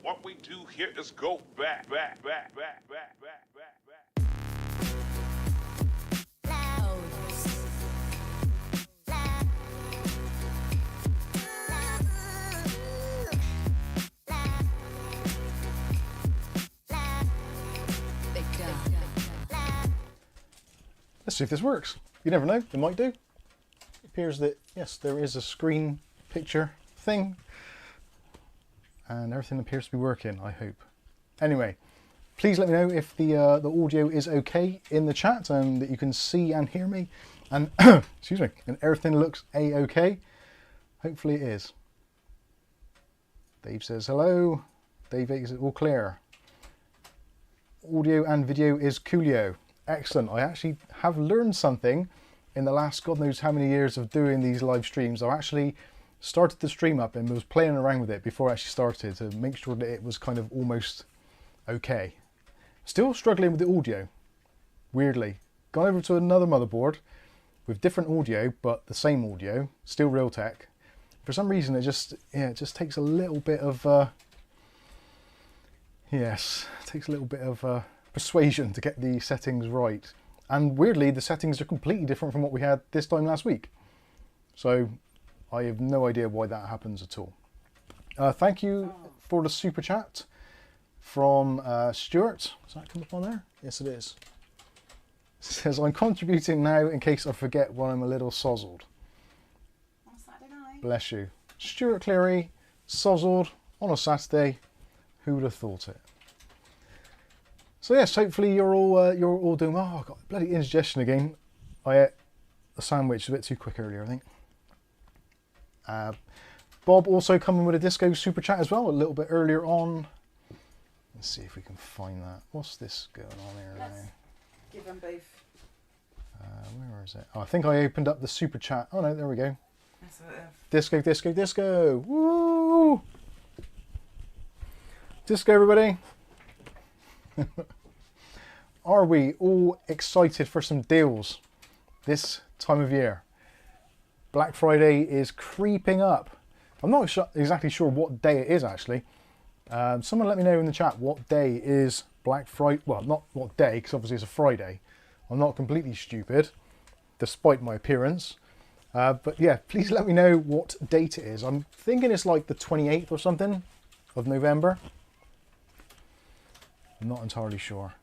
what we do here is go back. Let's see if this works. You never know, it might do. It appears that, yes, there is a screen picture thing. And everything appears to be working, I hope. Anyway, please let me know if the audio is okay in the chat and that you can see and hear me. And, excuse me, and everything looks a-okay. Hopefully it is. Dave says hello. Dave is all clear. Audio and video is coolio. Excellent. I actually have learned something in the last God knows how many years of doing these live streams. I actually started the stream up and was playing around with it before I actually started to make sure that it was kind of almost okay. Still struggling with the audio, weirdly. Gone over to another motherboard with different audio, but the same audio, still Realtek. For some reason it just takes a little bit of, persuasion to get the settings right. And weirdly, the settings are completely different from what we had this time last week. So I have no idea why that happens at all. Thank you for the super chat from Stuart. Does that come up on there? Yes, it is. It says, I'm contributing now in case I forget when I'm a little sozzled. On Saturday night. Bless you. Stuart Cleary, sozzled on a Saturday. Who would have thought it? So yes, hopefully you're all doing well. Oh, I got bloody indigestion again. I ate a sandwich a bit too quick earlier, I think. Bob also coming with a disco super chat as well, a little bit earlier on. Let's see if we can find that. What's this going on here now? Give them both. Where is it? Oh, I think I opened up the super chat. Oh no, there we go. That's what Disco, disco, disco. Woo! Disco, everybody. Are we all excited for some deals this time of year? Black Friday is creeping up. I'm not exactly sure what day it is actually. Someone let me know in the chat what day is Black Friday. Well, not what day, because obviously it's a Friday. I'm not completely stupid, despite my appearance. But yeah, please let me know what date it is. I'm thinking it's like the 28th or something of November. I'm not entirely sure.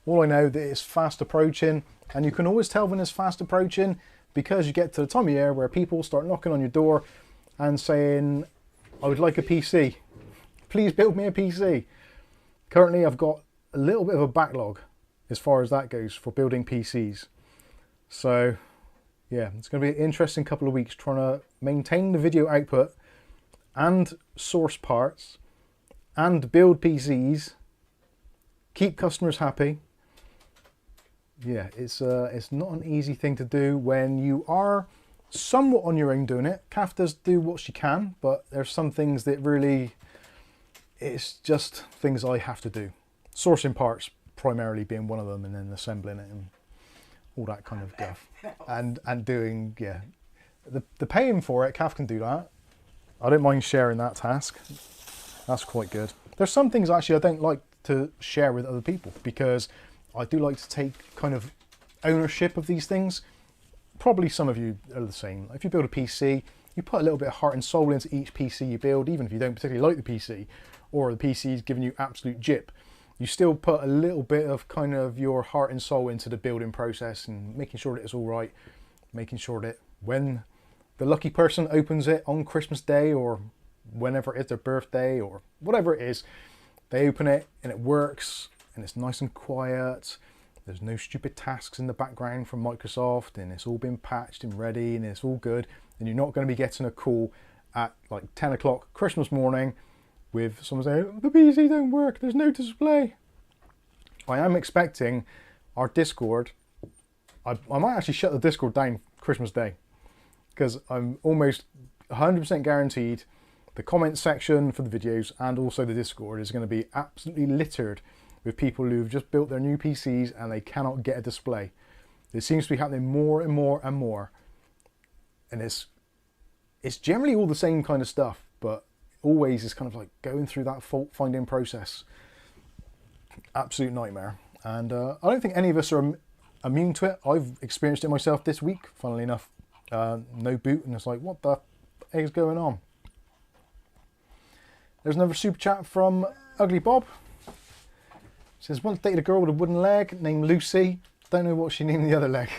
All I know that it's fast approaching, and you can always tell when it's fast approaching because you get to the time of year where people start knocking on your door and saying, I would like a PC. Please build me a PC. Currently I've got a little bit of a backlog as far as that goes for building PCs. So yeah, it's going to be an interesting couple of weeks trying to maintain the video output and source parts and build PCs, keep customers happy. Yeah, it's not an easy thing to do when you are somewhat on your own doing it. Kath does do what she can, but there's some things that really, it's just things I have to do. Sourcing parts primarily being one of them, and then assembling it and all that kind of guff. And doing, yeah, the paying for it, Kath can do that. I don't mind sharing that task. That's quite good. There's some things actually I don't like to share with other people because I do like to take kind of ownership of these things. Probably some of you are the same. If you build a PC, you put a little bit of heart and soul into each PC you build, even if you don't particularly like the PC, or the PC is giving you absolute jip. You still put a little bit of kind of your heart and soul into the building process and making sure that it's all right, making sure that when the lucky person opens it on Christmas Day or whenever it's their birthday or whatever it is, they open it and it works and it's nice and quiet. There's no stupid tasks in the background from Microsoft and it's all been patched and ready and it's all good. And you're not going to be getting a call at like 10 o'clock Christmas morning with someone saying, the PC don't work, there's no display. I am expecting our Discord, I might actually shut the Discord down Christmas Day because I'm almost 100% guaranteed the comment section for the videos and also the Discord is going to be absolutely littered with people who've just built their new PCs and they cannot get a display. It seems to be happening more and more and more. And it's generally all the same kind of stuff, but always is kind of like going through that fault finding process. Absolute nightmare. And I don't think any of us are immune to it. I've experienced it myself this week, funnily enough. No boot, and it's like, what the heck is going on? There's another super chat from Ugly Bob. Says, once dated a girl with a wooden leg named Lucy. Don't know what she named the other leg.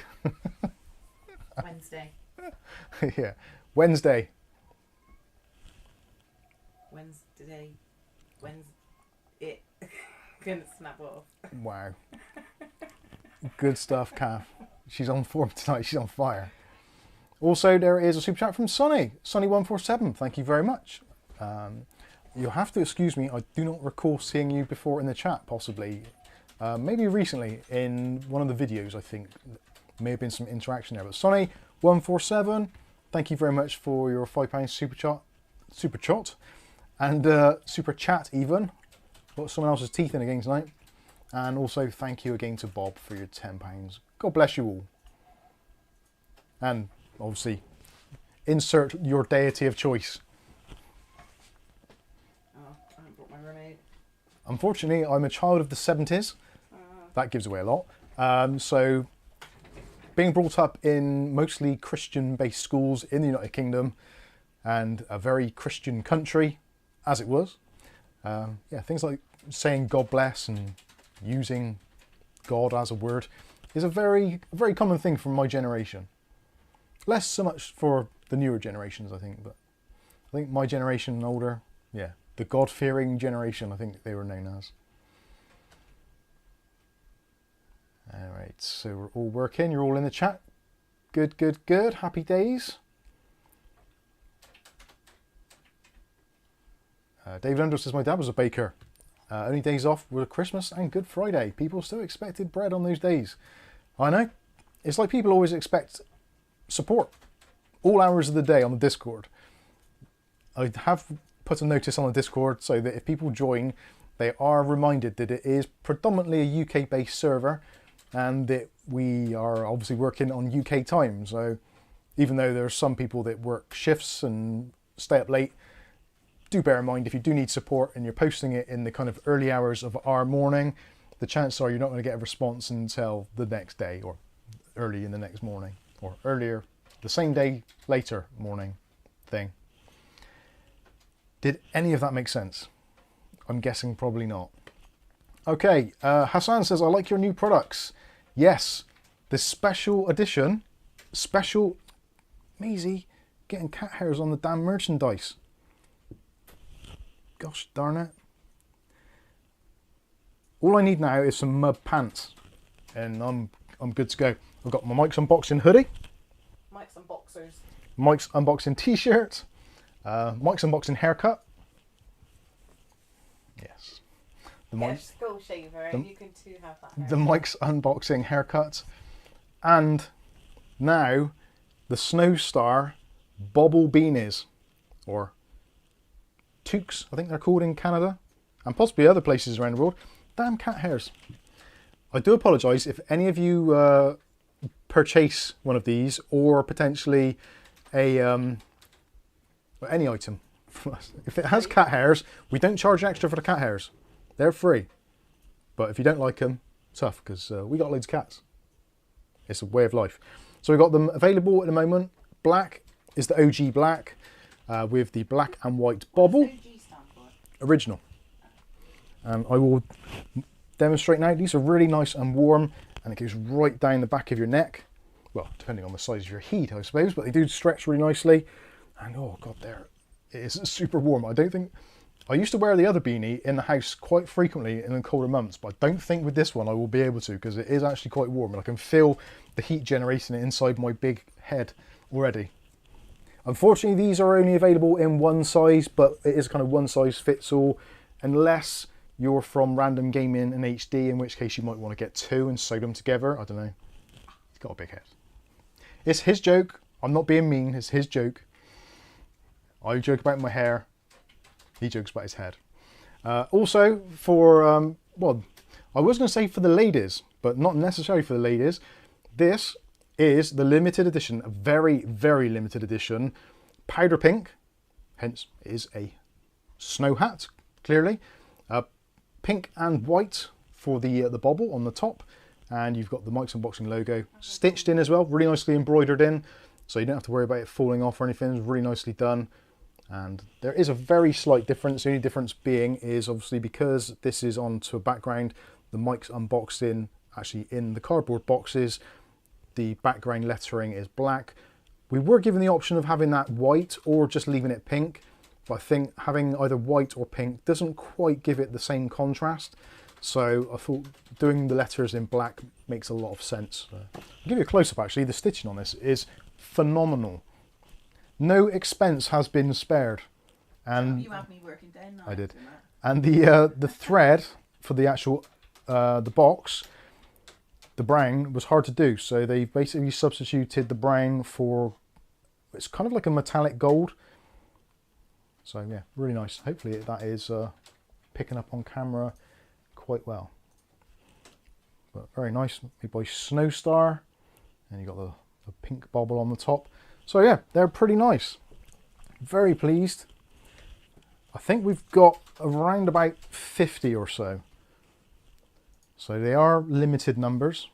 Wednesday. Yeah, Wednesday. Wednesday. It. Gonna snap off. Wow. Good stuff, Kath. She's on form tonight. She's on fire. Also, there is a super chat from Sonny. Sonny147. Thank you very much. You'll have to excuse me. I do not recall seeing you before in the chat, possibly. Maybe recently in one of the videos, I think. May have been some interaction there. But Sonny147, thank you very much for your £5 super chat. And super chat even. Got someone else's teeth in again tonight. And also thank you again to Bob for your £10. God bless you all. And obviously, insert your deity of choice. Oh, I haven't brought my remote. Unfortunately, I'm a child of the 70s. That gives away a lot. So, being brought up in mostly Christian-based schools in the United Kingdom and a very Christian country, as it was. Yeah, things like saying God bless and using God as a word is a very common thing from my generation. Less so much for the newer generations, I think, but I think my generation and older, yeah, the God-fearing generation, I think they were known as. All right, so we're all working. You're all in the chat. Good, good, good. Happy days. David Under says, my dad was a baker. Only days off were Christmas and Good Friday. People still expected bread on those days. I know. It's like people always expect support. All hours of the day on the Discord. I have put a notice on the Discord so that if people join, they are reminded that it is predominantly a UK-based server and that we are obviously working on UK time. So even though there are some people that work shifts and stay up late, do bear in mind if you do need support and you're posting it in the kind of early hours of our morning, the chances are you're not going to get a response until the next day or early in the next morning or earlier the same day later morning thing. Did any of that make sense? I'm guessing probably not. Okay, Hassan says, I like your new products. Yes, the special edition, Maisie, getting cat hairs on the damn merchandise. Gosh darn it. All I need now is some mud pants and I'm good to go. I've got my Mike's Unboxing hoodie. Mike's Unboxers. Mike's Unboxing t-shirt. Mike's Unboxing haircut. Yes. Skull shaver, and you can too have that haircut. The Mike's Unboxing haircut. And now the Snowstar Bobble Beanies. Or toques, I think they're called in Canada. And possibly other places around the world. Damn cat hairs. I do apologise if any of you purchase one of these or potentially a any item. If it has cat hairs, we don't charge extra for the cat hairs. They're free. But if you don't like them, tough, because we got loads of cats. It's a way of life. So we've got them available at the moment. Black is the OG black with the black and white bobble. What does OG stand for? Original. I will demonstrate now. These are really nice and warm, and it goes right down the back of your neck. Well, depending on the size of your heat, I suppose, but they do stretch really nicely. And oh god, it is super warm. I used to wear the other beanie in the house quite frequently in the colder months, but I don't think with this one I will be able to, because it is actually quite warm and I can feel the heat generating inside my big head already. Unfortunately, these are only available in one size, but it is kind of one size fits all, unless you're from Random Gaming and HD, in which case you might want to get two and sew them together. I don't know. He's got a big head. It's his joke. I'm not being mean. It's his joke. I joke about my hair. He jokes about his head. Also, for, well, I was going to say for the ladies, but not necessarily for the ladies. This is the limited edition, a very, very limited edition, powder pink. Hence, it is a snow hat, clearly. Pink and white for the bobble on the top. And you've got the Mike's Unboxing logo stitched in as well, really nicely embroidered in. So you don't have to worry about it falling off or anything. It's really nicely done. And there is a very slight difference. The only difference being is obviously because this is onto a background, the Mike's Unboxing, actually in the cardboard boxes, the background lettering is black. We were given the option of having that white or just leaving it pink. But I think having either white or pink doesn't quite give it the same contrast. So I thought doing the letters in black makes a lot of sense. I'll give you a close-up actually. The stitching on this is phenomenal. No expense has been spared. And you had me working day and night. I did. And the thread for the actual the box, the brown, was hard to do. So they basically substituted the brown for, it's kind of like a metallic gold. So yeah, really nice. Hopefully that is picking up on camera quite well. But very nice, made by Snowstar, and you got the pink bobble on the top. So yeah, they're pretty nice. Very pleased. I think we've got around about 50 or so. So they are limited numbers.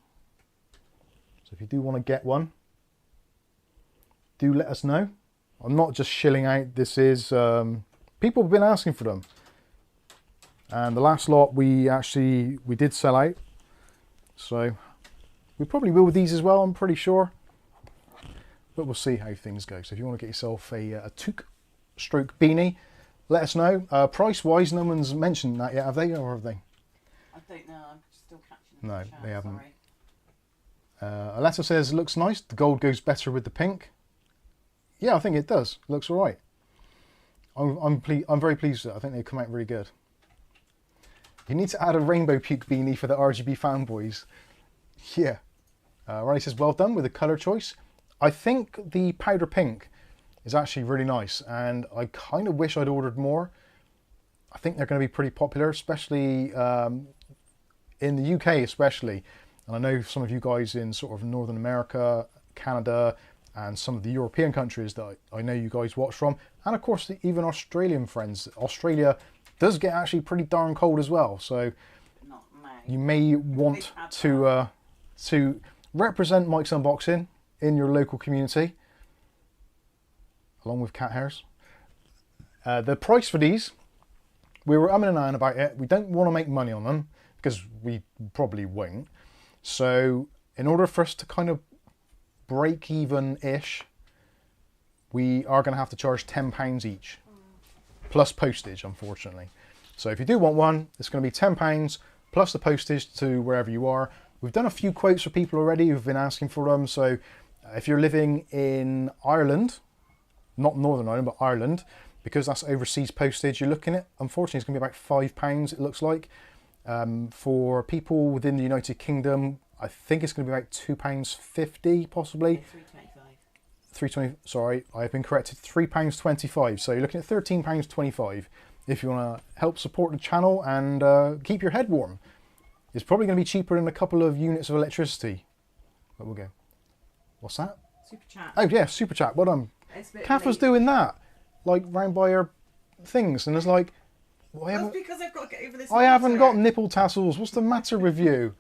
So if you do want to get one, do let us know. I'm not just shilling out. This is people have been asking for them. And the last lot we did sell out. So we probably will with these as well, I'm pretty sure. But we'll see how things go. So if you want to get yourself a toque stroke beanie, let us know. Price wise, no one's mentioned that yet, have they? Or have they? I don't know, I'm still catching them. No, they haven't. Sorry. Aletta says, looks nice. The gold goes better with the pink. Yeah, I think it does. Looks all right. I'm very pleased with it. I think they come out really good. You need to add a rainbow puke beanie for the RGB fanboys. Yeah. Riley says, well done with the colour choice. I think the powder pink is actually really nice, and I kind of wish I'd ordered more. I think they're going to be pretty popular, especially in the UK especially. And I know some of you guys in sort of Northern America, Canada, and some of the European countries that I know you guys watch from. And of course, even Australian friends. Australia does get actually pretty darn cold as well. So you may want to represent Mike's Unboxing in your local community, along with cat hairs. The price for these, we were umming and ahhing about it. We don't want to make money on them because we probably won't. So in order for us to kind of break even-ish, we are going to have to charge £10 each, plus postage, unfortunately. So if you do want one, it's going to be £10 plus the postage to wherever you are. We've done a few quotes for people already who've been asking for them. So if you're living in Ireland, not Northern Ireland, but Ireland, because that's overseas postage, you're looking at, unfortunately, it's going to be about £5, it looks like. For people within the United Kingdom, I think it's going to be about £2.50 possibly. £3.20. Sorry, I've been corrected. £3.25. So you're looking at £13.25 if you want to help support the channel and keep your head warm. It's probably going to be cheaper than a couple of units of electricity. But we'll go. What's that? Super chat. Oh yeah, super chat. Well done. Kath was doing that, like round by her things, and it's like, well, that's because I've got to get over this. I haven't got nipple tassels. What's the matter with you?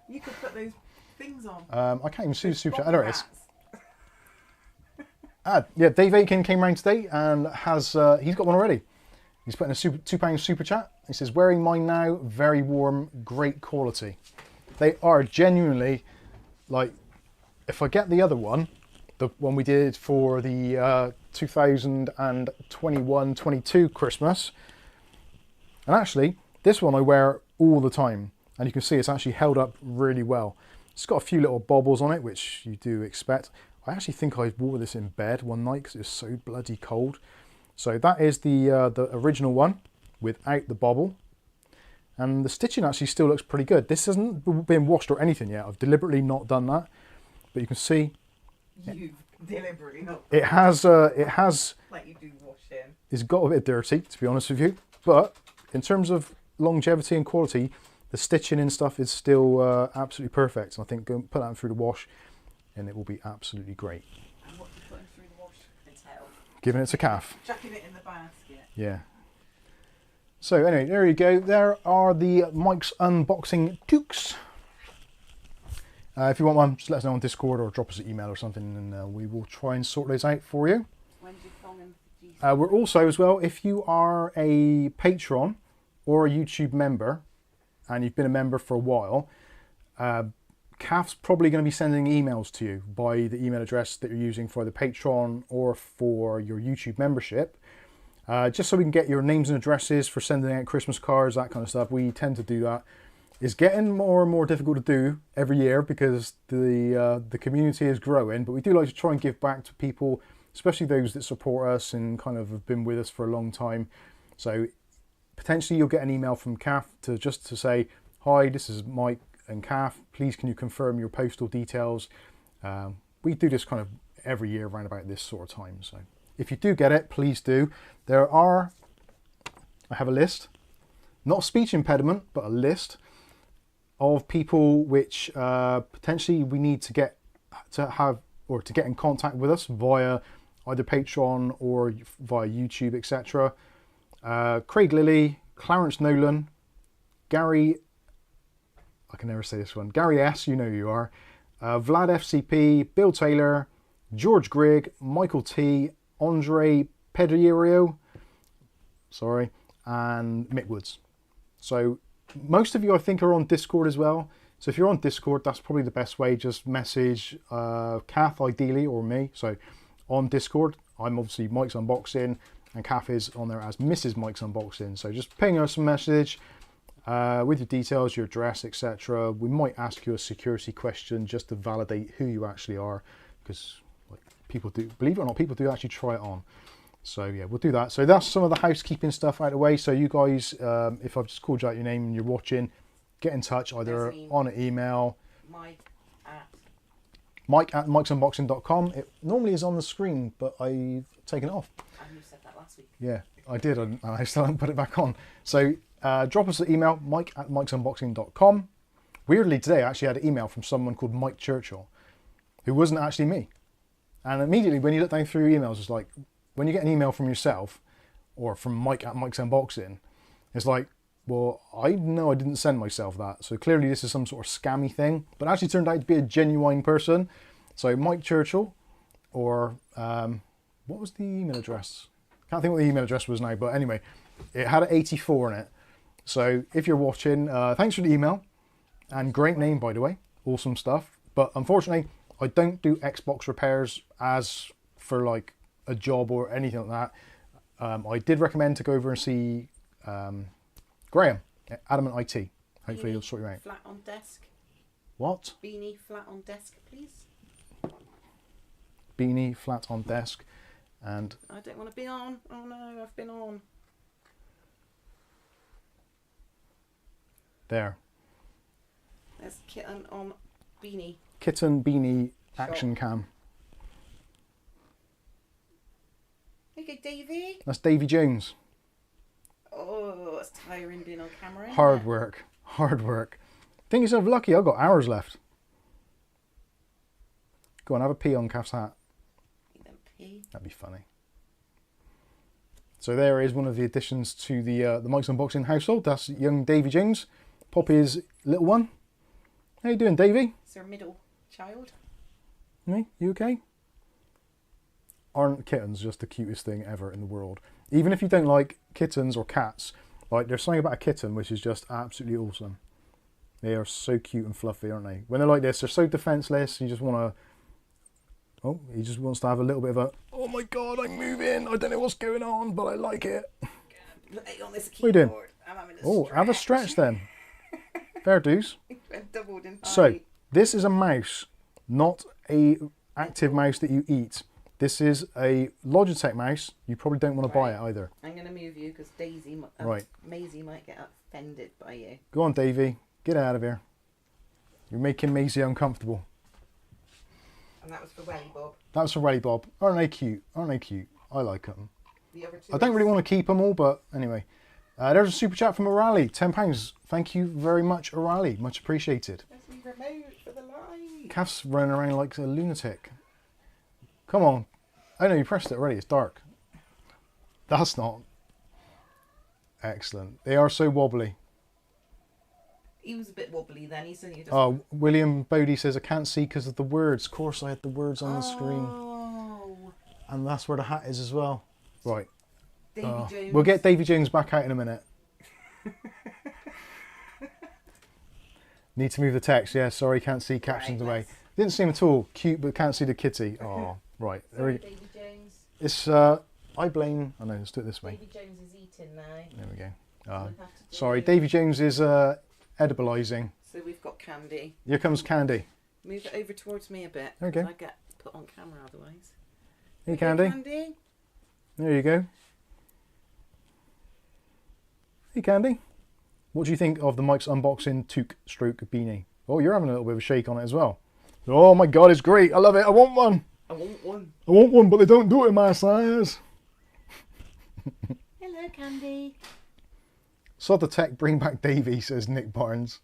You could put those things on. I can't even see the super chat. There it is. Yeah, Dave Aiken came round today and has he's got one already. He's putting a £2 super chat. He says, wearing mine now, very warm, great quality. They are genuinely, like, if I get the other one, the one we did for the 2021-22 Christmas, and actually, this one I wear all the time, and you can see it's actually held up really well. It's got a few little bobbles on it, which you do expect. I actually think I wore this in bed one night because it was so bloody cold. So that is the original one without the bobble. And the stitching actually still looks pretty good. This hasn't been washed or anything yet. I've deliberately not done that. But you can see... You've deliberately not. It has... Like you do wash in. It's got a bit dirty, to be honest with you. But in terms of longevity and quality, the stitching and stuff is still absolutely perfect. And I think go and put that through the wash and it will be absolutely great. And what are you putting through the wash? It's hell. Giving it to Kath. Chucking it in the basket. Yeah. So anyway, there you go. There are the Mike's Unboxing toques. If you want one, just let us know on Discord or drop us an email or something, and we will try and sort those out for you. When do you film them? We're also, as well, if you are a patron or a YouTube member, and you've been a member for a while, CAF's probably going to be sending emails to you by the email address that you're using for the Patreon or for your YouTube membership. Just so we can get your names and addresses for sending out Christmas cards, that kind of stuff. We tend to do that. It's getting more and more difficult to do every year because the community is growing, but we do like to try and give back to people, especially those that support us and kind of have been with us for a long time. So potentially you'll get an email from CAF just to say, hi, this is Mike and CAF, please can you confirm your postal details. We do this kind of every year around about this sort of time, so if you do get it, please do. I have a list, not a speech impediment, but a list of people which potentially we need to get in contact with us via either Patreon or via YouTube, etc. Craig Lilly, Clarence Nolan, Gary, I can never say this one, Gary S, you know who you are, Vlad FCP, Bill Taylor, George Grigg, Michael T, Andre Pedierio, sorry, and Mick Woods. So most of you, I think, are on Discord as well. So if you're on Discord, that's probably the best way. Just message Kath, ideally, or me. So on Discord, I'm obviously Mike's Unboxing, and Kath is on there as Mrs. Mike's Unboxing. So just ping us a message with your details, your address, etc. We might ask you a security question just to validate who you actually are, because like, people do, believe it or not, people do actually try it on. So yeah, we'll do that. So that's some of the housekeeping stuff out of the way. So you guys, if I've just called you out your name and you're watching, get in touch either on an email. Mike at mikesunboxing.com. It normally is on the screen, but I've taken it off. And you said that last week. Yeah, I did, and I still haven't put it back on. So drop us an email, mike at mikesunboxing.com. Weirdly, today I actually had an email from someone called Mike Churchill, who wasn't actually me. And immediately when you look down through your emails, it's like, when you get an email from yourself or from Mike at Mike's Unboxing, it's like, well, I know I didn't send myself that. So clearly this is some sort of scammy thing, but actually turned out to be a genuine person. So Mike Churchill, or what was the email address? Can't think what the email address was now, but anyway, it had an 84 in it. So if you're watching, thanks for the email, and great name, by the way, awesome stuff. But unfortunately, I don't do Xbox repairs as for like a job or anything like that. I did recommend to go over and see Graham at Adamant IT. Hopefully he'll sort you out. Flat on desk. What? Beanie flat on desk, please. Beanie flat on desk, and I don't want to be on. Oh no, I've been on. there. There's Kitten on beanie. Kitten beanie action cam. Okay, Davey. That's Davy Jones. Oh, it's tiring being on camera. Hard work. Hard work. Think yourself lucky, I've got hours left. Go on, have a pee on Kath's hat. Pee. That'd be funny. So there is one of the additions to the Mike's Unboxing household. That's young Davy Jones, Poppy's little one. How you doing, Davy? Is there a middle child? Me? You okay? Aren't kittens just the cutest thing ever in the world? Even if you don't like kittens or cats, like there's something about a kitten which is just absolutely awesome. They are so cute and fluffy, aren't they? When they're like this, they're so defenseless. You just want to... Oh, he just wants to have a little bit of a... Oh my god, I'm moving. I don't know what's going on, but I like it. On this What are you doing? I'm having a Oh, have a stretch then. Fair dues. Doubled in height. So, this is a mouse, not a active mouse that you eat. This is a Logitech mouse. You probably don't want to buy it either. I'm going to move you because Maisie might get offended by you. Go on, Davey. Get out of here. You're making Maisie uncomfortable. And that was for Welly Bob. That was for Welly Bob. Aren't they cute? Aren't they cute? I like them. The other two I don't really want to keep them all, but anyway. There's a super chat from O'Reilly. £10. Thank you very much, O'Reilly. Much appreciated. There's me remote for the light. Kath's running around like a lunatic. Come on. Oh no, you pressed it already. It's dark. That's not. Excellent. They are so wobbly. He was a bit wobbly then. He said he just... Oh, William Bodie says, I can't see because of the words. Of course, I had the words on the screen. Oh. And that's where the hat is as well. Right. Davy Jones. We'll get Davy Jones back out in a minute. Need to move the text. Yeah, sorry, can't see captions Right, away. Didn't seem at all cute, but can't see the kitty. Oh, right. There we go. Davy Jones. It's, I blame... Oh no, let's do it this way. Davy Jones is eating now. There we go. So we have to Sorry, do- Davy Jones is edibilising. So we've got Candy. Here comes Candy. Move it over towards me a bit. There you go. 'cause I get put on camera otherwise. Hey, Candy. Candy. There you go. Hey, Candy. What do you think of the Mike's Unboxing Toque Stroke Beanie? Oh, you're having a little bit of a shake on it as well. Oh my God, it's great. I love it. I want one. I want one. I want one, but they don't do it in my size. Hello, Candy. Sod the tech, bring back Davey, says Nick Barnes.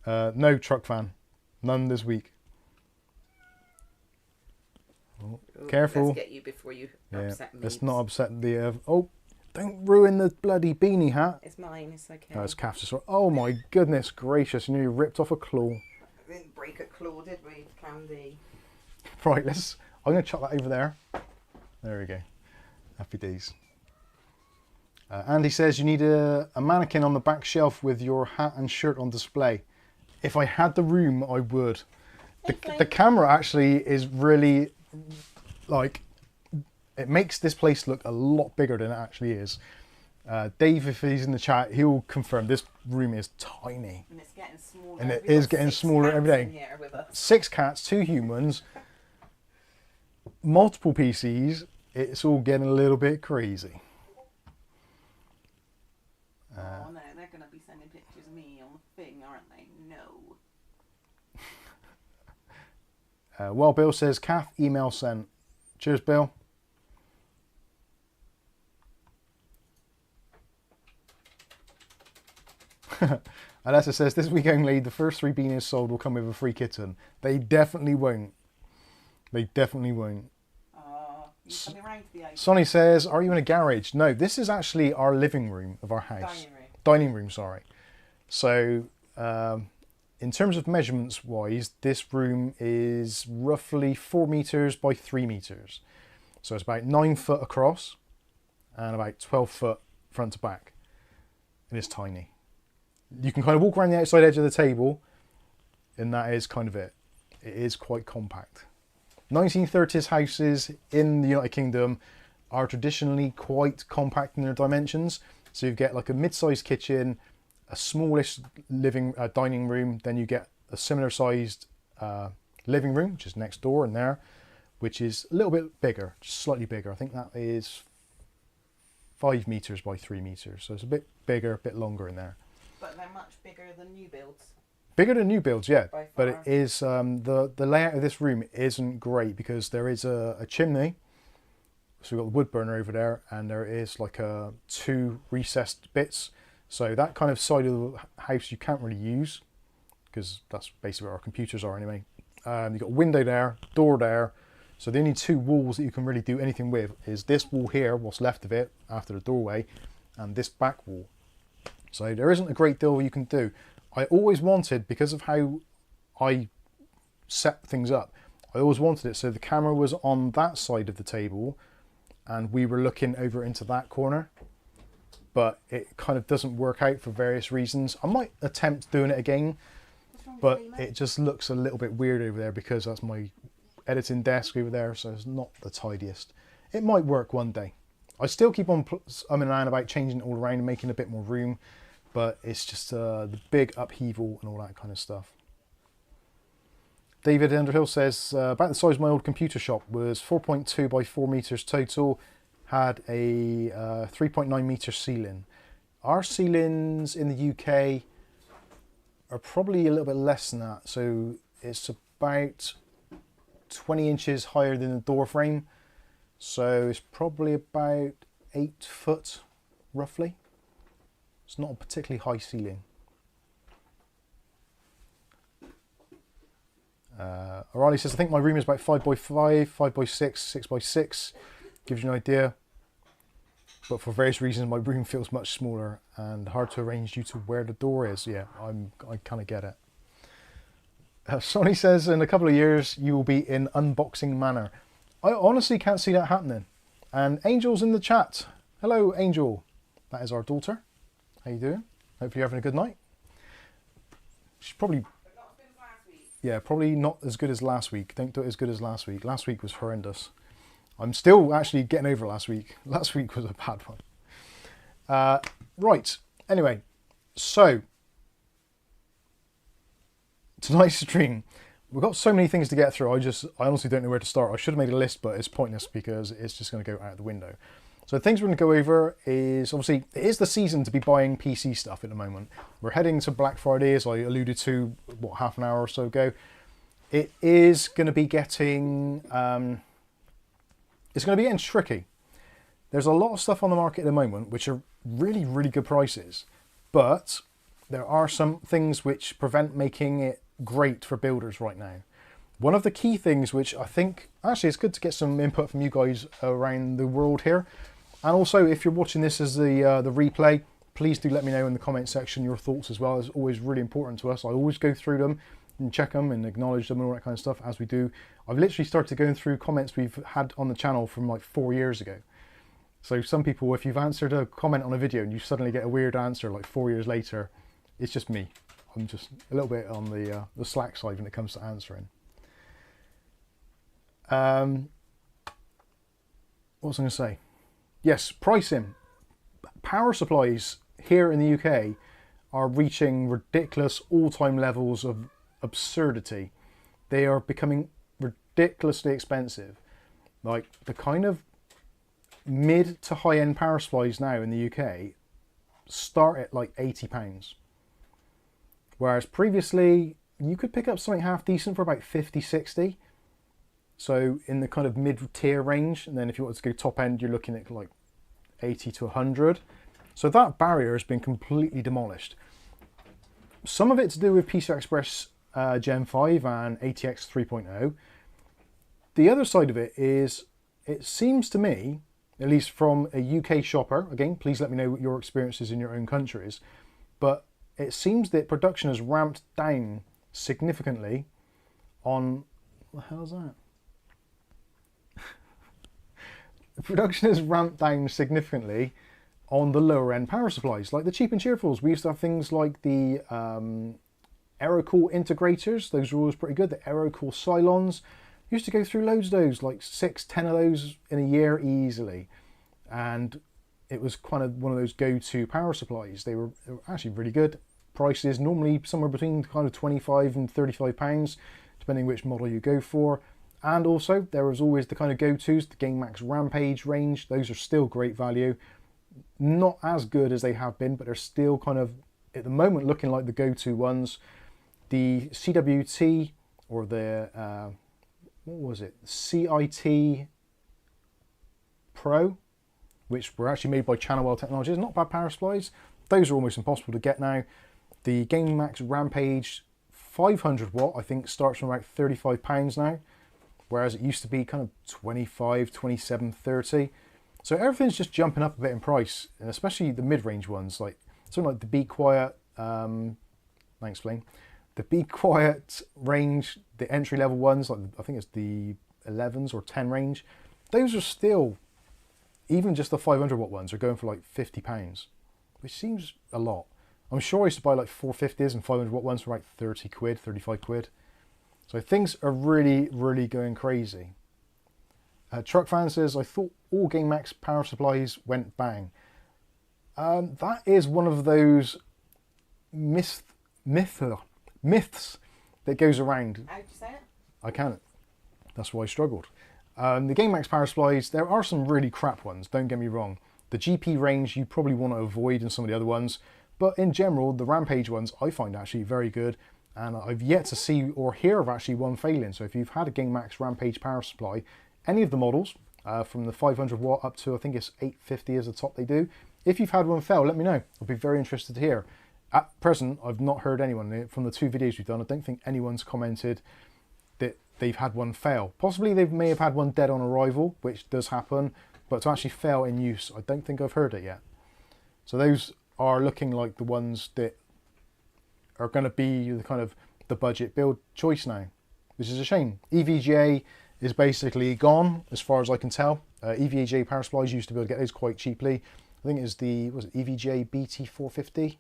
No truck fan. None this week. Oh, careful. Let's get you before you upset me. Let's not upset the... oh, don't ruin the bloody beanie hat. It's mine, it's okay. Oh, it's Kath's. Oh my goodness gracious, you nearly ripped off a claw. We didn't break a claw, did we, Candy? Right, I'm going to chuck that over there. There we go. Happy days. Andy says you need a mannequin on the back shelf with your hat and shirt on display. If I had the room, I would. The camera actually is really, like, it makes this place look a lot bigger than it actually is. Dave, if he's in the chat, he'll confirm this room is tiny. And it's getting smaller. And it We've is got getting 6 smaller cats every day. in here with us. 6 cats, 2 humans, multiple PCs. It's all getting a little bit crazy. Oh no, they're going to be sending pictures of me on the thing, aren't they? No. Well, Bill says, Kath, email sent. Cheers, Bill. Alessa says, this week only, the first 3 beanies sold will come with a free kitten. They definitely won't. They definitely won't. You coming around to the ice? Sonny says, are you in a garage? No, this is actually our living room of our house. Dining room. Dining room, sorry. So, in terms of measurements wise, this room is roughly 4 meters by 3 meters. So it's about 9 foot across and about 12 foot front to back. It is tiny. You can kind of walk around the outside edge of the table and that is kind of it. It is quite compact. 1930s houses in the United Kingdom are traditionally quite compact in their dimensions. So you get like a mid-sized kitchen, a smallish dining room, then you get a similar sized living room, which is next door and there, which is a little bit bigger, just slightly bigger. I think that is 5 meters by 3 meters. So it's a bit bigger, a bit longer in there. But they're much bigger than new builds. Bigger than new builds, yeah. By But it far. is, the layout of this room isn't great because there is a chimney. So we've got the wood burner over there and there is like 2 recessed bits. So that kind of side of the house you can't really use because that's basically where our computers are anyway. You've got a window there, door there. So the only 2 walls that you can really do anything with is this wall here, what's left of it after the doorway, and this back wall. So there isn't a great deal you can do. I always wanted, because of how I set things up, I always wanted it so the camera was on that side of the table and we were looking over into that corner. But it kind of doesn't work out for various reasons. I might attempt doing it again, but it just looks a little bit weird over there because that's my editing desk over there, so it's not the tidiest. It might work one day. I still keep on umming around about changing it all around and making a bit more room, but it's just the big upheaval and all that kind of stuff. David Underhill says, about the size of my old computer shop, was 4.2 by 4 meters total, had a 3.9 meter ceiling. Our ceilings in the UK are probably a little bit less than that, so it's about 20 inches higher than the door frame, so it's probably about 8 foot roughly. It's not a particularly high ceiling. O'Reilly says, I think my room is about 5x5, 5x6, 6x6. Gives you an idea. But for various reasons, my room feels much smaller and hard to arrange due to where the door is. Yeah, I kind of get it. Sonny says, in a couple of years, you will be in unboxing manner. I honestly can't see that happening. And Angel's in the chat. Hello, Angel. That is our daughter. How you doing? Hopefully you're having a good night. She's probably... Yeah, probably not as good as last week. Don't do it as good as last week. Last week was horrendous. I'm still actually getting over last week. Last week was a bad one. Right. Anyway, so tonight's stream, we've got so many things to get through. I honestly don't know where to start. I should have made a list, but it's pointless because it's just going to go out the window. So the things we're going to go over is, obviously, it is the season to be buying PC stuff at the moment. We're heading to Black Friday, as I alluded to, what, half an hour or so ago. It is going to be getting, it's going to be getting tricky. There's a lot of stuff on the market at the moment which are really, really good prices, but there are some things which prevent making it great for builders right now. One of the key things which I think, actually it's good to get some input from you guys around the world here. And also, if you're watching this as the replay, please do let me know in the comment section your thoughts as well. It's always really important to us. I always go through them and check them and acknowledge them and all that kind of stuff as we do. I've literally started going through comments we've had on the channel from like 4 years ago. So some people, if you've answered a comment on a video and you suddenly get a weird answer like 4 years later, it's just me. I'm just a little bit on the slack side when it comes to answering. What was I going to say? Yes, pricing. Power supplies here in the UK are reaching ridiculous all-time levels of absurdity. They are becoming ridiculously expensive. Like the kind of mid to high-end power supplies now in the UK start at like £80. Whereas previously you could pick up something half decent for about 50, 60. So in the kind of mid-tier range, and then if you want to go top end, you're looking at like 80 to 100. So that barrier has been completely demolished. Some of it to do with PCI Express Gen 5 and ATX 3.0. The other side of it is, it seems to me, at least from a UK shopper, again, please let me know what your experiences in your own countries, but it seems that production has ramped down significantly on, what the hell is that? Production has ramped down significantly on the lower end power supplies, like the cheap and cheerfuls. We used to have things like the AeroCool integrators. Those were always pretty good. The AeroCool Cylons used to go through loads of those, like 6, 10 of those in a year easily. And it was kind of one of those go-to power supplies. They were actually really good. Prices normally somewhere between kind of 25 and 35 pounds, depending which model you go for. And also, there was always the kind of go-tos, the GameMax Rampage range. Those are still great value. Not as good as they have been, but they're still kind of, at the moment, looking like the go-to ones. The CWT, or the, what was it? CIT Pro, which were actually made by Channelwell Technologies. Not bad power supplies. Those are almost impossible to get now. The GameMax Rampage 500 watt, I think, starts from about £35 now. Whereas it used to be kind of 25, 27, 30. So everything's just jumping up a bit in price, and especially the mid-range ones, like something like the Be Quiet, thanks Blaine, the Be Quiet range, the entry-level ones, like I think it's the 11s or 10 range, those are still, even just the 500 watt ones are going for like £50, which seems a lot. I'm sure I used to buy like 450s and 500 watt ones for like 30 quid, 35 quid. So things are really, really going crazy. Truck Fan says, I thought all GameMax power supplies went bang. That is one of those myths that goes around. How'd you say it? I can't. That's why I struggled. The GameMax power supplies, there are some really crap ones, don't get me wrong. The GP range you probably want to avoid in some of the other ones, but in general, the Rampage ones I find actually very good. And I've yet to see or hear of actually one failing. So if you've had a GameMax Rampage power supply, any of the models, from the 500 watt up to I think it's 850 is the top they do. If you've had one fail, let me know. I'll be very interested to hear. At present, I've not heard anyone from the 2 videos we've done. I don't think anyone's commented that they've had one fail. Possibly they may have had one dead on arrival, which does happen, but to actually fail in use, I don't think I've heard it yet. So those are looking like the ones that are going to be the kind of the budget build choice now, which is a shame. EVGA is basically gone as far as I can tell. EVGA power supplies used to be able to get those quite cheaply. I think it's the, was it EVGA BT450?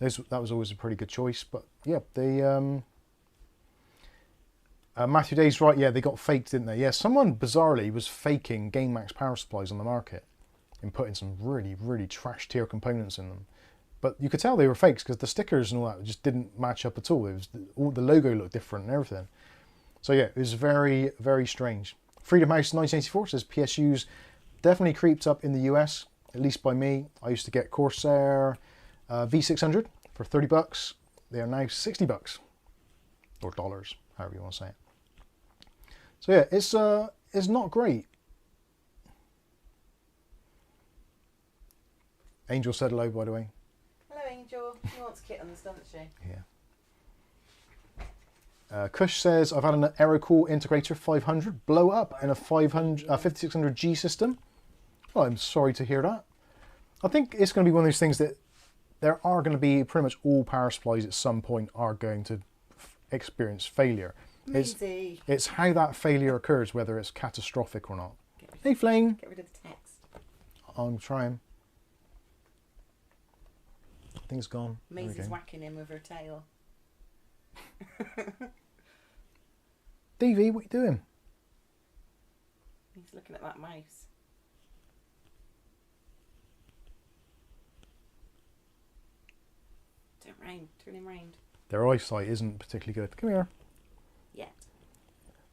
That was always a pretty good choice, but yeah, they Matthew Day's right, yeah, they got faked, didn't they? Yeah, someone bizarrely was faking GameMax power supplies on the market and putting some really, really trash tier components in them. But you could tell they were fakes because the stickers and all that just didn't match up at all. It was all the logo looked different and everything. So yeah, it was very, very strange. Freedom House 1984 says PSUs definitely creeped up in the US, at least by me. I used to get Corsair V600 for 30 bucks. They are now 60 bucks or dollars, however you want to say it. So yeah, it's not great. Angel said hello, by the way. Hello, Angel. She wants kittens, doesn't she? Yeah. Kush says, I've had an AeroCool Integrator 500 blow up in a 5600G system. Well, I'm sorry to hear that. I think it's going to be one of those things that there are going to be pretty much all power supplies at some point are going to experience failure. It's how that failure occurs, whether it's catastrophic or not. Hey, Flame. Get rid of the text. I'm trying. I think it's gone. Maisie's whacking him with her tail. Davey, what are you doing? He's looking at that mouse. Turn him round. Their eyesight isn't particularly good. Come here. Yet.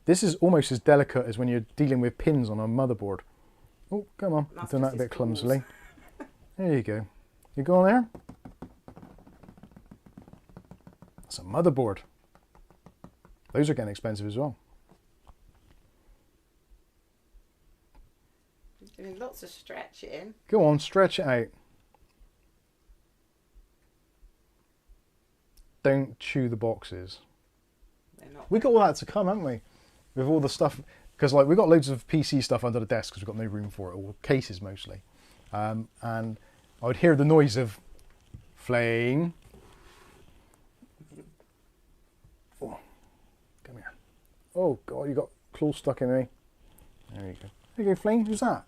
This is almost as delicate as when you're dealing with pins on a motherboard. Oh, come on. You've done that a bit clumsily. There you go. You go on there. That's a motherboard. Those are getting expensive as well. Doing lots of stretching. Go on, stretch it out. Don't chew the boxes. We got all that to come, haven't we? With all the stuff, because like we've got loads of PC stuff under the desk because we've got no room for it, or cases mostly. And I would hear the noise of Flame. Oh, come here. Oh God, you got claws stuck in me. There you go. There you go, Flame. Who's that?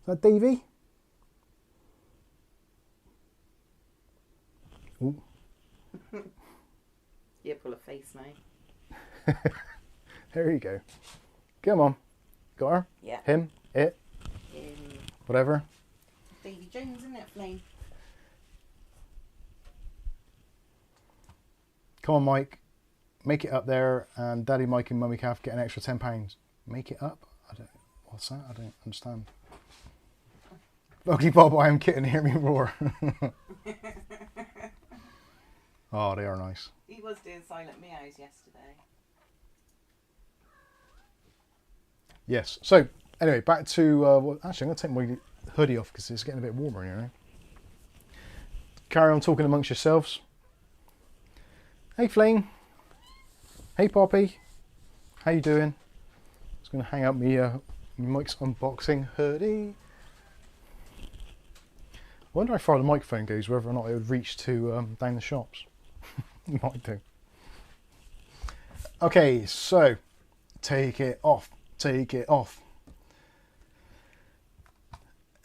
Is that Davey? Ooh. Yeah, pull a face now. There you go. Come on. Got her? Yeah. Him? It? Whatever. Davy Jones, isn't it, Flame? Come on, Mike. Make it up there, and Daddy Mike and Mummy Calf get an extra £10. Make it up? What's that? I don't understand. Ugly Bob, I am Kitten, hear me roar. Oh, they are nice. He was doing silent meows yesterday. Yes. So, anyway, back to... well, actually, I'm going to take my hoodie off because it's getting a bit warmer in here now. Carry on talking amongst yourselves. Hey, Flame. Hey, Poppy. How you doing? Just going to hang up my Mike's unboxing hoodie. I wonder how far the microphone goes, whether or not it would reach to down the shops. Might do. Okay, so take it off. Take it off.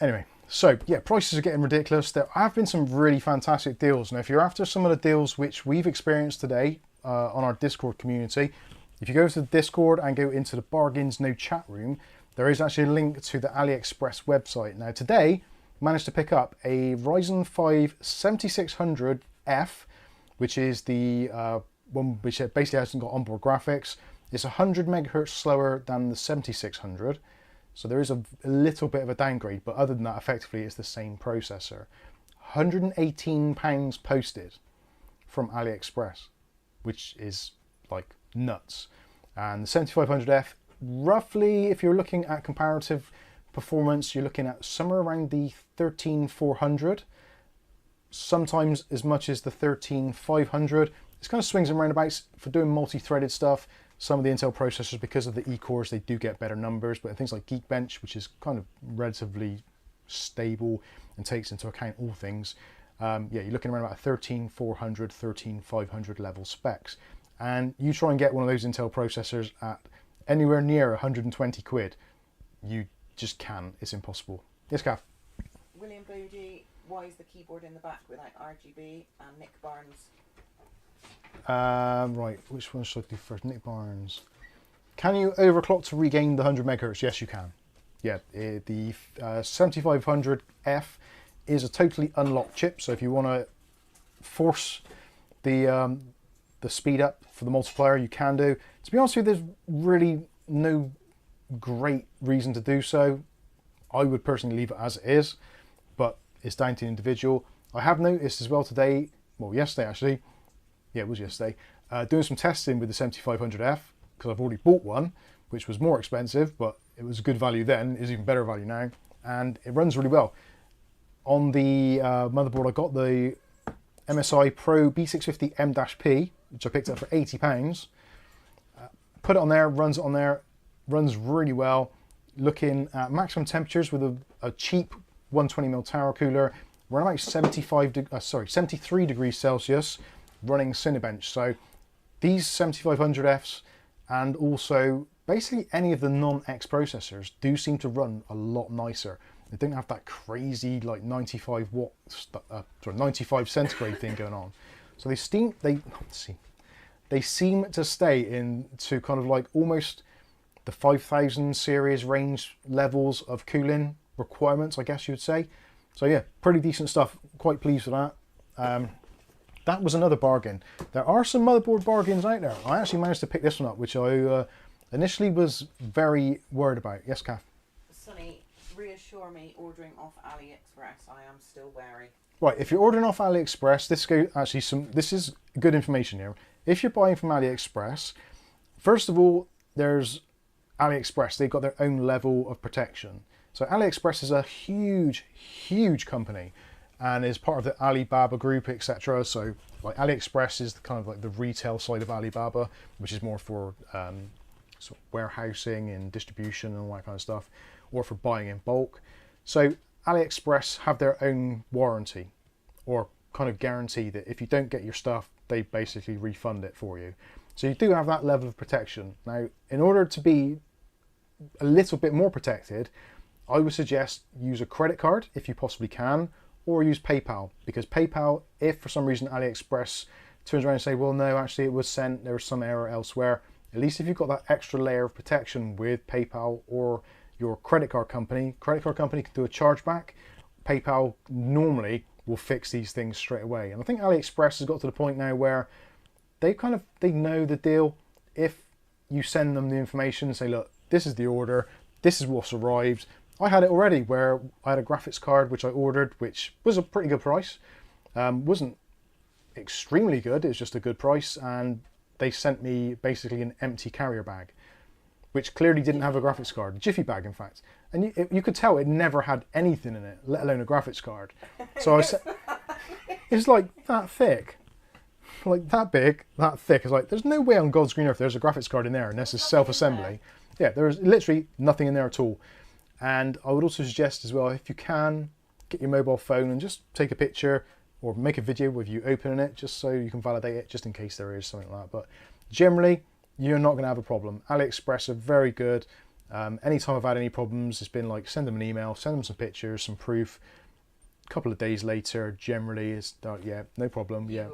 Anyway, so yeah, prices are getting ridiculous. There have been some really fantastic deals. Now, if you're after some of the deals which we've experienced today on our Discord community, if you go to the Discord and go into the bargains no chat room, there is actually a link to the AliExpress website. Now, today, I managed to pick up a Ryzen 5 7600F, which is the one which basically hasn't got onboard graphics. It's 100 megahertz slower than the 7600, so there is a little bit of a downgrade, but other than that, effectively it's the same processor. £118 posted from AliExpress, which is like nuts. And the 7500F, roughly, if you're looking at comparative performance, you're looking at somewhere around the 13400, sometimes as much as the 13500. It kind of swings and roundabouts for doing multi-threaded stuff. Some of the Intel processors, because of the E-cores, they do get better numbers, but things like Geekbench, which is kind of relatively stable and takes into account all things, yeah, you're looking around about 13400, 13500 level specs. And you try and get one of those Intel processors at anywhere near 120 quid, you just can't. It's impossible. Yes, Kath? William Booty, why is the keyboard in the back without RGB? And Nick Barnes. Right, which one should I do first? Nick Barnes. Can you overclock to regain the 100 megahertz? Yes, you can. Yeah, the 7500F is a totally unlocked chip, so if you want to force the speed up for the multiplier, you can do. To be honest with you, there's really no great reason to do so. I would personally leave it as it is, but it's down to the individual. I have noticed as well today, well yesterday actually, yeah it was yesterday, doing some testing with the 7500F, because I've already bought one, which was more expensive, but it was a good value then, it's even better value now, and it runs really well. On the motherboard I got the MSI Pro B650M-P, which I picked up for £80. Put it on there, runs it on there, runs really well. Looking at maximum temperatures with a cheap 120mm tower cooler, we're about 73 degrees Celsius, running Cinebench. So these 7500Fs and also basically any of the non-X processors do seem to run a lot nicer. They don't have that crazy like 95 centigrade thing going on. So they seem to stay into kind of like almost the 5000 series range levels of cooling requirements, I guess you would say. So yeah, pretty decent stuff. Quite pleased with that. That was another bargain. There are some motherboard bargains out there. I actually managed to pick this one up, which I initially was very worried about. Yes, Kath? Sonny, reassure me, ordering off AliExpress, I am still wary. Right, if you're ordering off AliExpress, this is good information here. If you're buying from AliExpress, first of all, there's AliExpress. They've got their own level of protection. So AliExpress is a huge, huge company and is part of the Alibaba group, etc. So like AliExpress is kind of like the retail side of Alibaba, which is more for sort of warehousing and distribution and all that kind of stuff, or for buying in bulk. So AliExpress have their own warranty or kind of guarantee that if you don't get your stuff, they basically refund it for you. So you do have that level of protection. Now, in order to be a little bit more protected, I would suggest use a credit card if you possibly can, or use PayPal, because PayPal, if for some reason AliExpress turns around and say, well, no, actually it was sent, there was some error elsewhere, at least if you've got that extra layer of protection with PayPal or your credit card company can do a chargeback. PayPal normally will fix these things straight away. And I think AliExpress has got to the point now where they know the deal. If you send them the information and say, look, this is the order, this is what's arrived. I had it already where I had a graphics card which I ordered, which was a pretty good price. Wasn't extremely good, it was just a good price, and they sent me basically an empty carrier bag, which clearly didn't have a graphics card, a Jiffy bag in fact. And you could tell it never had anything in it, let alone a graphics card. So I said, it's like that thick, like that big, that thick. It's like, there's no way on God's green earth there's a graphics card in there unless it's self-assembly. Yeah, there's literally nothing in there at all. And I would also suggest as well, if you can, get your mobile phone and just take a picture or make a video with you opening it, just so you can validate it, just in case there is something like that. But generally, you're not going to have a problem. AliExpress are very good. Anytime I've had any problems, it's been like, send them an email, send them some pictures, some proof. A couple of days later, generally, it's yeah, no problem. Yeah,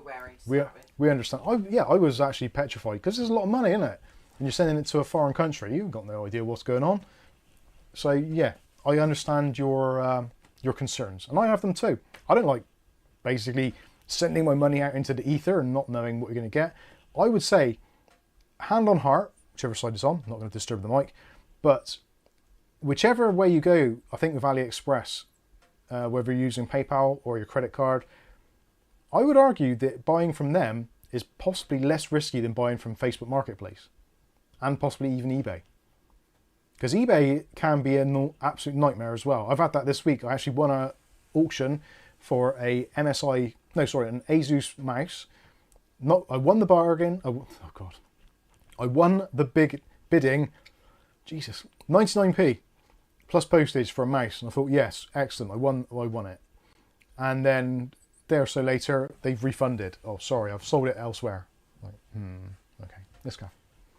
we understand. I was actually petrified because there's a lot of money in it, and you're sending it to a foreign country. You've got no idea what's going on. So yeah, I understand your concerns, and I have them too. I don't like basically sending my money out into the ether and not knowing what you're going to get. I would say, hand on heart, whichever side is on, I'm not going to disturb the mic, but whichever way you go, I think with AliExpress, whether you're using PayPal or your credit card, I would argue that buying from them is possibly less risky than buying from Facebook Marketplace, and possibly even eBay. Because eBay can be an absolute nightmare as well. I've had that this week. I actually won an auction for an ASUS mouse. I won the bargain. Oh God. I won the big bidding, Jesus, 99p plus postage for a mouse. And I thought, yes, excellent, I won it. And then day or so later, they've refunded. Oh, sorry, I've sold it elsewhere. Like, okay, let's go.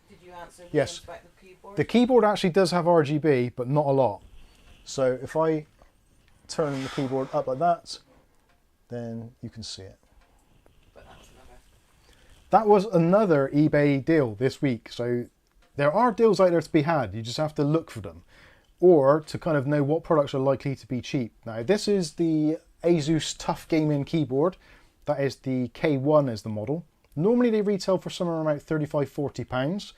Did you answer the Yes. about the keyboard? The keyboard actually does have RGB, but not a lot. So if I turn the keyboard up like that, then you can see it. But that's another. That was another eBay deal this week. So there are deals out there to be had. You just have to look for them, or to kind of know what products are likely to be cheap. Now, this is the ASUS Tough Gaming keyboard. That is the K1 is the model. Normally they retail for somewhere around £35–40.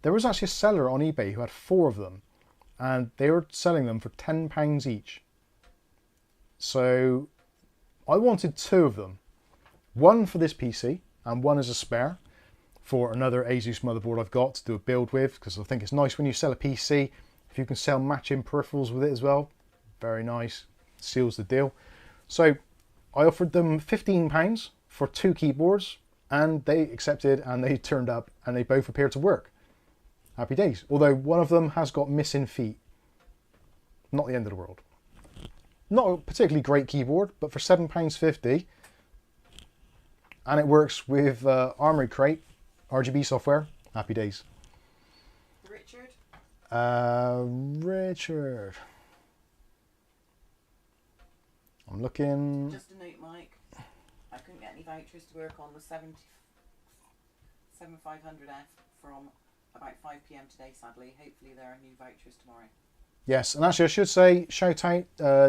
There was actually a seller on eBay who had 4 of them, and they were selling them for £10 each. So I wanted 2 of them. One for this PC and one as a spare for another ASUS motherboard I've got to do a build with, because I think it's nice when you sell a PC, if you can sell matching peripherals with it as well. Very nice, seals the deal. So I offered them £15 for 2 keyboards, and they accepted, and they turned up, and they both appeared to work. Happy days. Although one of them has got missing feet. Not the end of the world. Not a particularly great keyboard, but for £7.50, and it works with Armoury Crate RGB software. Happy days. Richard? Richard. I'm looking. Just a note, Mike. I couldn't get any vouchers to work on the 7500F from about 5 PM today, sadly. Hopefully there are new vouchers tomorrow. Yes, and actually I should say, shout out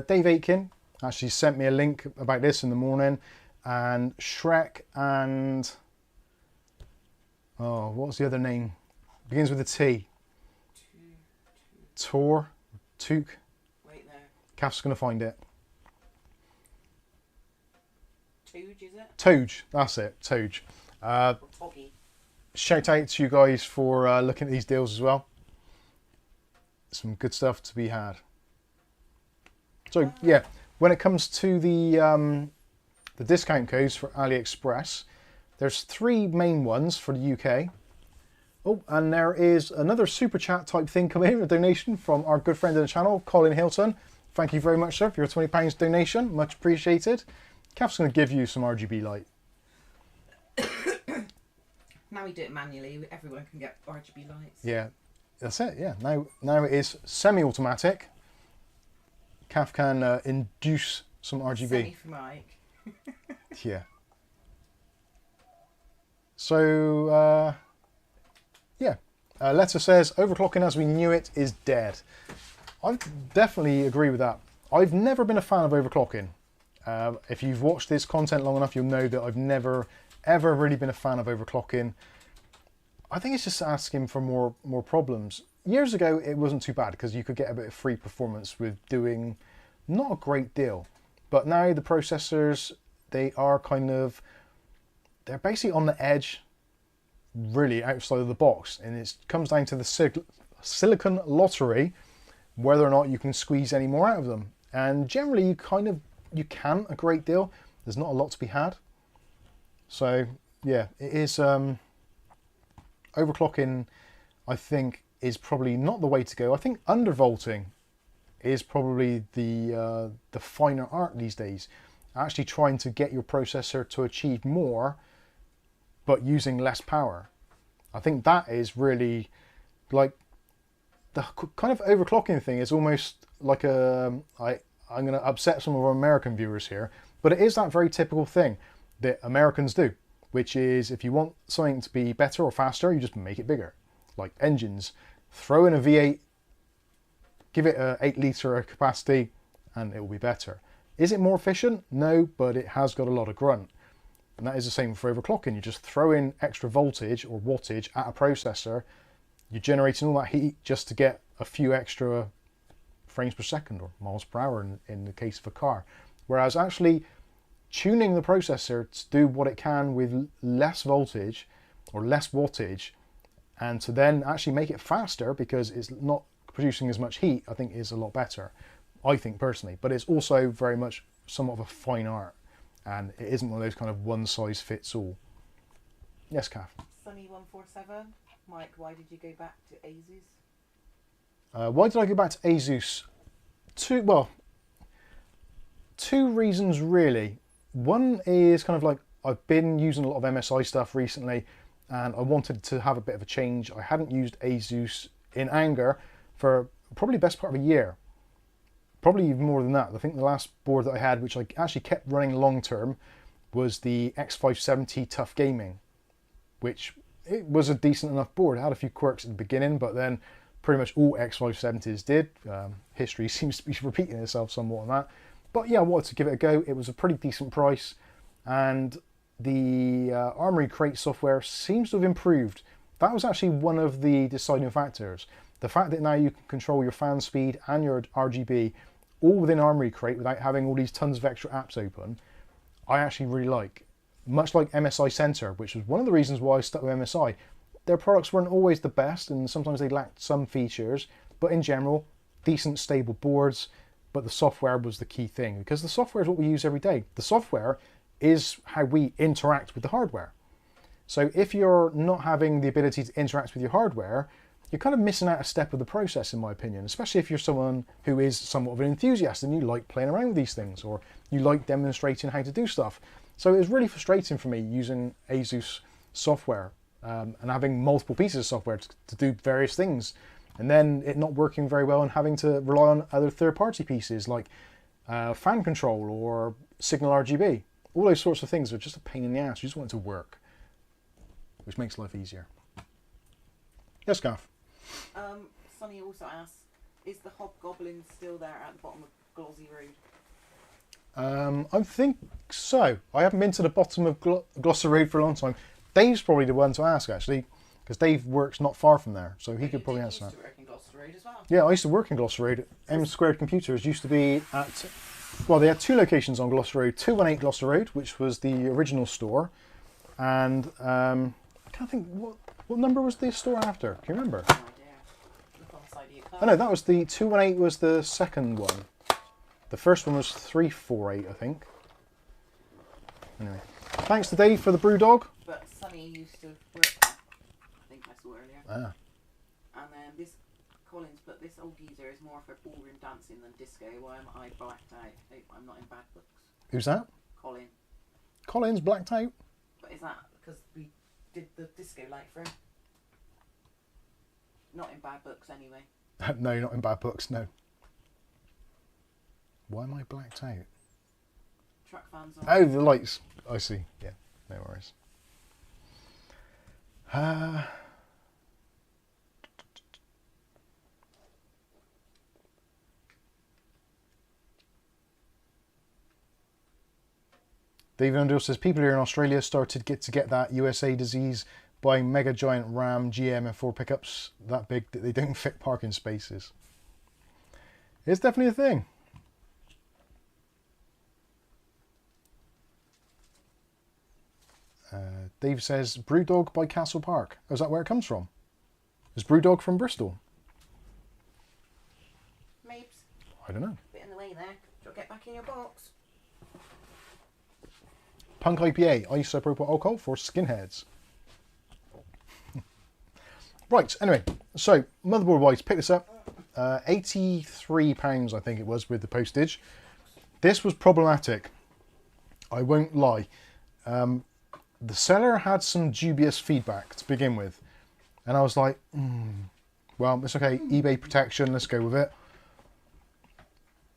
Dave Aitken. Actually sent me a link about this in the morning. And Shrek and... oh, what's the other name? Begins with a T. Tor? Took? Wait there. Kath's going to find it. Tooge, is it? Tooge, that's it, Tooge. Or Toggy. Shout out to you guys for looking at these deals as well. Some good stuff to be had. So yeah, when it comes to the discount codes for AliExpress, there's 3 main ones for the UK. Oh, and there is another super chat type thing coming in, a donation from our good friend of the channel, Colin Hilton. Thank you very much, sir, for your £20 donation. Much appreciated. Kath's going to give you some RGB light. Now we do it manually, everyone can get RGB lights. Yeah, that's it, yeah. Now it is semi-automatic. Kath can induce some RGB. Semi for Mike. Yeah. So, yeah. Letter says, overclocking as we knew it is dead. I definitely agree with that. I've never been a fan of overclocking. If you've watched this content long enough, you'll know that I've never, ever really been a fan of overclocking. I think it's just asking for more problems. Years ago, it wasn't too bad because you could get a bit of free performance with doing not a great deal. But now the processors, they're basically on the edge, really outside of the box. And it comes down to the silicon lottery, whether or not you can squeeze any more out of them. And generally, you can a great deal. There's not a lot to be had. So yeah, it is overclocking, I think, is probably not the way to go. I think undervolting is probably the finer art these days. Actually trying to get your processor to achieve more, but using less power. I think that is really like the kind of overclocking thing is almost like I'm going to upset some of our American viewers here, but it is that very typical thing that Americans do, which is if you want something to be better or faster, you just make it bigger. Like engines, throw in a V8, give it a 8-litre capacity, and it will be better. Is it more efficient? No, but it has got a lot of grunt. And that is the same for overclocking. You just throw in extra voltage or wattage at a processor, you're generating all that heat just to get a few extra frames per second or miles per hour in the case of a car. Whereas actually tuning the processor to do what it can with less voltage or less wattage, and to then actually make it faster because it's not producing as much heat, I think is a lot better. I think personally, but it's also very much somewhat of a fine art, and it isn't one of those kind of one size fits all. Yes, Kath? Sunny147. Mike, why did you go back to ASUS? Why did I go back to ASUS? Two reasons really. One is kind of like I've been using a lot of MSI stuff recently and I wanted to have a bit of a change. I hadn't used ASUS in anger for probably the best part of a year. Probably even more than that. I think the last board that I had, which I actually kept running long term, was the X570 Tough Gaming, which it was a decent enough board. It had a few quirks at the beginning, but then pretty much all X570s did. History seems to be repeating itself somewhat on that. But yeah, I wanted to give it a go. It was a pretty decent price, and the Armoury Crate software seems to have improved. That was actually one of the deciding factors. The fact that now you can control your fan speed and your RGB all within Armoury Crate without having all these tons of extra apps open, I actually really like. Much like MSI Center, which was one of the reasons why I stuck with MSI. Their products weren't always the best and sometimes they lacked some features, but in general, decent stable boards, but the software was the key thing because the software is what we use every day. The software is how we interact with the hardware. So if you're not having the ability to interact with your hardware, you're kind of missing out a step of the process, in my opinion, especially if you're someone who is somewhat of an enthusiast and you like playing around with these things or you like demonstrating how to do stuff. So it was really frustrating for me using ASUS software and having multiple pieces of software to do various things, and then it not working very well and having to rely on other third-party pieces like fan control or signal RGB. All those sorts of things are just a pain in the ass. You just want it to work, which makes life easier. Yes, Gaff? Sonny also asks, is the Hobgoblin still there at the bottom of Glossy Road? I think so. I haven't been to the bottom of Gloucester Road for a long time. Dave's probably the one to ask, actually, because Dave works not far from there, so he could probably answer that. You used to work in Gloucester Road as well? Yeah, I used to work in Gloucester Road. M Squared Computers used to be at, well, they had two locations on Gloucester Road. 218 Gloucester Road, which was the original store, and I can't think, what number was the store after? Can you remember? No idea. Look on the side of your car. Oh no, that was the 218 was the second one. The first one was 348, I think. Anyway, thanks to Dave for the brew dog. But Sonny used to work there. I think I saw earlier. Ah. And then this Collins, but this old geezer is more for ballroom dancing than disco. Why am I blacked out? I hope I'm not in bad books. Who's that? Colin. Collins blacked out. But is that because we did the disco light for him? Not in bad books anyway. No, you're not in bad books, no. Why am I blacked out? Truck fans on. Oh, the lights. I see. Yeah, no worries. David Underhill says people here in Australia started to get that USA disease buying mega giant Ram, GM and Ford pickups that big that they don't fit parking spaces. It's definitely a thing. Dave says Brewdog by Castle Park. Oh, is that where it comes from? Is Brewdog from Bristol? Mapes. I don't know. Bit in the way there. Do you get back in your box? Punk IPA, isopropyl alcohol for skinheads. Right, anyway, so motherboard wise, pick this up. £83 I think it was with the postage. This was problematic. I won't lie. The seller had some dubious feedback to begin with. And I was like, well, it's okay, eBay protection, let's go with it.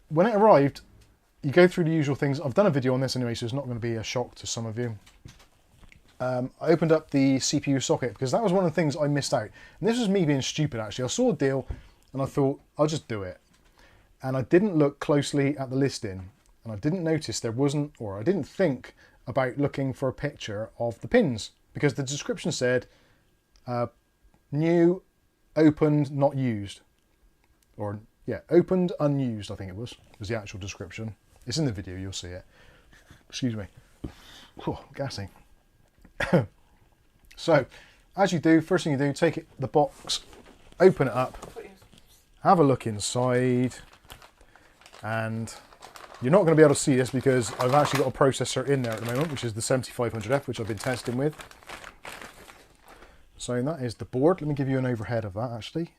When it arrived, you go through the usual things. I've done a video on this anyway, so it's not going to be a shock to some of you. I opened up the CPU socket because that was one of the things I missed out. And this was me being stupid, actually. I saw a deal and I thought, I'll just do it. And I didn't look closely at the listing. And I didn't notice there wasn't, or I didn't think about looking for a picture of the pins. Because the description said, new, opened, not used. Or, yeah, opened, unused, I think it was the actual description. It's in the video, you'll see it. Excuse me. Oh, gassing. So, as you do, first thing you do, take the box, open it up, have a look inside, and you're not going to be able to see this because I've actually got a processor in there at the moment, which is the 7500F, which I've been testing with. So that is the board. Let me give you an overhead of that actually,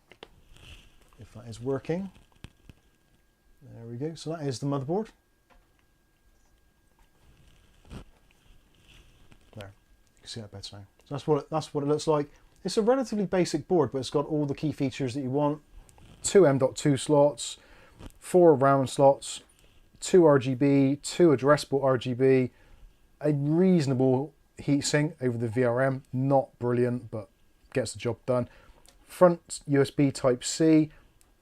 if that is working. There we go. So that is the motherboard. There, you can see that better now. So that's what it looks like. It's a relatively basic board, but it's got all the key features that you want. 2 M.2 slots, 4 round slots, 2 RGB, 2 addressable RGB, a reasonable heatsink over the VRM, not brilliant, but gets the job done. Front USB Type-C,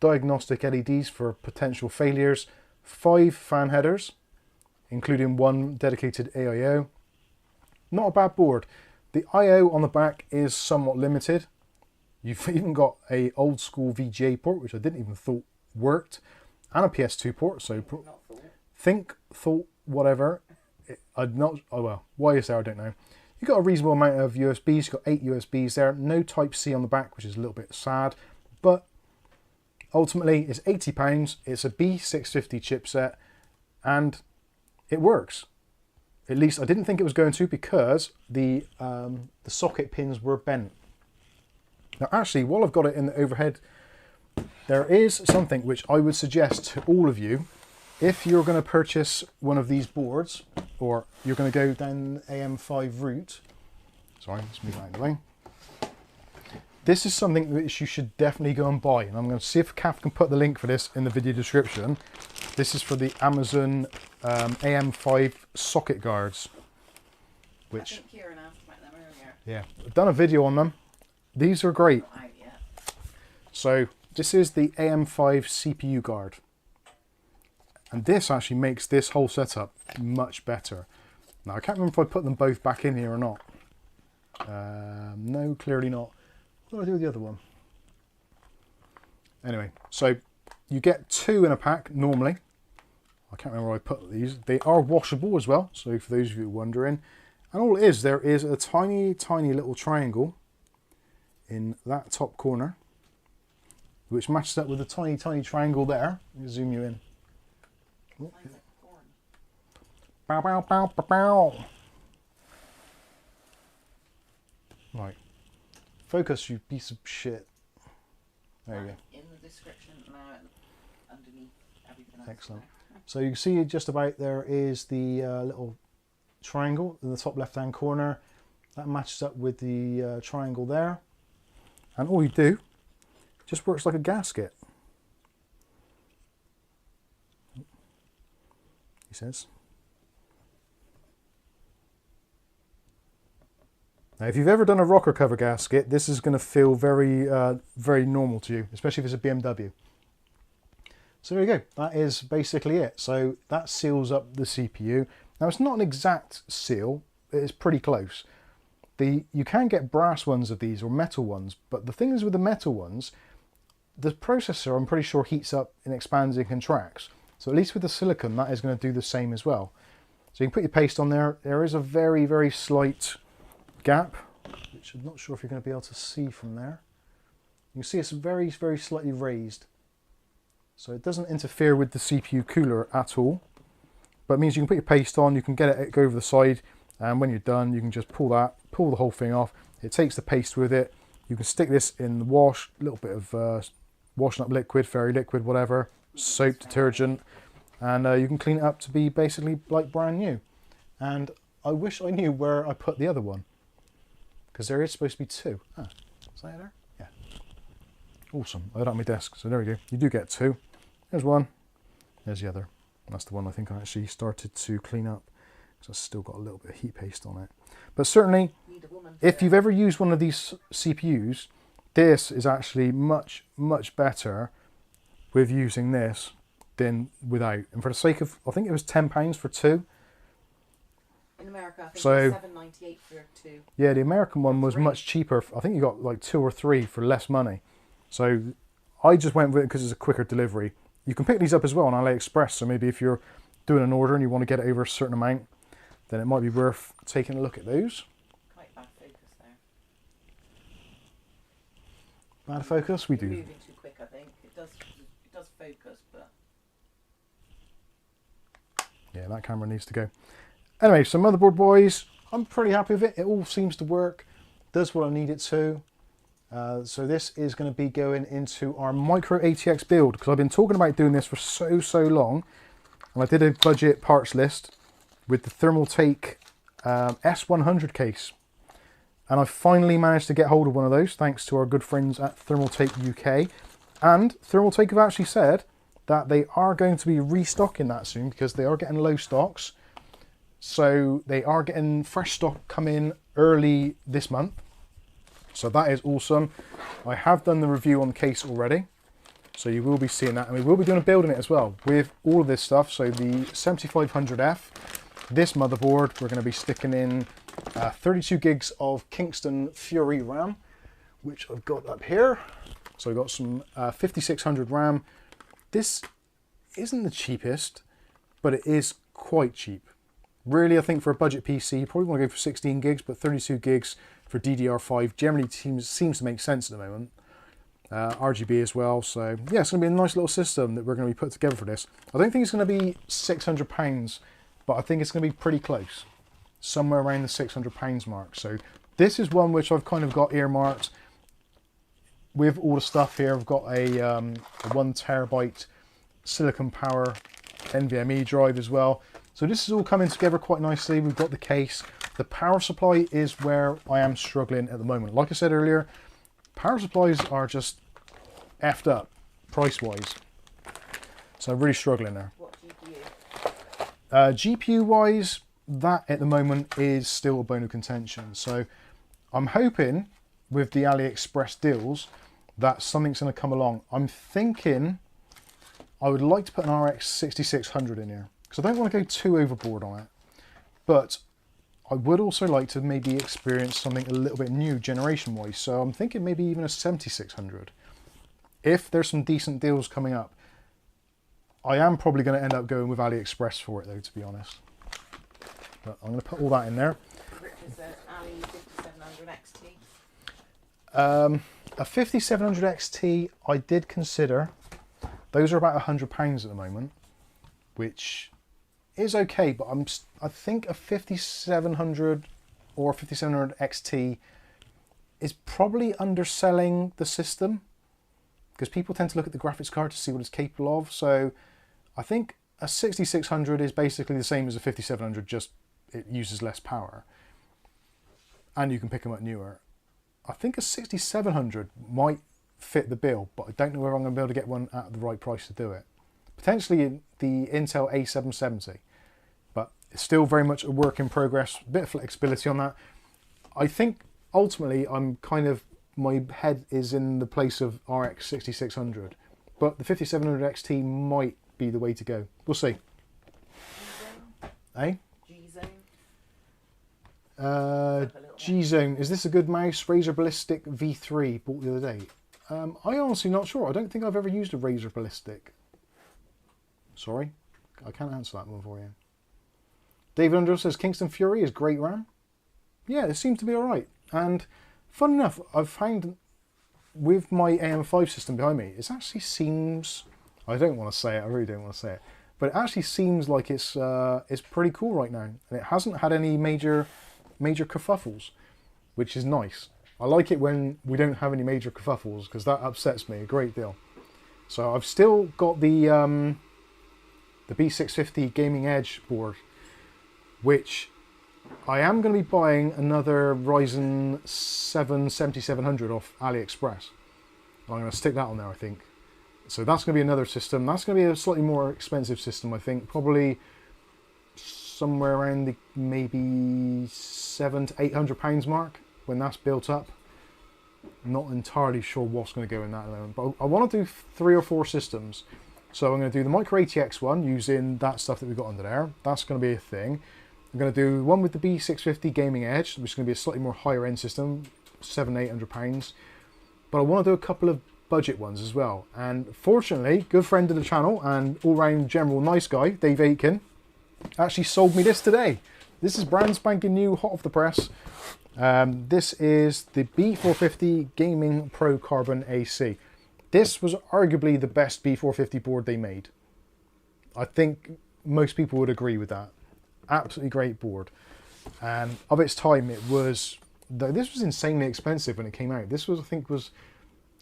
diagnostic LEDs for potential failures, 5 fan headers, including 1 dedicated AIO. Not a bad board. The I/O on the back is somewhat limited. You've even got a old school VGA port, which I didn't even thought worked, and a PS2 port, so thought, whatever. I'd not, oh well, why is there, I don't know. You've got a reasonable amount of USBs, you've got 8 USBs there, no Type-C on the back, which is a little bit sad, but ultimately it's £80, it's a B650 chipset, and it works. At least I didn't think it was going to, because the socket pins were bent. Now actually, while I've got it in the overhead, there is something which I would suggest to all of you. If you're going to purchase one of these boards, or you're going to go down the AM5 route, sorry, let's move out of the way. This is something which you should definitely go and buy, and I'm going to see if Kath can put the link for this in the video description. This is for the Amazon AM5 socket guards, which, I think Kieran asked about them earlier. yeah, I've done a video on them. These are great. Not out yet. So this is the AM5 CPU guard. And this actually makes this whole setup much better. Now, I can't remember if I put them both back in here or not. No, clearly not. What do I do with the other one? Anyway, so you get 2 in a pack normally. I can't remember where I put these. They are washable as well, so for those of you wondering. And all it is, there is a tiny, tiny little triangle in that top corner, which matches up with the tiny, tiny triangle there. Let me zoom you in. Mine's like corn. Bow, bow, bow, bow, bow. Right. Focus, you piece of shit. There you go. In the description now, underneath everything else. Excellent. So you can see just about there is the little triangle in the top left hand corner. That matches up with the triangle there. And all you do, it just works like a gasket. He says. Now, if you've ever done a rocker cover gasket, this is going to feel very, very normal to you, especially if it's a BMW. So there you go. That is basically it. So that seals up the CPU. Now, it's not an exact seal. It is pretty close. You can get brass ones of these or metal ones, but the thing is with the metal ones, the processor, I'm pretty sure, heats up and expands and contracts. So at least with the silicon, that is going to do the same as well. So you can put your paste on there. There is a very, very slight gap, which I'm not sure if you're going to be able to see from there. You can see it's very, very slightly raised. So it doesn't interfere with the CPU cooler at all. But it means you can put your paste on, you can get it go over the side, and when you're done, you can just pull the whole thing off. It takes the paste with it. You can stick this in the wash, a little bit of washing up liquid, fairy liquid, whatever, soap, detergent, and you can clean it up to be basically like brand new. And I wish I knew where I put the other one, because there is supposed to be 2. Ah, is that there? Yeah. Awesome. I had it on my desk, so there we go. You do get 2. There's one. There's the other. That's the one I think I actually started to clean up, because I've still got a little bit of heat paste on it. But certainly, if you've ever used one of these CPUs, this is actually much, much better with using this than without. And for the sake of, I think it was £10 for 2. In America, I think So, it's $7.98 for 2. Yeah, the American one was much cheaper. I think you got like 2 or 3 for less money. So I just went with it because it's a quicker delivery. You can pick these up as well on AliExpress. So maybe if you're doing an order and you want to get it over a certain amount, then it might be worth taking a look at those. Quite bad focus there. Bad focus? We You're do. moving too quick, I think. It does focus, but... Yeah, that camera needs to go. Anyway, so motherboard boys, I'm pretty happy with it. It all seems to work. does what I need it to. So this is going to be going into our Micro ATX build, because I've been talking about doing this for so long, and I did a budget parts list with the Thermaltake S100 case, and I finally managed to get hold of one of those thanks to our good friends at Thermaltake UK. And Thermaltake have actually said that they are going to be restocking that soon, because they are getting low stocks. So they are getting fresh stock coming early this month. So that is awesome. I have done the review on the case already, so you will be seeing that, and we will be doing a build in it as well with all of this stuff. So the 7500F, this motherboard, we're going to be sticking in 32 gigs of Kingston Fury RAM, which I've got up here. So I've got some 5600 RAM. This isn't the cheapest, but it is quite cheap. Really, I think for a budget PC, you probably want to go for 16 gigs, but 32 gigs for DDR5 generally seems to make sense at the moment. RGB as well, so yeah, it's going to be a nice little system that we're going to be putting together for this. I don't think it's going to be £600, but I think it's going to be pretty close. Somewhere around the £600 mark. So this is one which I've kind of got earmarked with all the stuff here. I've got a 1 terabyte silicon power NVMe drive as well. So this is all coming together quite nicely. We've got the case. The power supply is where I am struggling at the moment. Like I said earlier, power supplies are just effed up price-wise. So I'm really struggling there. What GPU? GPU-wise, that at the moment is still a bone of contention. So I'm hoping with the AliExpress deals that something's going to come along. I'm thinking I would like to put an RX 6600 in here, because I don't want to go too overboard on it. But I would also like to maybe experience something a little bit new generation-wise. So I'm thinking maybe even a 7600. If there's some decent deals coming up. I am probably going to end up going with AliExpress for it though, to be honest. But I'm going to put all that in there. Richard says Ali 5700 XT. A 5700 XT I did consider. Those are about £100 at the moment, which is okay, but I think a 5700 or 5700 XT is probably underselling the system, because people tend to look at the graphics card to see what it's capable of. So I think a 6600 is basically the same as a 5700, just it uses less power, and you can pick them up newer. I think a 6700 might fit the bill, but I don't know whether I'm going to be able to get one at the right price to do it. Potentially the Intel A770, but it's still very much a work in progress. A bit of flexibility on that. I think ultimately my head is in the place of RX 6600, but the 5700 XT might be the way to go. We'll see. G-Zone? Eh? G-Zone? G-Zone. Is this a good mouse? Razer Ballistic V3 bought the other day. I'm honestly not sure. I don't think I've ever used a Razer Ballistic. Sorry, I can't answer that one for you. David Under says Kingston Fury is great RAM. Yeah, it seems to be alright. And fun enough, I've found with my AM5 system behind me, it actually seems, I don't want to say it, I really don't want to say it, but it actually seems like it's pretty cool right now. And it hasn't had any major kerfuffles, which is nice. I like it when we don't have any major kerfuffles, because that upsets me a great deal. So I've still got the B650 Gaming Edge board, which I am going to be buying another Ryzen 7 7700 off AliExpress. I'm going to stick that on there, I think. So that's going to be another system. That's going to be a slightly more expensive system, I think. Probably somewhere around the maybe £700 to £800 mark when that's built up. I'm not entirely sure what's going to go in that at the moment, but I want to do 3 or 4 systems. So I'm going to do the Micro ATX one using that stuff that we've got under there. That's going to be a thing. I'm going to do one with the B650 Gaming Edge, which is going to be a slightly more higher end system, £700 to £800. But I want to do a couple of budget ones as well. And fortunately, good friend of the channel and all-round general nice guy, Dave Aitken, actually sold me this today. This is brand spanking new, hot off the press. This is the B450 Gaming Pro Carbon AC. This was arguably the best B450 board they made. I think most people would agree with that. Absolutely great board. And of its time, it was this was insanely expensive when it came out. This was, I think, was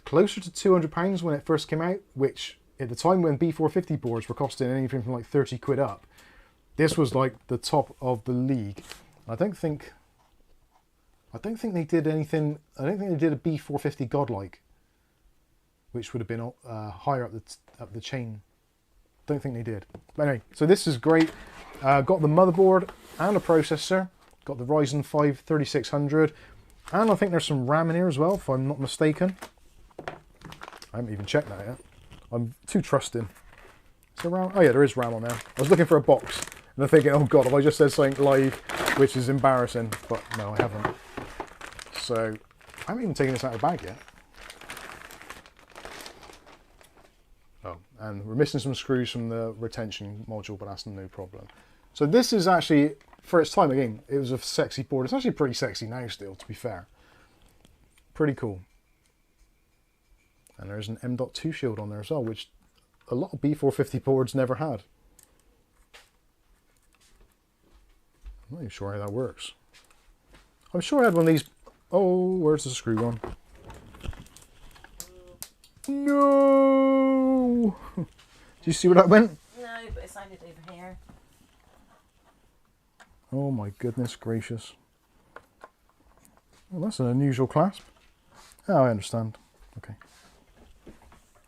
closer to £200 when it first came out, which at the time when B450 boards were costing anything from like 30 quid up, this was like the top of the league. I don't think they did anything. I don't think they did a B450 Godlike, which would have been higher up the chain. Don't think they did. But anyway, so this is great. Got the motherboard and a processor. Got the Ryzen 5 3600, and I think there's some RAM in here as well, if I'm not mistaken. I haven't even checked that yet. I'm too trusting. Is there RAM? Oh yeah, there is RAM on there. I was looking for a box, and I'm thinking, oh god, have I just said something live, which is embarrassing, but no, I haven't. So, I haven't even taken this out of the bag yet. Oh, and we're missing some screws from the retention module, but that's no problem. So this is actually, for its time again, it was a sexy board. It's actually pretty sexy now still, to be fair. Pretty cool. And there's an M.2 shield on there as well, which a lot of B450 boards never had. I'm not even sure how that works. I'm sure I had one of these. Oh, where's the screw gone? No! Do you see where that went? No, but it sounded over here. Oh my goodness gracious. Well, that's an unusual clasp. Oh, I understand. Okay.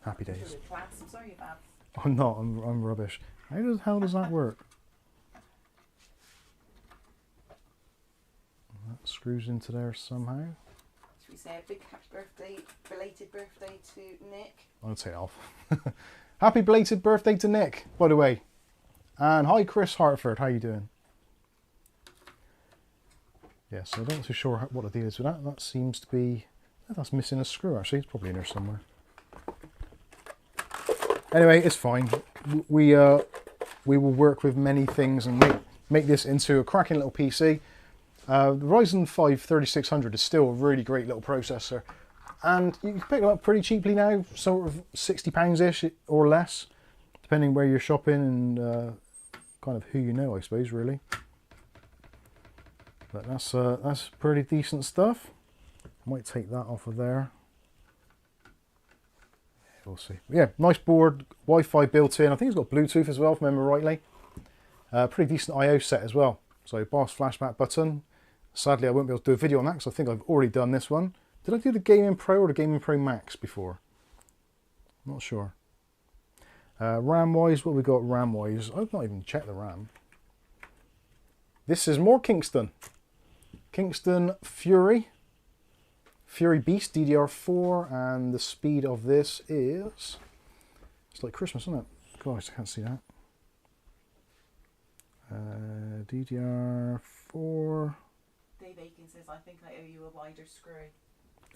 Happy days. I'm sorry about. I'm not, I'm rubbish. How the hell does that work? That screws into there somehow. Should we say a big happy birthday, belated birthday to Nick? I'll take it off. Happy belated birthday to Nick, by the way. And hi Chris Hartford, how you doing? Yeah, so I'm not too sure what the deal is with that. That seems to be... Oh, that's missing a screw actually, it's probably in there somewhere. Anyway, it's fine. We will work with many things and make this into a cracking little PC. The Ryzen 5 3600 is still a really great little processor, and you can pick them up pretty cheaply now, sort of £60-ish or less, depending where you're shopping and kind of who you know, I suppose, really. But that's pretty decent stuff. I might take that off of there. We'll see. Yeah, nice board, Wi-Fi built in. I think it's got Bluetooth as well, if I remember rightly. Pretty decent I/O set as well. So BOS flashback button. Sadly, I won't be able to do a video on that because I think I've already done this one. Did I do the Gaming Pro or the Gaming Pro Max before? I'm not sure. RAM-wise, what have we got RAM-wise? I've not even checked the RAM. This is more Kingston. Kingston Fury. Fury Beast DDR4, and the speed of this is... It's like Christmas, isn't it? Gosh, I can't see that. DDR4... Dave Aiken says, I think I owe you a wider screw.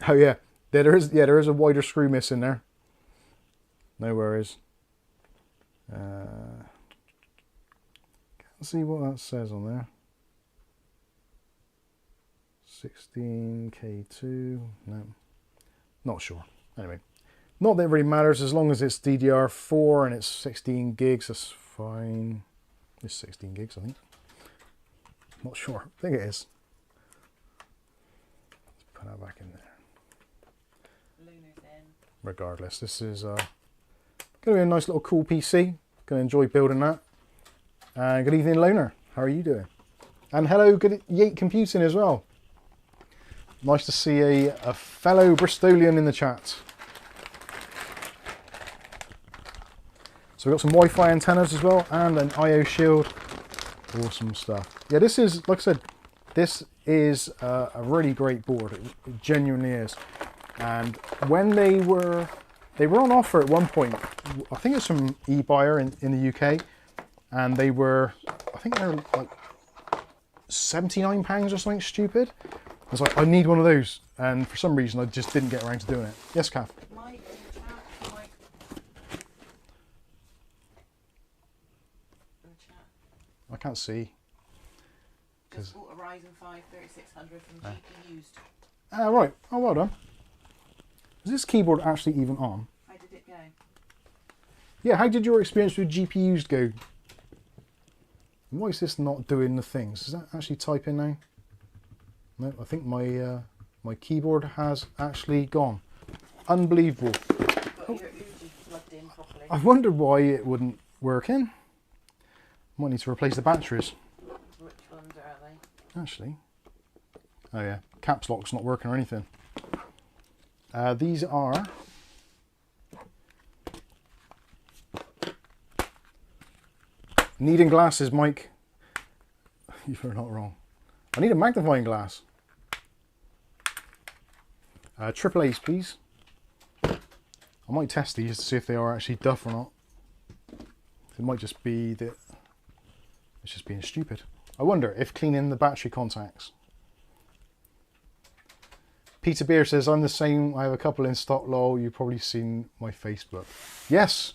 Oh yeah, there is a wider screw missing there. No worries. Can't see what that says on there. 16K2, no, not sure. Anyway, not that it really matters as long as it's DDR4 and it's 16 gigs, that's fine. It's 16 gigs, I think. Not sure, I think it is. Let's put that back in there. Luna's in. Regardless, this is going to be a nice little cool PC. Going to enjoy building that. Good evening, Loner. How are you doing? And hello, good Yate Computing as well. Nice to see a fellow Bristolian in the chat. So we've got some Wi-Fi antennas as well and an I/O shield. Awesome stuff. Yeah, this is, like I said, this is a really great board. It genuinely is. And when they were on offer at one point, I think it's from eBuyer in the UK, and they were, I think they're like £79 or something stupid. I was like, I need one of those, and for some reason I just didn't get around to doing it. Yes, Kath? Mike, Mike. In the chat. I can't see. Just bought a Ryzen 5 3600 from GP Used. Ah, right. Oh, well done. Is this keyboard actually even on? How did it go? Yeah, how did your experience with GPUs go? Why is this not doing the things? Does that actually type in now? No, I think my my keyboard has actually gone. Unbelievable. Got your Uji plugged in properly. I wondered why it wouldn't work in. Might need to replace the batteries. Which ones are they? Actually. Oh yeah, caps lock's not working or anything. These are... Needing glasses, Mike. You're not wrong. I need a magnifying glass. Triple A's, please. I might test these to see if they are actually duff or not. It might just be that it's just being stupid. I wonder if cleaning the battery contacts. Peter Beer says, I'm the same. I have a couple in stock, lol. You've probably seen my Facebook. Yes.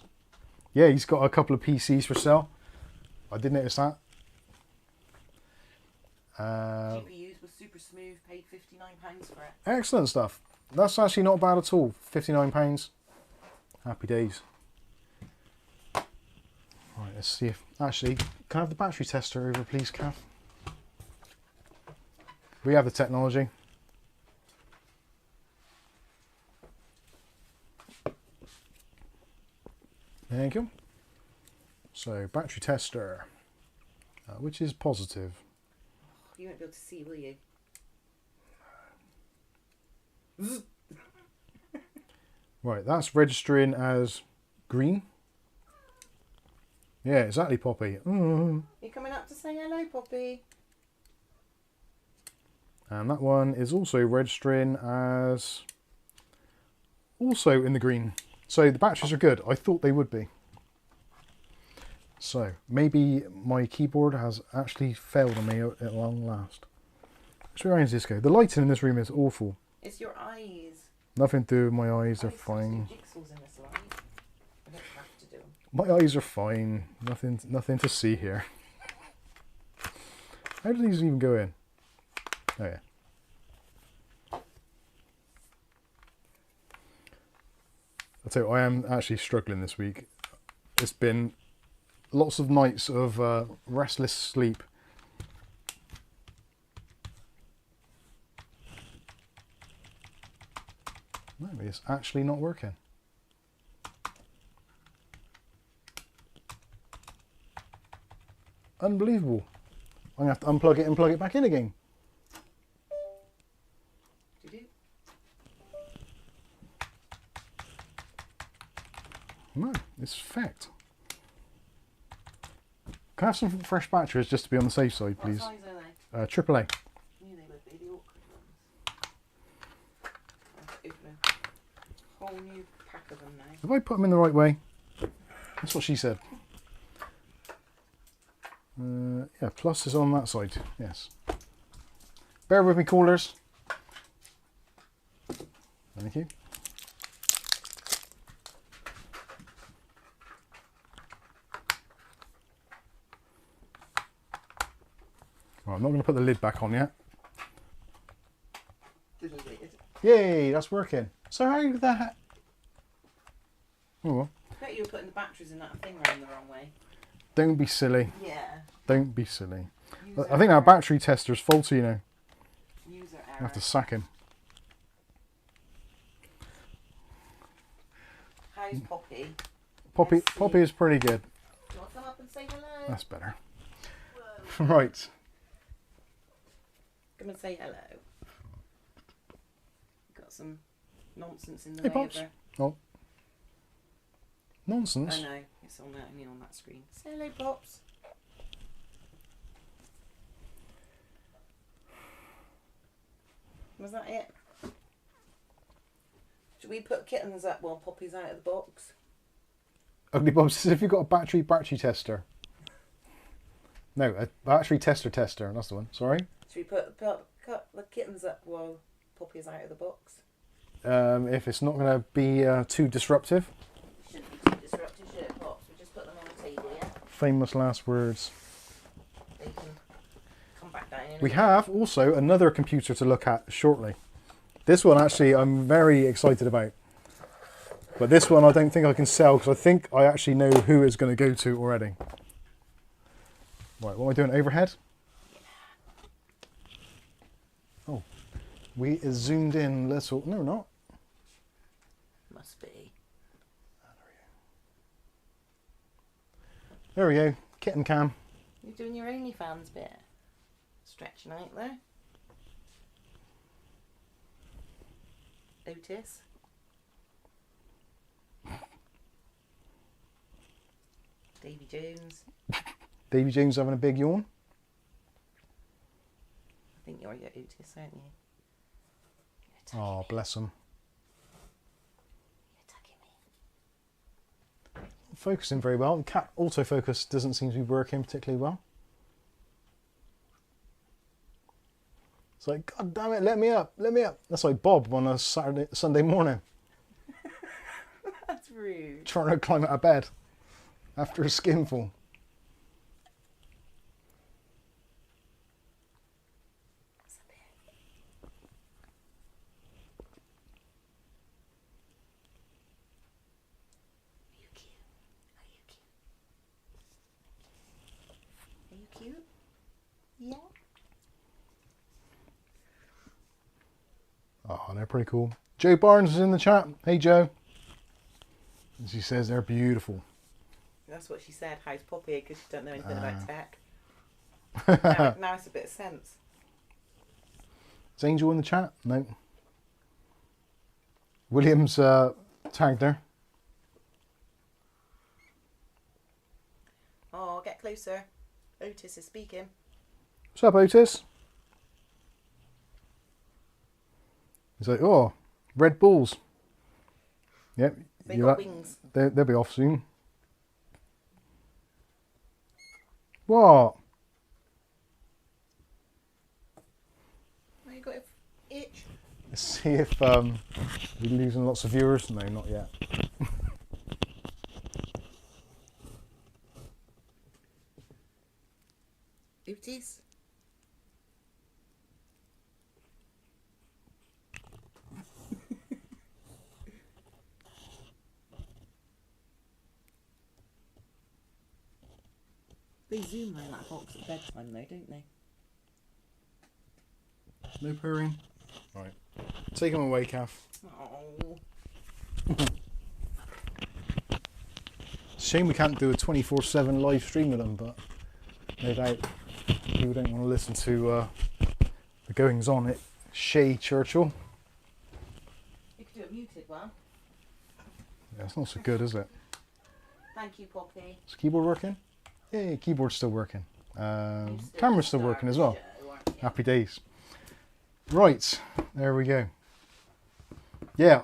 Yeah, he's got a couple of PCs for sale. I did notice that. GPUs was super smooth, paid £59 for it. Excellent stuff. That's actually not bad at all. £59. Happy days. Right, let's see if... Actually, can I have the battery tester over, please, Kath? We have the technology. Thank you. So, battery tester, which is positive. You won't be able to see, will you? Right, that's registering as green. Yeah, exactly, Poppy. You're coming up to say hello, Poppy. And that one is also registering as also in the green. So the batteries are good. I thought they would be. So maybe my keyboard has actually failed on me at long last. Which way does this go? The lighting in this room is awful. It's your eyes. Nothing to do with my eyes. They're I fine. jigsaws in this light. I don't have to do them. My eyes are fine. Nothing to see here. How do these even go in? Oh yeah. I'll tell you, I am actually struggling this week. It's been lots of nights of restless sleep. No, it's actually not working. Unbelievable. I'm going to have to unplug it and plug it back in again. Did you? No, it's fact. Can I have some fresh batteries just to be on the safe side, please? What size are they? AAA. I knew they would be the awkward ones. I'll open a whole new pack of them now. Have I put them in the right way? That's what she said. Yeah, plus is on that side. Yes. Bear with me, callers. Thank you. Right, I'm not going to put the lid back on yet. Yay, that's working. So how did that... Oh well. I bet you were putting the batteries in that thing round the wrong way. Don't be silly. Yeah. Don't be silly. User I think our error. battery tester's faulty, you know. User I error. have to sack him. How's Poppy? Poppy, Let's see. Poppy is pretty good. Do you want to come up and say hello? That's better. Whoa. Right. Come and say hello. Got some nonsense in the Hey, way Pops. of her. Oh. Nonsense. I know, it's on that, only on that screen. Say hello, Pops. Was that it? Should we put Kittens up while Poppy's out of the box? Ugly Bob says, if you've got a battery tester. No, a battery tester. That's the one. Sorry. Should we put the Kittens up while Poppy's out of the box? If it's not going to be too disruptive. Shouldn't be too disruptive, should it, Pops? We just put them on the table, yeah? Famous last words. They can come back down in a We minute. have also another computer to look at shortly. This one actually I'm very excited about. But this one I don't think I can sell because I think I actually know who it's going to go to already. Right, what am I doing? Overhead? Oh. We is zoomed in little. No, we're not. Must be. There we go. Kitten cam. You're doing your OnlyFans bit. Stretching out there. Otis. Davy Jones. Davy Jones having a big yawn. I think you're your Otis, aren't you? Oh, bless him. You're tugging me. Focusing very well. Cat autofocus doesn't seem to be working particularly well. It's like, God damn it, let me up, let me up. That's like Bob on a Sunday morning. That's rude. Trying to climb out of bed after a skinful. What's up here? Are you cute? Are you cute? Are you cute? Yeah. Oh, they're pretty cool. Joe Barnes is in the chat. Hey, Joe. And she says they're beautiful. That's what she said. How's Poppy? Because she don't know anything about tech. Now it's a bit of sense. Is Angel in the chat? No. William's tagged her. Oh, get closer. Otis is speaking. What's up, Otis? He's like, oh, Red Bulls. Yep. They got wings. They'll be off soon. What? Oh, you got an itch. Let's see if we're losing lots of viewers. No, not yet. Otis. They zoom around that box at bedtime though, don't they? No purring. Right. Take him away, Kath. Oh. Shame we can't do a 24/7 live stream with them, but no doubt people don't want to listen to the goings on at Shay Churchill. You could do a muted one. Yeah, it's not so good, is it? Thank you, Poppy. Is the keyboard working? Yeah, keyboard's still working. Camera's still working as well. Happy days. Right, there we go. Yeah,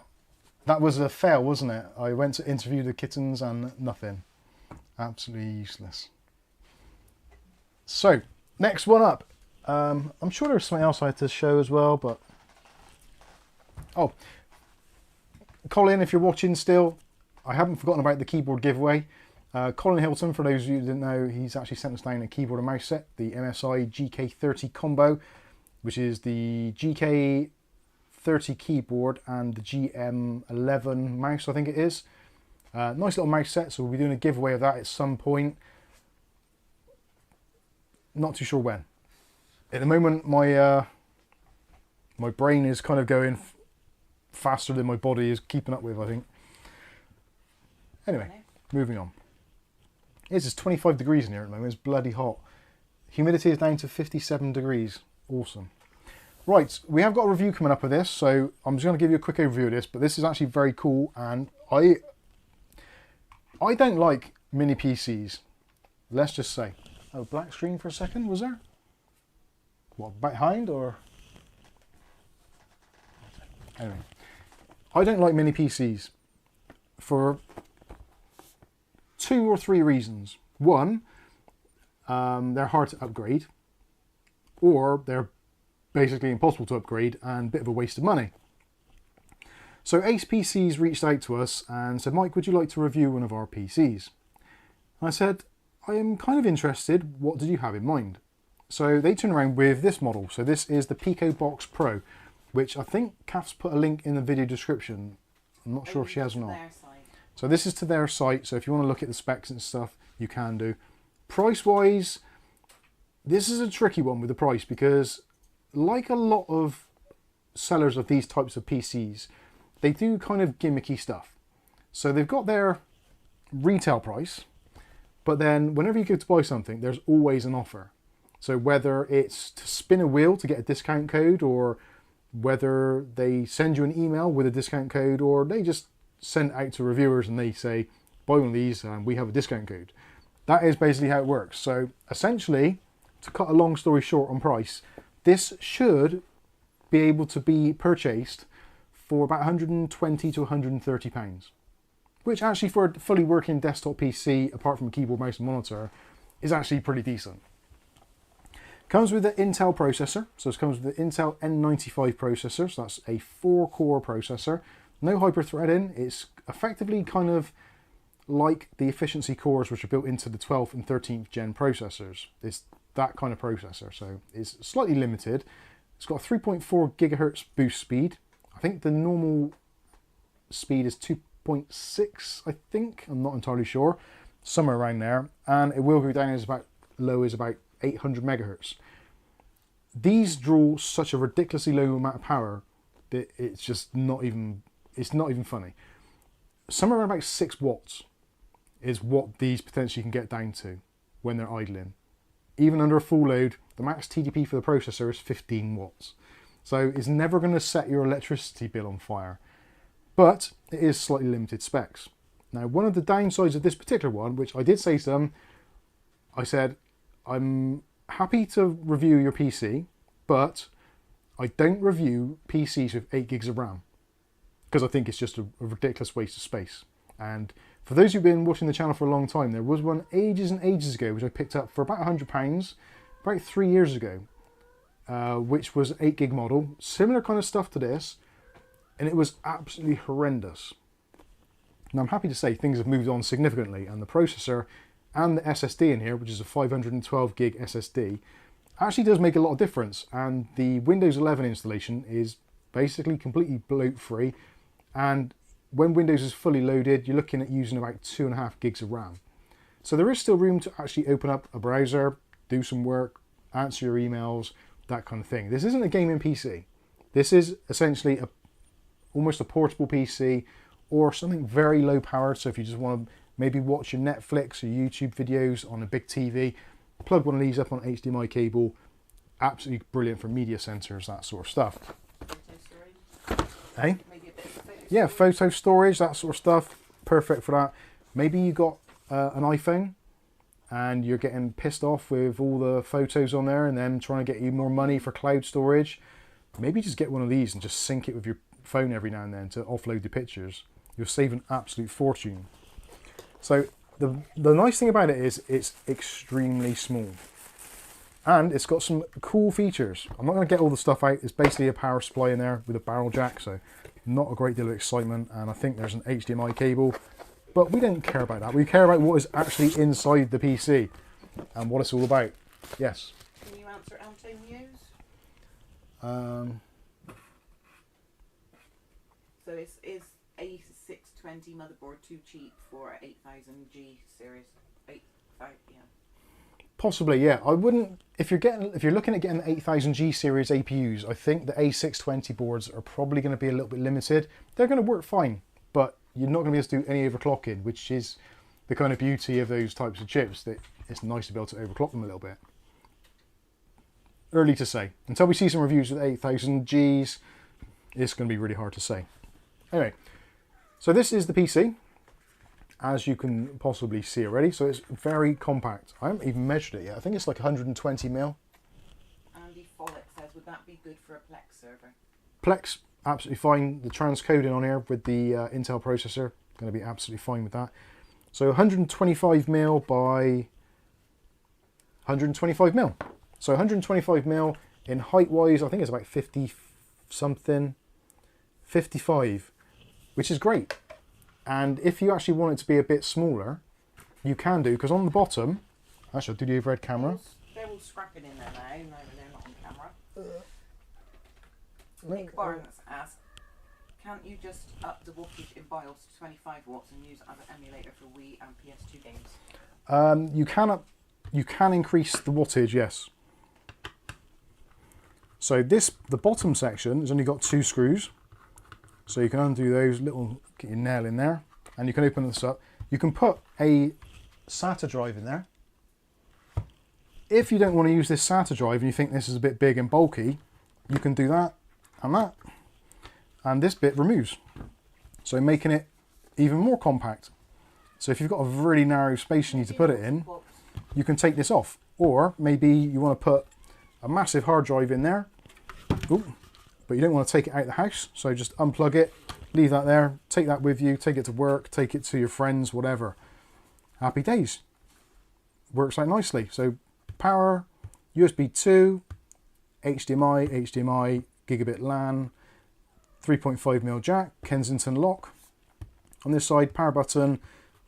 that was a fail, wasn't it? I went to interview the kittens and nothing. Absolutely useless. So, next one up. I'm sure there was something else I had to show as well, but... Oh, Colin, if you're watching still, I haven't forgotten about the keyboard giveaway. Colin Hilton, for those of you who didn't know, he's actually sent us down a keyboard and mouse set, the MSI GK30 combo, which is the GK30 keyboard and the GM11 mouse, I think it is. Nice little mouse set, so we'll be doing a giveaway of that at some point. Not too sure when. At the moment, my my brain is kind of going faster than my body is keeping up with, I think. Anyway, moving on. It's just 25 degrees in here at the moment. It's bloody hot. Humidity is down to 57 degrees. Awesome. Right, we have got a review coming up of this, so I'm just going to give you a quick overview of this, but this is actually very cool, and I don't like mini PCs. Let's just say. Oh, black screen for a second, was there? What, behind or? Anyway, I don't like mini PCs for 2 or 3 reasons. One, they're hard to upgrade, or they're basically impossible to upgrade and a bit of a waste of money. So ACEPCs reached out to us and said, Mike, would you like to review one of our PCs? And I said, I am kind of interested. What did you have in mind? So they turned around with this model. So this is the Pico Box Pro, which I think Kath's put a link in the video description. I'm not sure if she has or not. So this is to their site. So if you want to look at the specs and stuff, you can do. Price-wise, this is a tricky one with the price because like a lot of sellers of these types of PCs, they do kind of gimmicky stuff. So they've got their retail price, but then whenever you go to buy something, there's always an offer. So whether it's to spin a wheel to get a discount code, or whether they send you an email with a discount code, or they just send it out to reviewers and they say, buy one of these and we have a discount code. That is basically how it works. So essentially, to cut a long story short on price, this should be able to be purchased for about 120 to 130 pounds, which actually for a fully working desktop PC, apart from a keyboard, mouse and monitor, is actually pretty decent. Comes with the Intel processor, so it comes with the Intel N95 processor, so that's a 4-core processor. No hyper-threading, it's effectively kind of like the efficiency cores which are built into the 12th and 13th gen processors. It's that kind of processor, so it's slightly limited. It's got a 3.4 gigahertz boost speed. I think the normal speed is 2.6, I think, I'm not entirely sure, somewhere around there, and it will go down as about low as about 800 megahertz. These draw such a ridiculously low amount of power that it's just not even funny. Somewhere around about 6 watts is what these potentially can get down to when they're idling. Even under a full load, the max TDP for the processor is 15 watts. So it's never going to set your electricity bill on fire, but it is slightly limited specs. Now, one of the downsides of this particular one, which I did say to them, I said, I'm happy to review your PC, but I don't review PCs with 8 gigs of RAM, because I think it's just a ridiculous waste of space. And for those who've been watching the channel for a long time, there was one ages and ages ago, which I picked up for about £100, about 3 years ago, which was an 8 gig model, similar kind of stuff to this, and it was absolutely horrendous. Now I'm happy to say things have moved on significantly, and the processor and the SSD in here, which is a 512 gig SSD, actually does make a lot of difference. And the Windows 11 installation is basically completely bloat free, and when Windows is fully loaded, you're looking at using about 2.5 gigs of RAM. So there is still room to actually open up a browser, do some work, answer your emails, that kind of thing. This isn't a gaming PC. This is essentially almost a portable PC, or something very low powered. So if you just want to maybe watch your Netflix or YouTube videos on a big TV, plug one of these up on an HDMI cable. Absolutely brilliant for media centers, that sort of stuff. Hey? Yeah, photo storage, that sort of stuff. Perfect for that. Maybe you got an iPhone and you're getting pissed off with all the photos on there and then trying to get you more money for cloud storage. Maybe just get one of these and just sync it with your phone every now and then to offload the pictures. You'll save an absolute fortune. So the nice thing about it is it's extremely small, and it's got some cool features. I'm not going to get all the stuff out. It's basically a power supply in there with a barrel jack, so not a great deal of excitement. And I think there's an HDMI cable, but we don't care about that. We care about what is actually inside the PC and what it's all about. Yes? Can you answer Anto News? So is A620 motherboard too cheap for 8000G series? 85, yeah. Possibly, yeah. I wouldn't. If you're looking at getting the 8000G series APUs, I think the A620 boards are probably going to be a little bit limited. They're going to work fine, but you're not going to be able to do any overclocking, which is the kind of beauty of those types of chips. That it's nice to be able to overclock them a little bit. Early to say. Until we see some reviews with 8000Gs, it's going to be really hard to say. Anyway, so this is the PC, as you can possibly see already. So it's very compact. I haven't even measured it yet. I think it's like 120 mil. Andy Follett says, would that be good for a Plex server? Plex, absolutely fine. The transcoding on here with the Intel processor, going to be absolutely fine with that. So 125 mil by 125 mil. So 125 mil in height wise, I think it's about 50 something, 55, which is great. And if you actually want it to be a bit smaller, you can do, because on the bottom, actually I'll do the overhead camera. They're all scrapping in there now, no, they're not on camera. Nick Barnes asks, can't you just up the wattage in BIOS to 25 watts and use it as an emulator for Wii and PS2 games? You can increase the wattage, yes. So the bottom section has only got 2 screws. So you can undo those, get your nail in there, and you can open this up. You can put a SATA drive in there. If you don't want to use this SATA drive and you think this is a bit big and bulky, you can do that and that. And this bit removes. So making it even more compact. So if you've got a really narrow space you need to put it in, you can take this off. Or maybe you want to put a massive hard drive in there. Ooh, but you don't want to take it out of the house, so just unplug it, leave that there, take that with you, take it to work, take it to your friends, whatever. Happy days. Works out nicely. So power, USB 2, HDMI, gigabit LAN, 3.5mm jack, Kensington lock. On this side, power button,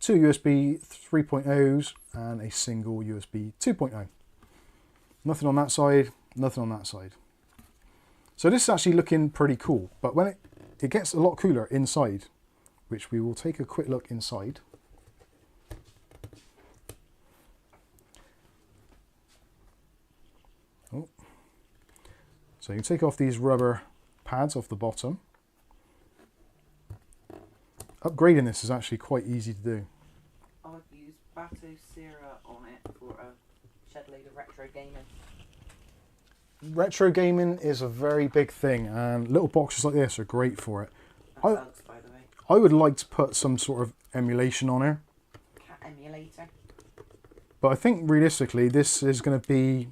2 USB 3.0s and a single USB 2.0. Nothing on that side, nothing on that side. So this is actually looking pretty cool, but when it gets a lot cooler inside, which we will take a quick look inside. Oh. So you take off these rubber pads off the bottom. Upgrading this is actually quite easy to do. I've used Bato Sierra on it for a shed load of retro gaming. Retro gaming is a very big thing, and little boxes like this are great for it. By the way. I would like to put some sort of emulation on here. Cat emulator. But I think realistically this is going to be,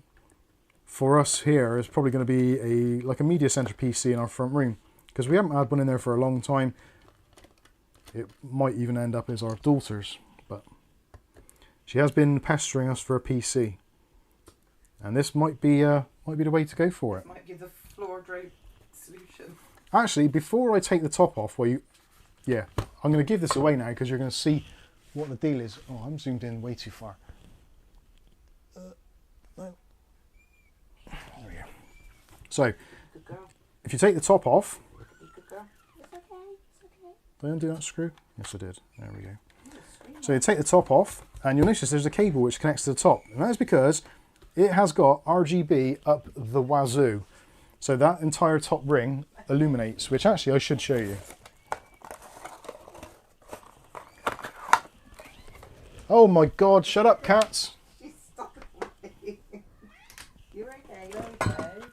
for us here, is probably going to be like a media center PC in our front room. Because we haven't had one in there for a long time. It might even end up as our daughter's, but she has been pestering us for a PC. And this might be the way to go for it. Might be the floor drape solution. Actually, before I take the top off, I'm going to give this away now because you're going to see what the deal is. Oh, I'm zoomed in way too far. No. There we go. So, Good girl. if you take the top off, Good girl. It's okay. It's okay. did I undo that screw? Yes, I did. There we go. So you take the top off, and you'll notice there's a cable which connects to the top, and that is because it has got RGB up the wazoo. So that entire top ring illuminates, which actually I should show you. Oh my God, shut up, cats. She's stuck on me. You're okay, you're okay.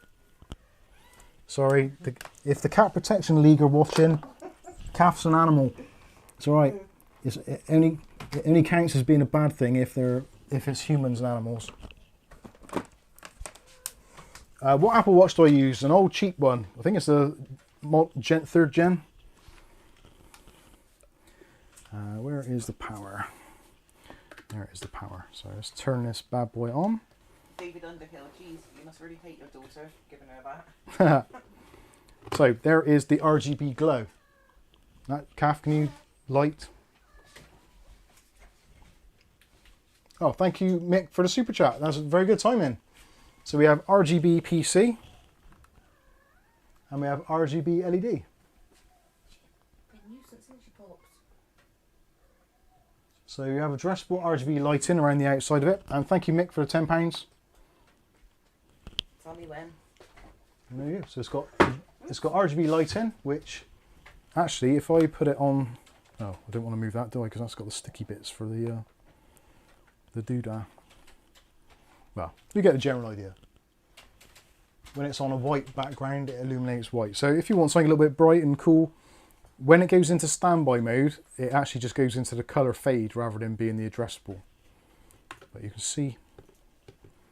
Sorry, if the Cat Protection League are watching, Calf's an animal. It's alright. It only counts as being a bad thing if it's humans and animals. What Apple Watch do I use? An old cheap one. I think it's the 3rd gen. Where is the power? There is the power. So let's turn this bad boy on. David Underhill, geez, you must really hate your daughter, giving her that. So there is the RGB glow. That calf, can you light? Oh, thank you, Mick, for the super chat. That's a very good timing. So we have RGB PC and we have RGB LED. So you have addressable RGB lighting around the outside of it. And thank you, Mick, for the £10. Tell me when. And there you go. So it's got RGB lighting, which actually, if I put it on, oh, I don't want to move that, do I? Because that's got the sticky bits for the doodah. Well, you get the general idea. When it's on a white background, it illuminates white. So if you want something a little bit bright and cool, when it goes into standby mode, it actually just goes into the color fade rather than being the addressable. But you can see,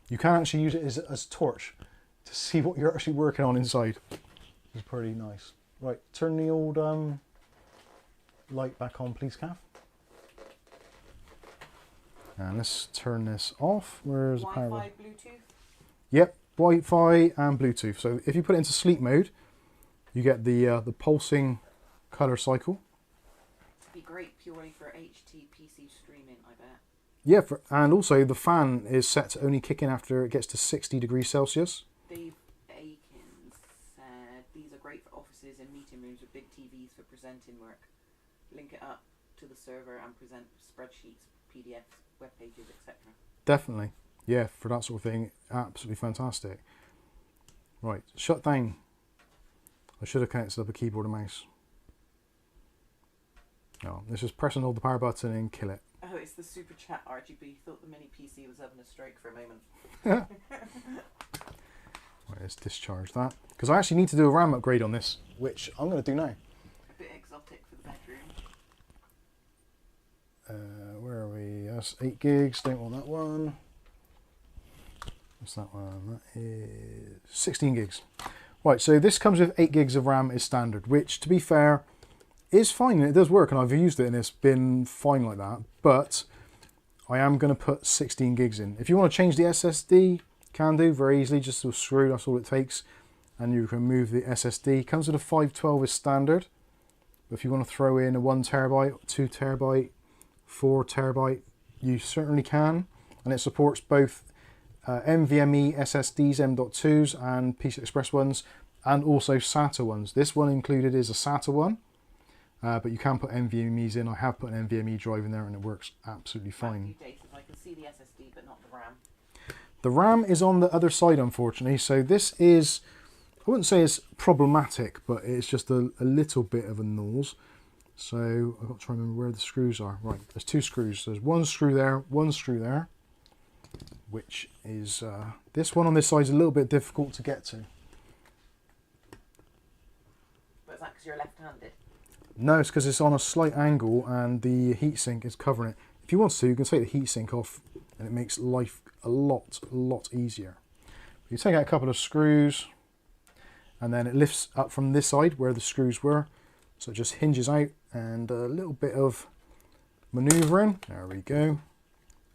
you can actually use it as a torch to see what you're actually working on inside. It's pretty nice. Right, turn the old light back on, please, Kath. And let's turn this off. Where's the power? Wi-Fi, Bluetooth? Yep, Wi-Fi and Bluetooth. So if you put it into sleep mode, you get the pulsing color cycle. It'd be great purely for HTPC streaming, I bet. Yeah, and also the fan is set to only kick in after it gets to 60 degrees Celsius. Dave Aikens said these are great for offices and meeting rooms with big TVs for presenting work. Link it up to the server and present spreadsheets, PDFs, web pages, etc. Definitely, yeah, for that sort of thing, absolutely fantastic. Right, shut down. I should have connected up a keyboard and mouse. Oh, let's just press and hold the power button and kill it. Oh, it's the super chat RGB. Thought the mini PC was having a stroke for a moment. Right, let's discharge that. Because I actually need to do a RAM upgrade on this, which I'm going to do now. A bit exotic for the bedroom. Where are we? That's 8 gigs, don't want that one. What's that one? That is 16 gigs. Right, so this comes with 8 gigs of RAM as standard, which, to be fair, is fine. It does work, and I've used it, and it's been fine like that. But I am going to put 16 gigs in. If you want to change the SSD, can do very easily. Just a screw, that's all it takes. And you can move the SSD. Comes with a 512 as standard. But if you want to throw in a 1 terabyte, 2 terabyte, 4 terabyte, you certainly can. And it supports both NVMe SSDs, M.2s, and PCI Express ones, and also SATA ones. This one included is a SATA one, but you can put NVMe's in. I have put an NVMe drive in there, and it works absolutely fine. I can see the SSD, but not the RAM. The RAM is on the other side, unfortunately. So this is, I wouldn't say it's problematic, but it's just a little bit of a nose. So I've got to try and remember where the screws are. Right, there's 2 screws. So there's 1 screw there, 1 screw there, which is, this one on this side is a little bit difficult to get to. But is that because you're left-handed? No, it's because it's on a slight angle and the heatsink is covering it. If you want to, you can take the heatsink off and it makes life a lot easier. You take out a couple of screws and then it lifts up from this side where the screws were. So it just hinges out and a little bit of manoeuvring. There we go.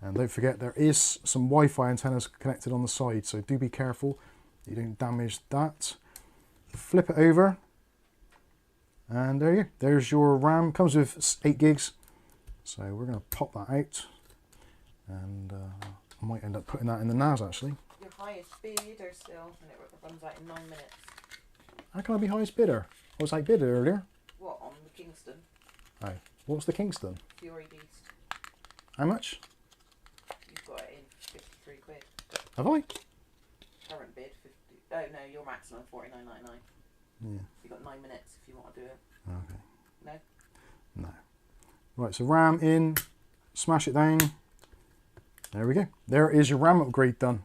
And don't forget there is some Wi-Fi antennas connected on the side, so do be careful you don't damage that. Flip it over. And there you go. There's your RAM. Comes with 8 gigs. So we're going to pop that out. And I might end up putting that in the NAS actually. Your highest bidder still, and it runs out in 9 minutes. How can I be highest bidder? I was like bidder earlier. What, on the Kingston? Oh, what's the Kingston? Fury Beast. How much? You've got it in 53 quid. Have I? Current bid, 50. Oh no, your maximum 49.99. Yeah. You've got 9 minutes if you want to do it. Okay. No? No. Right, so RAM in, smash it down. There we go. There is your RAM upgrade done.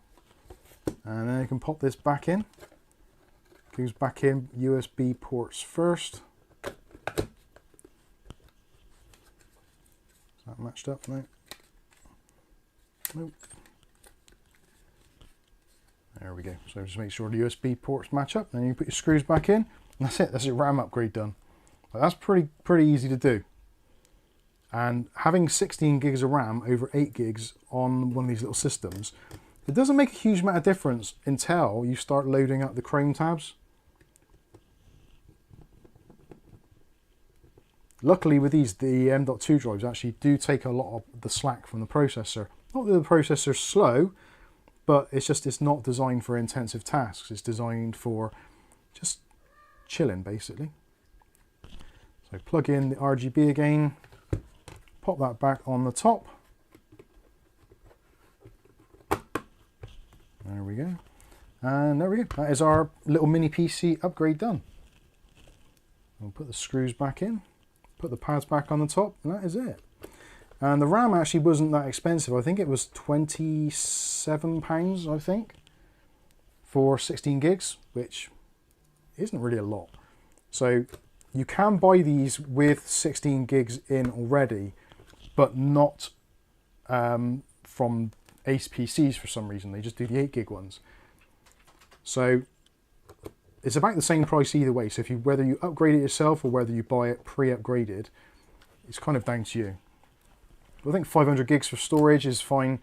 And then you can pop this back in. Goes back in USB ports first. Is that matched up? No. Nope. There we go. So just make sure the USB ports match up. Then you put your screws back in. And that's it. That's your RAM upgrade done. But that's pretty easy to do. And having 16 gigs of RAM over 8 gigs on one of these little systems, it doesn't make a huge amount of difference until you start loading up the Chrome tabs. Luckily with these, the M.2 drives actually do take a lot of the slack from the processor. Not that the processor's slow, but it's not designed for intensive tasks. It's designed for just chilling, basically. So plug in the RGB again, pop that back on the top. There we go. And there we go. That is our little mini PC upgrade done. We'll put the screws back in, put the pads back on the top, and that is it. And the RAM actually wasn't that expensive. I think it was £27, I think, for 16 gigs, which isn't really a lot. So you can buy these with 16 gigs in already, but not from ACEPCs for some reason. They just do the 8 gig ones. So it's about the same price either way. So whether you upgrade it yourself or whether you buy it pre-upgraded, it's kind of down to you. I think 500 gigs for storage is fine.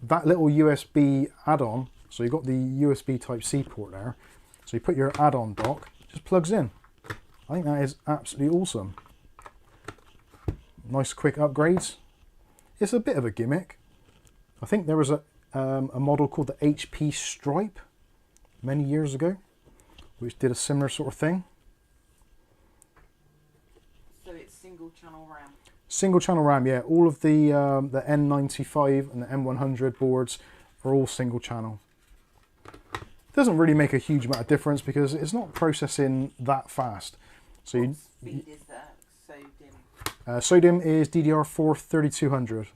That little USB add-on, so you've got the USB Type-C port there. So you put your add-on dock, just plugs in. I think that is absolutely awesome. Nice quick upgrades. It's a bit of a gimmick. I think there was a model called the HP Stripe many years ago, which did a similar sort of thing. So it's single channel RAM. Single channel RAM, yeah. All of the N95 and the M100 boards are all single channel. doesn't really make a huge amount of difference because it's not processing that fast. So what speed is that? SODIMM is DDR4 3200,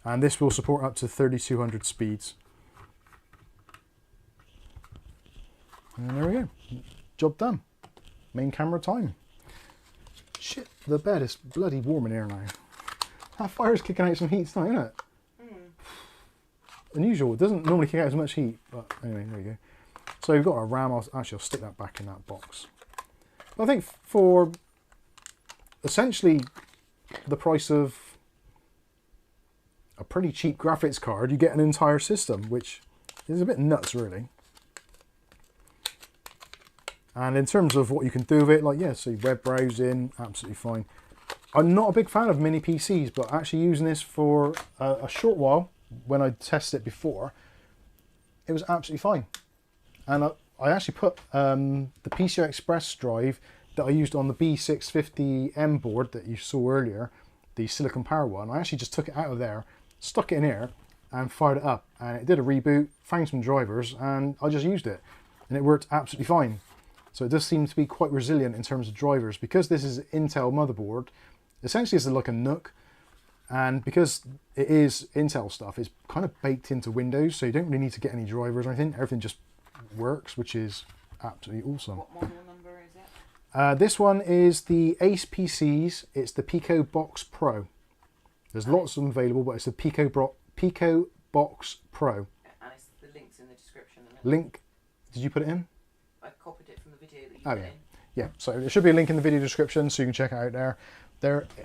and this will support up to 3200 speeds. And there we go, job done. Main camera time. Shit, the bed is bloody warm in here now. That fire's kicking out some heat tonight, isn't it? Unusual, it doesn't normally kick out as much heat, but anyway, there you go. So we've got our RAM, I'll stick that back in that box. I think for essentially the price of a pretty cheap graphics card, you get an entire system, which is a bit nuts really. And in terms of what you can do with it, like, yeah, so web browsing, absolutely fine. I'm not a big fan of mini PCs, but actually using this for a short while, when I tested it before, it was absolutely fine. And I actually put the PCI Express drive that I used on the B650M board that you saw earlier, the Silicon Power one, I actually just took it out of there, stuck it in here, and fired it up. And it did a reboot, found some drivers, and I just used it. And it worked absolutely fine. So it does seem to be quite resilient in terms of drivers. Because this is Intel motherboard, essentially it's like a NUC, and because it is Intel stuff, it's kind of baked into Windows, so you don't really need to get any drivers or anything. Everything just works, which is absolutely awesome. What model number is it? This one is the ACEPCs. It's the Pico Box Pro. There's lots of them available, but it's the Pico Box Pro. And it's the link's in the description. Link, did you put it in? I copied it from the video that you put in. Yeah, so there should be a link in the video description so you can check it out there.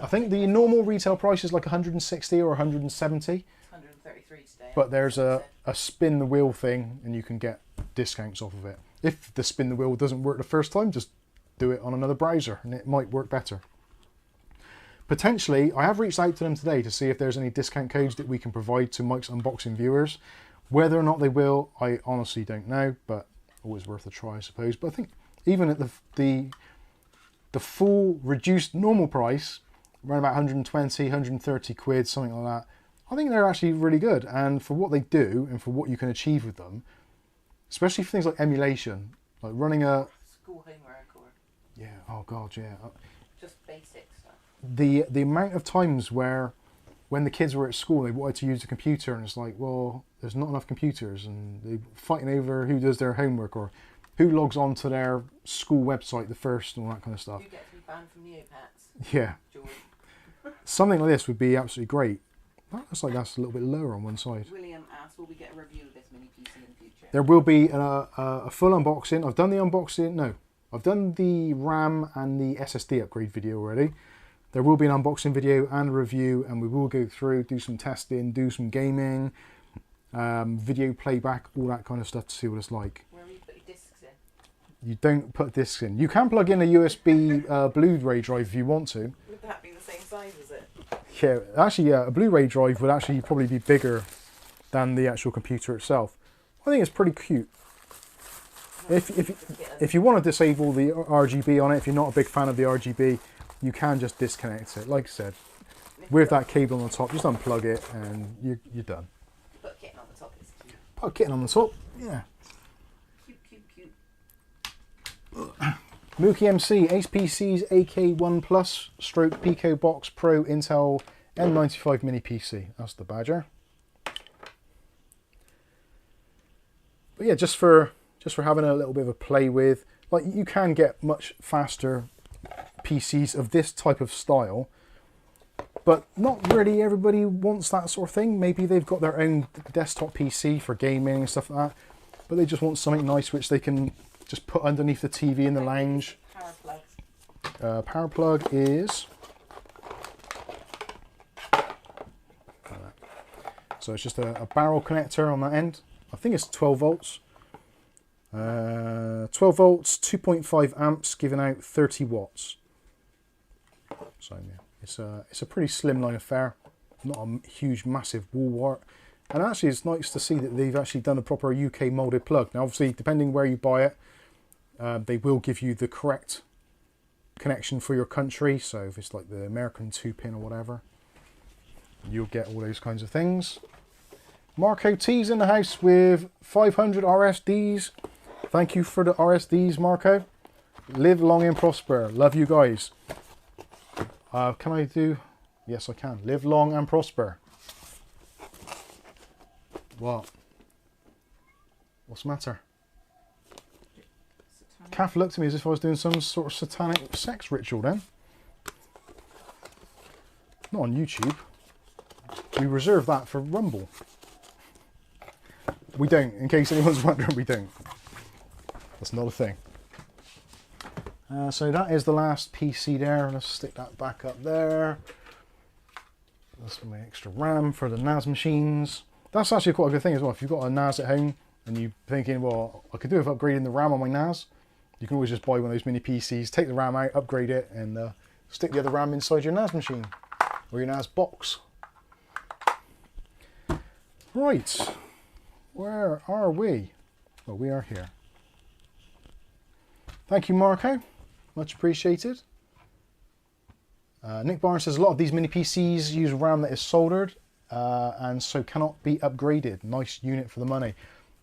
I think the normal retail price is like 160 or 170. It's 133 today. But there's a spin the wheel thing and you can get discounts off of it. If the spin the wheel doesn't work the first time, just do it on another browser and it might work better. Potentially, I have reached out to them today to see if there's any discount codes that we can provide to Mike's Unboxing viewers. Whether or not they will, I honestly don't know, but always worth a try, I suppose. But I think even at the full reduced normal price, around about 120, 130 quid, something like that, I think they're actually really good. And for what they do and for what you can achieve with them, especially for things like emulation, like running a... School homework or... Yeah, oh god, yeah. Just basic stuff. The amount of times where when the kids were at school, they wanted to use a computer and it's like, well, there's not enough computers, and they're fighting over who does their homework or who logs on to their school website the first and all that kind of stuff. You get to be banned from Neopets. Yeah. Something like this would be absolutely great. That looks like that's a little bit lower on one side. William asked, will we get a review of this mini PC in the future? There will be a full unboxing. I've done the unboxing. No, I've done the RAM and the SSD upgrade video already. There will be an unboxing video and a review, and we will go through, do some testing, do some gaming, video playback, all that kind of stuff to see what it's like. Where will you put your discs in? You don't put discs in. You can plug in a USB Blu-ray drive if you want to. Would that be the same size as it? Yeah, actually, yeah, a Blu-ray drive would actually probably be bigger than the actual computer itself. I think it's pretty cute. If you want to disable the RGB on it, if you're not a big fan of the RGB, you can just disconnect it. Like I said, with that cable on the top, just unplug it and you're done. Put Kitten on the top, it's cute. Put Kitten on the top, yeah. Cute, cute, cute. Mookie MC, ACEPCs AK1 Plus stroke Pico Box Pro Intel M95 Mini PC. That's the badger. But yeah, just for having a little bit of a play with, like, you can get much faster PCs of this type of style, but not really everybody wants that sort of thing. Maybe they've got their own desktop PC for gaming and stuff like that, but they just want something nice which they can just put underneath the TV in the lounge. Power plug. Power plug is... So it's just a barrel connector on that end. I think it's 12 volts. 12 volts, 2.5 amps, giving out 30 watts. So yeah, it's a pretty slimline affair. Not a huge, massive wall wart. And actually, it's nice to see that they've actually done a proper UK molded plug. Now, obviously, depending where you buy it, they will give you the correct connection for your country. So if it's like the American 2-pin or whatever, you'll get all those kinds of things. Marco T's in the house with 500 RSDs. Thank you for the RSDs, Marco. Live long and prosper. Love you guys. Can I do? Yes, I can. Live long and prosper. What? What's the matter? Kath looked at me as if I was doing some sort of satanic sex ritual then. Not on YouTube. We reserve that for Rumble. We don't, in case anyone's wondering, we don't. That's not a thing. So that is the last PC there. Let's stick that back up there. That's my extra RAM for the NAS machines. That's actually quite a good thing as well. If you've got a NAS at home and you're thinking, well, I could do with upgrading the RAM on my NAS, you can always just buy one of those mini PCs, take the RAM out, upgrade it, and stick the other RAM inside your NAS machine or your NAS box. Right, where are we? Well, we are here. Thank you, Marco. Much appreciated. Nick Barnes says a lot of these mini PCs use RAM that is soldered and so cannot be upgraded. Nice unit for the money.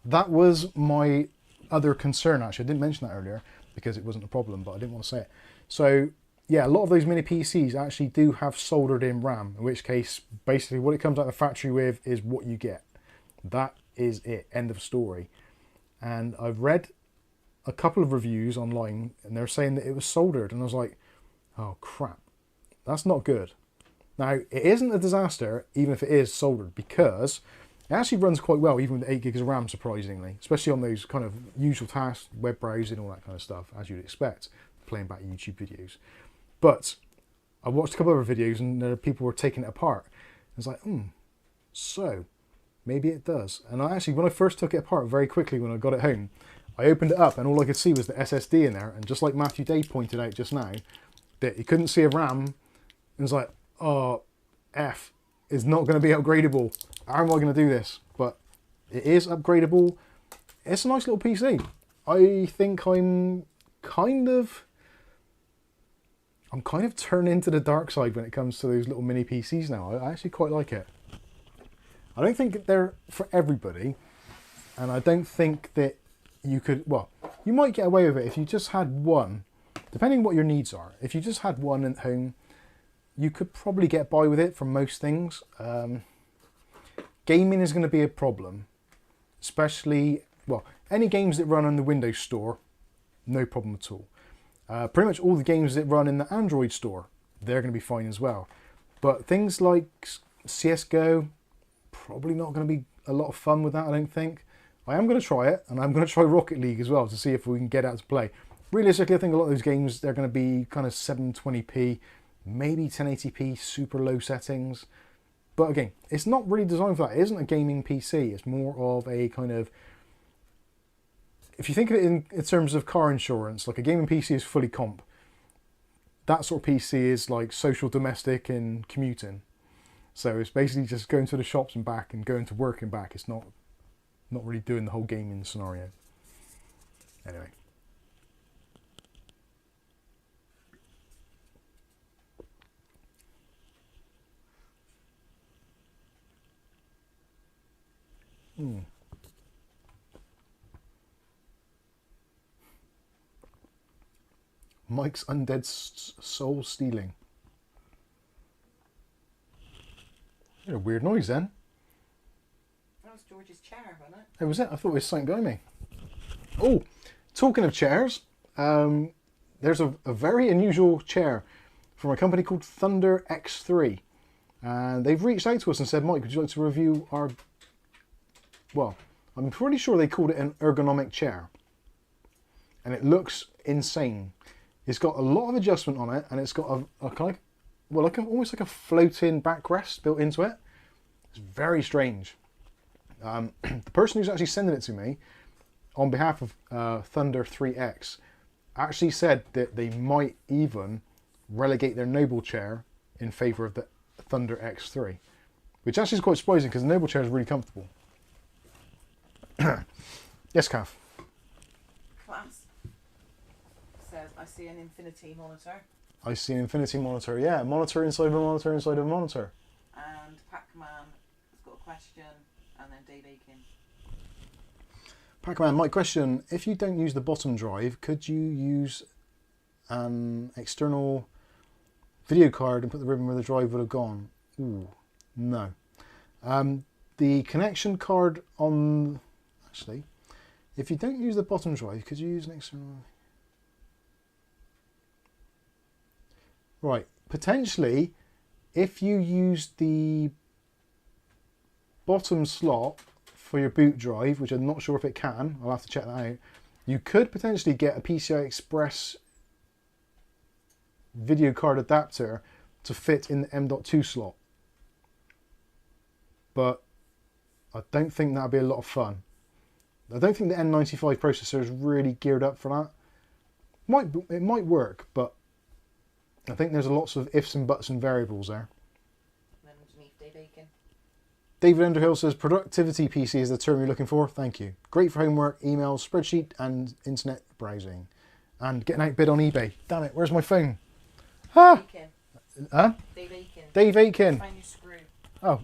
That was my other concern, actually. I didn't mention that earlier because it wasn't a problem, but I didn't want to say it. So yeah, a lot of those mini PCs actually do have soldered in RAM, in which case basically what it comes out of the factory with is what you get. That is it. End of story. And I've read a couple of reviews online and they're saying that it was soldered, and I was like, oh crap, that's not good. Now, it isn't a disaster even if it is soldered, because it actually runs quite well even with 8 gigs of RAM, surprisingly, especially on those kind of usual tasks, web browsing, all that kind of stuff, as you'd expect, playing back YouTube videos. But I watched a couple of other videos and people were taking it apart. I was like, so maybe it does. And I actually, when I first took it apart very quickly when I got it home, I opened it up and all I could see was the SSD in there. And just like Matthew Day pointed out just now, that you couldn't see a RAM. And it was like, oh, F, it's not going to be upgradable. How am I going to do this? But it is upgradable. It's a nice little PC. I think I'm kind of turning to the dark side when it comes to those little mini PCs now. I actually quite like it. I don't think they're for everybody. And I don't think that you could, well, you might get away with it if you just had one, depending on what your needs are. If you just had one at home, you could probably get by with it for most things. Gaming is going to be a problem, especially, well, any games that run on the Windows Store, no problem at all. Pretty much all the games that run in the Android Store, they're going to be fine as well. But things like CSGO, probably not going to be a lot of fun with that, I don't think. I am going to try it, and I'm going to try Rocket League as well to see if we can get out to play. Realistically, I think a lot of those games, they're going to be kind of 720p, maybe 1080p, super low settings. But again, it's not really designed for that. It isn't a gaming PC. It's more of a kind of, if you think of it in terms of car insurance, like a gaming PC is fully comp. That sort of PC is like social, domestic, and commuting. So it's basically just going to the shops and back and going to work and back. It's not really doing the whole gaming scenario. Anyway. Mike's undead soul stealing. A weird noise then. That was George's chair, wasn't it? Oh, was it? I thought it was something behind me. Oh, talking of chairs, there's a very unusual chair from a company called Thunder X3. And they've reached out to us and said, Mike, would you like to review our... Well, I'm pretty sure they called it an ergonomic chair. And it looks insane. It's got a lot of adjustment on it, and it's got a kind of, well, like almost like a floating backrest built into it. It's very strange. The person who's actually sending it to me, on behalf of Thunder 3X, actually said that they might even relegate their Noble chair in favour of the Thunder X3, which actually is quite surprising because the Noble chair is really comfortable. Yes, Kath. Class. Says, I see an Infinity monitor. I see an Infinity monitor. Yeah, monitor inside of a monitor inside of a monitor. And Pac-Man has got a question. and then Dave Aiken. Pac-Man, my question, if you don't use the bottom drive, could you use an external video card and put the ribbon where the drive would have gone? Ooh, no. The connection card on... Actually, if you don't use the bottom drive, could you use an external... Right, potentially, if you use the bottom slot for your boot drive, which I'm not sure if it can, I'll have to check that out, you could potentially get a PCI Express video card adapter to fit in the M.2 slot. But I don't think that'd be a lot of fun. I don't think the N95 processor is really geared up for that. It might work, but I think there's lots of ifs and buts and variables there. And then underneath Dave Aiken. David Underhill says, productivity PC is the term you're looking for. Thank you. Great for homework, email, spreadsheet, and internet browsing. And getting outbid on eBay. Damn it, where's my phone? Ah! Aiken. Huh? Dave Aiken. Dave Aiken. Find your screw. Oh,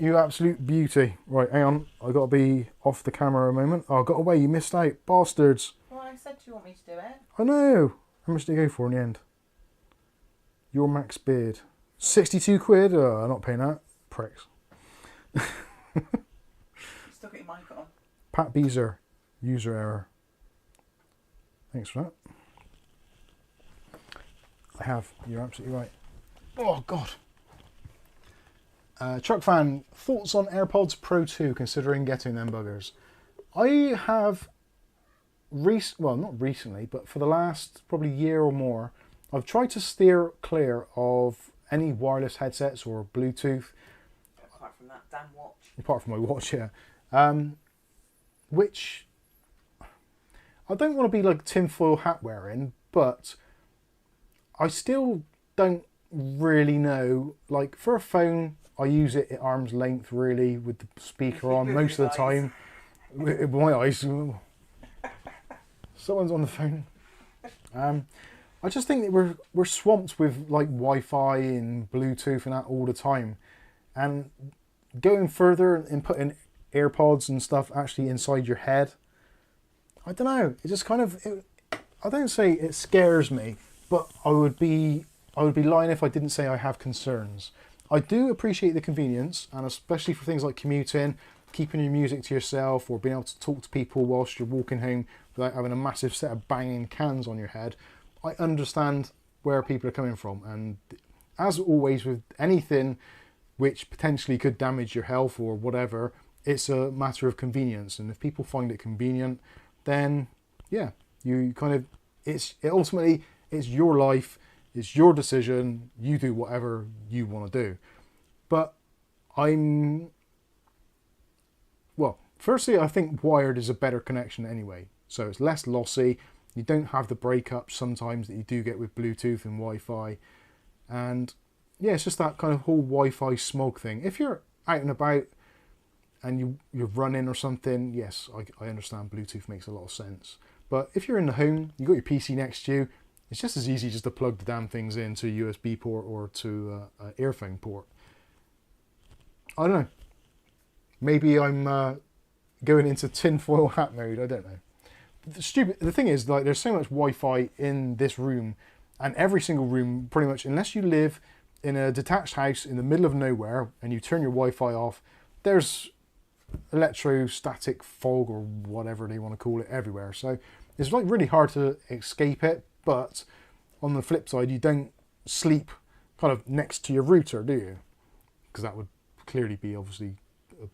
you absolute beauty. Right, hang on. I've got to be off the camera a moment. Oh, I got away. You missed out. Bastards. Well, I said, do you want me to do it? I know. How much did you go for in the end? Your max bid. 62 quid? Oh, I'm not paying that. Pricks. You still got your mic on. Pat Beezer. User error. Thanks for that. I have. You're absolutely right. Oh, God. Truck fan, thoughts on AirPods Pro 2 considering getting them buggers? I have, well, not recently, but for the last probably year or more, I've tried to steer clear of any wireless headsets or Bluetooth. Apart from that damn watch. Apart from my watch, yeah. Which, I don't want to be like tinfoil hat wearing, but I still don't really know. Like for a phone, I use it at arm's length really with the speaker on most of the time. With my eyes. Someone's on the phone. I just think that we're swamped with like Wi-Fi and Bluetooth and that all the time. And going further and putting AirPods and stuff actually inside your head, I don't know. It just kind of, I don't say it scares me, but I would be lying if I didn't say I have concerns. I do appreciate the convenience, and especially for things like commuting, keeping your music to yourself, or being able to talk to people whilst you're walking home without having a massive set of banging cans on your head. I understand where people are coming from, and as always with anything which potentially could damage your health or whatever, it's a matter of convenience. And if people find it convenient, then yeah, you kind of, ultimately it's your life, it's your decision, you do whatever you want to do. But well, firstly, I think wired is a better connection anyway, so it's less lossy. You don't have the breakups sometimes that you do get with Bluetooth and Wi-Fi. And yeah, it's just that kind of whole Wi-Fi smog thing. If you're out and about and you're running or something, yes, I understand Bluetooth makes a lot of sense. But if you're in the home, you've got your PC next to you, it's just as easy just to plug the damn things into a USB port or to an earphone port. I don't know. Maybe I'm going into tinfoil hat mode, I don't know. The thing is, like, there's so much Wi-Fi in this room, and every single room, pretty much, unless you live in a detached house in the middle of nowhere and you turn your Wi-Fi off, there's electrostatic fog or whatever they want to call it everywhere. So it's like really hard to escape it. But on the flip side, you don't sleep kind of next to your router, do you? Because that would clearly be obviously a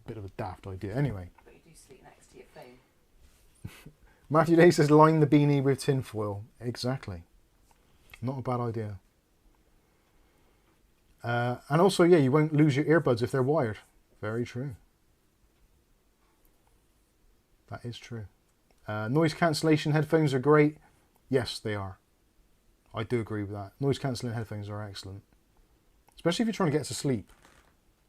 bit of a daft idea. Anyway. But you do sleep next to your phone. Matthew Day says, line the beanie with tinfoil. Exactly. Not a bad idea. And also, yeah, you won't lose your earbuds if they're wired. Very true. That is true. Noise cancellation headphones are great. Yes, they are. I do agree with that. Noise cancelling headphones are excellent. Especially if you're trying to get to sleep.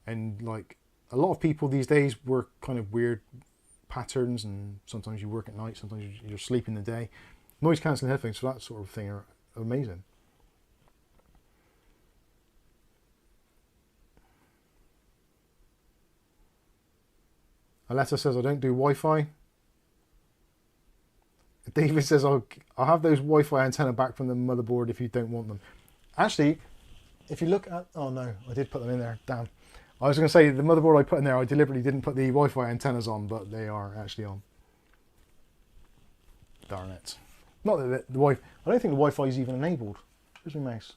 And like a lot of people these days work kind of weird patterns, and sometimes you work at night, sometimes you're asleep in the day. Noise cancelling headphones for that sort of thing are amazing. Aletta says I don't do Wi-Fi. David says I'll have those Wi-Fi antenna back from the motherboard if you don't want them. Actually, if you look at... Oh no, I did put them in there. Damn. I was going to say the motherboard I put in there, I deliberately didn't put the Wi-Fi antennas on, but they are actually on. Darn it. Not that the Wi-Fi... I don't think the Wi-Fi is even enabled. Where's my mouse?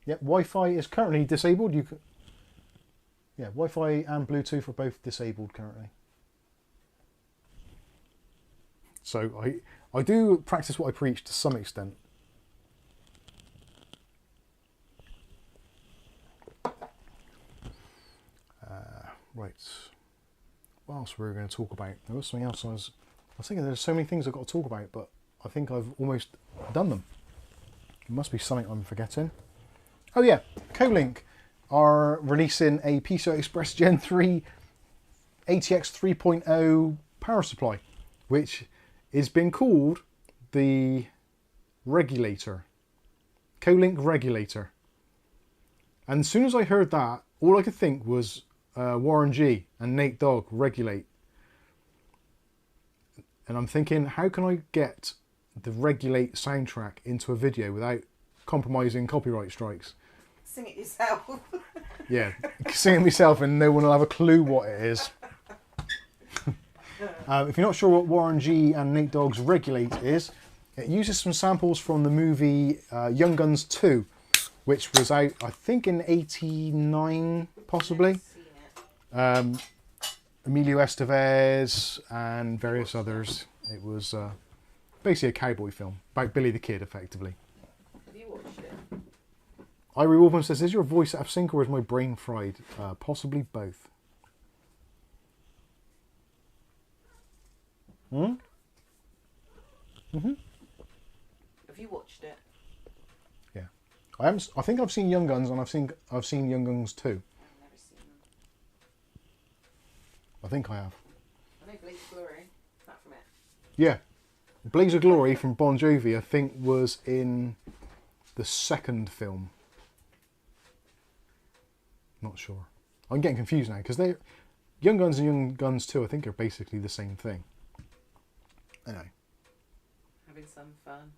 Yep, Wi-Fi is currently disabled. You can... Yeah, Wi-Fi and Bluetooth are both disabled currently. So I do practice what I preach to some extent. Right. What else were we going to talk about? There was something else I was thinking there's so many things I've got to talk about, but I think I've almost done them. There must be something I'm forgetting. Oh yeah, Colink are releasing a PCI Express Gen 3 ATX 3.0 power supply, which is being called the Regulator. Colink Regulator. And as soon as I heard that, all I could think was Warren G and Nate Dogg Regulate. And I'm thinking, how can I get the Regulate soundtrack into a video without compromising copyright strikes? Sing it yourself. Yeah, sing it myself and no one will have a clue what it is. If you're not sure what Warren G and Nate Dogg's Regulate is, it uses some samples from the movie Young Guns 2, which was out, I think, in '89, possibly. Emilio Estevez and various others. It was basically a cowboy film about Billy the Kid, effectively. Have you watched it? Irie Wolfman says, is your voice out of sync or is my brain fried? Possibly both. Hmm? Mm-hmm. Have you watched it? Yeah. I think I've seen Young Guns and I've seen Young Guns 2. I've never seen them. I think I have. I know Blaze of Glory. Is that from it? Yeah. Blaze of Glory from Bon Jovi, I think, was in the second film. Not sure. I'm getting confused now because Young Guns and Young Guns 2, I think, are basically the same thing. Anyway. Having some fun.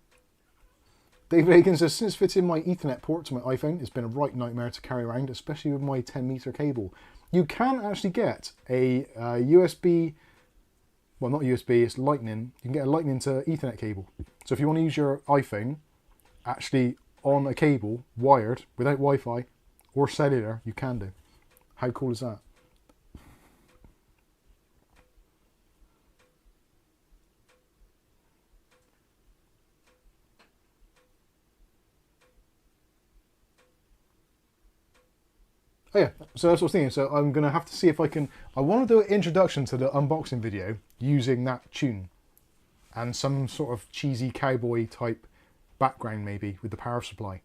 David Aiken says, since fitting my Ethernet port to my iPhone, it's been a right nightmare to carry around, especially with my 10-meter cable. You can actually get a USB, well, not USB, it's Lightning. You can get a Lightning to Ethernet cable. So if you want to use your iPhone actually on a cable, wired, without Wi-Fi or cellular, you can do. How cool is that? Oh yeah, so that's what I was thinking. So I'm going to have to see if I can... I want to do an introduction to the unboxing video using that tune. And some sort of cheesy cowboy type background maybe with the power supply.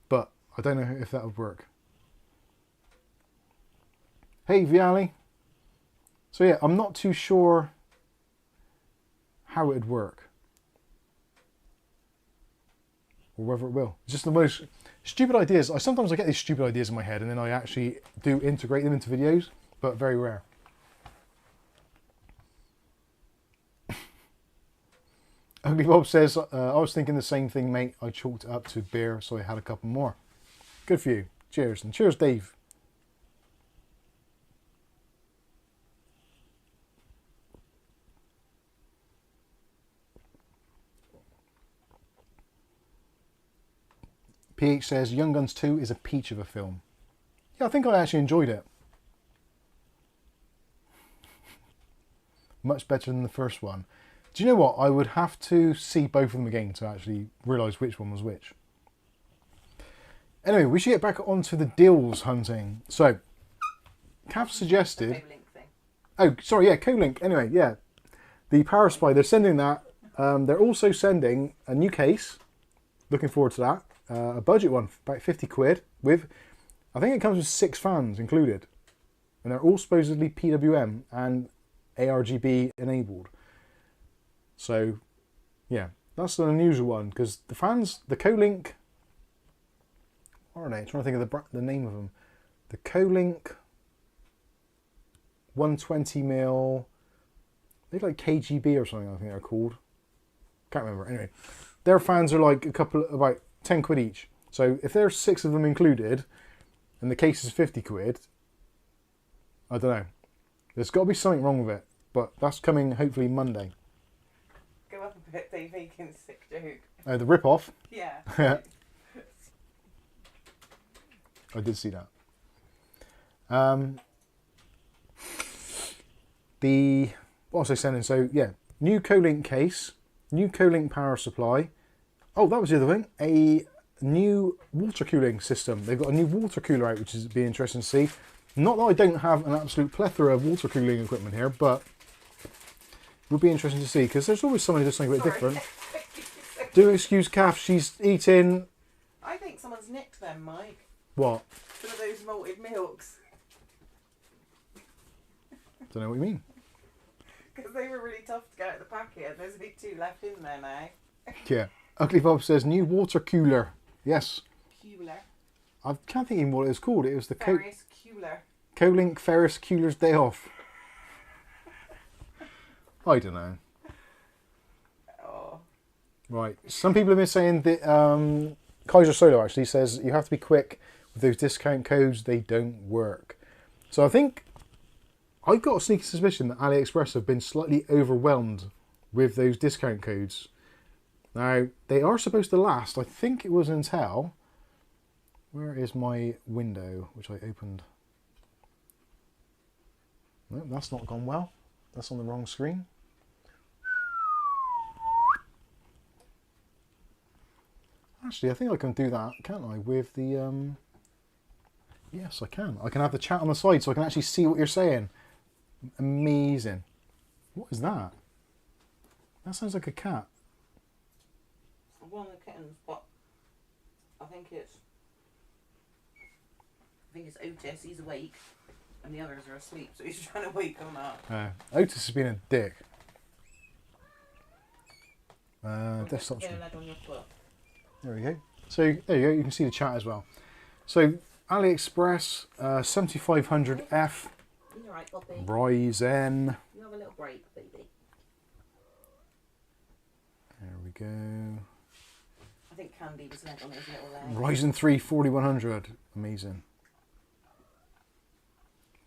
But I don't know if that would work. Hey Viali. So yeah, I'm not too sure how it would work. Or whether it will. It's just the most... stupid ideas. Sometimes I get these stupid ideas in my head and then I actually do integrate them into videos, but very rare. Ugly Bob says, I was thinking the same thing, mate. I chalked it up to beer, so I had a couple more. Good for you. Cheers. And cheers, Dave. PH says, Young Guns 2 is a peach of a film. Yeah, I think I actually enjoyed it. Much better than the first one. Do you know what? I would have to see both of them again to actually realise which one was which. Anyway, we should get back onto the deals hunting. So, Cav suggested... The Colink thing. Oh, sorry, yeah, Colink. Anyway, yeah. The Power Supply, they're sending that. They're also sending a new case. Looking forward to that. A budget one, about 50 quid, with, I think it comes with 6 fans included. And they're all supposedly PWM and ARGB enabled. So, yeah, That's an unusual one because the fans, the Co-Link, what are they? I'm trying to think of the name of them. The Co-Link 120mm, they're like KGB or something, I think they're called. Can't remember. Anyway, their fans are like about 10 quid each. So if there's 6 of them included and the case is 50 quid, I don't know. There's got to be something wrong with it, but that's coming hopefully Monday. Go up a bit, Dave Aiken's sick joke. Oh, the rip-off? Yeah. I did see that. What was I sending? So yeah, new Co-Link case, new Co-Link power supply. Oh, that was the other thing. A new water cooling system. They've got a new water cooler out, which is be interesting to see. Not that I don't have an absolute plethora of water cooling equipment here, but it would be interesting to see because there's always somebody doing something a bit different. Do excuse Kath, she's eating. I think someone's nicked them, Mike. What? Some of those malted milks. Don't know what you mean. Because they were really tough to get out of the packet and there's only 2 left in there now. Yeah. Ugly Bob says new water cooler. Yes. Cooler. I can't think even what it was called. It was the Ferris cooler. Co-Link Ferris Cooler's Day Off. I don't know. Oh. Right. Some people have been saying that Kaiser Solo actually says you have to be quick with those discount codes. They don't work. So I think I've got a sneaky suspicion that AliExpress have been slightly overwhelmed with those discount codes. Now, they are supposed to last. I think it was until... Where is my window, which I opened? No, that's not gone well. That's on the wrong screen. Actually, I think I can do that, can't I, with the... Yes, I can. I can have the chat on the side so I can actually see what you're saying. Amazing. What is that? That sounds like a cat. One of the kittens, but I think it's Otis. He's awake, and the others are asleep, so he's trying to wake them up. Otis has been a dick. Desktop Get a screen. leg on your foot. There we go. So there you go. You can see the chat as well. So AliExpress 7500F You're right, Bobby. Ryzen. You have a little break, baby. There we go. I think Candy was leg on his little leg. Ryzen 3 4100. Amazing.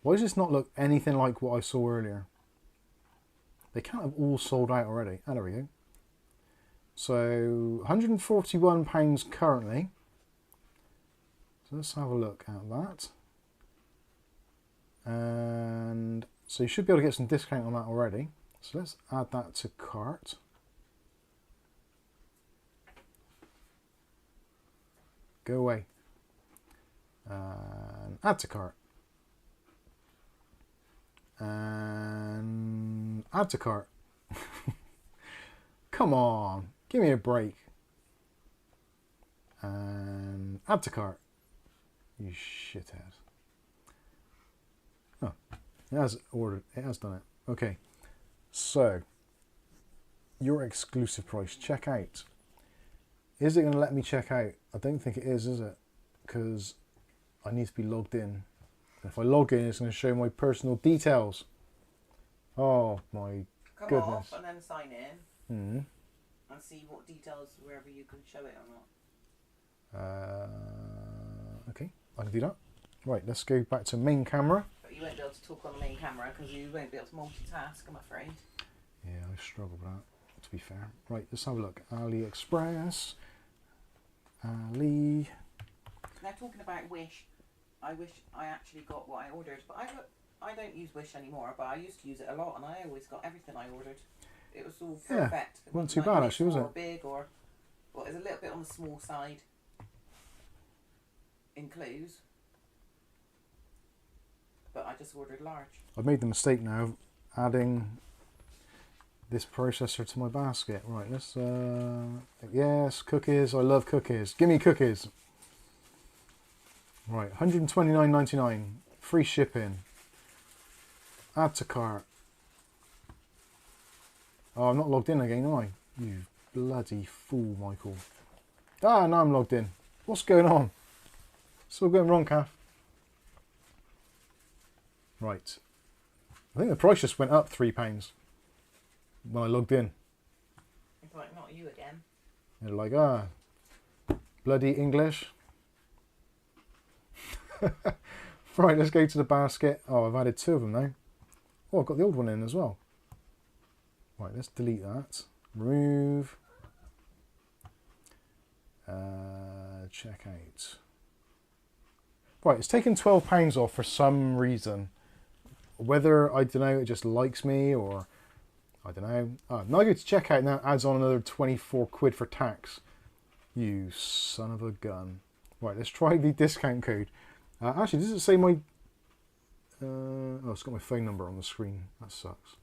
Why does this not look anything like what I saw earlier? They can't have all sold out already. Oh, there we go. So £141 currently. So let's have a look at that. And so you should be able to get some discount on that already. So let's add that to cart. Go away. And add to cart. And add to cart. Come on, give me a break. And add to cart. You shithead. Oh, it has ordered. It has done it. Okay. So, your exclusive price. Check out. Is it going to let me check out? I don't think it is it? Because I need to be logged in. If I log in, it's going to show my personal details. Oh my Come goodness. off and then sign in. Mm. And see what details, wherever you can show it or not. Okay, I can do that. Right, let's go back to main camera. But you won't be able to talk on the main camera because you won't be able to multitask, I'm afraid. Yeah, I struggle with that, to be fair. Right, let's have a look. AliExpress. Ali. Now talking about Wish, I wish I actually got what I ordered, but I don't use Wish anymore, but I used to use it a lot and I always got everything I ordered. It was all perfect. It wasn't too bad actually, was it? Or big or, well, it was a little bit on the small side in clues, but I just ordered large. I've made the mistake now of adding this processor to my basket. Right, let's, yes, cookies. I love cookies. Give me cookies. Right, $129.99. Free shipping. Add to cart. Oh, I'm not logged in again, am I? You Bloody fool, Michael. Ah, now I'm logged in. What's going on? What's all going wrong, Kath? Right. I think the price just went up £3 when I logged in. It's like, not you again. They're like, ah, bloody English. Right, let's go to the basket. Oh, I've added 2 of them now. Oh, I've got the old one in as well. Right, let's delete that. Remove. Check out. Right, it's taken £12 off for some reason. Whether, I don't know, it just likes me or I don't know. Oh, now I go to checkout now, adds on another 24 quid for tax. You son of a gun. Right, let's try the discount code. Actually, does it say my... oh, it's got my phone number on the screen. That sucks.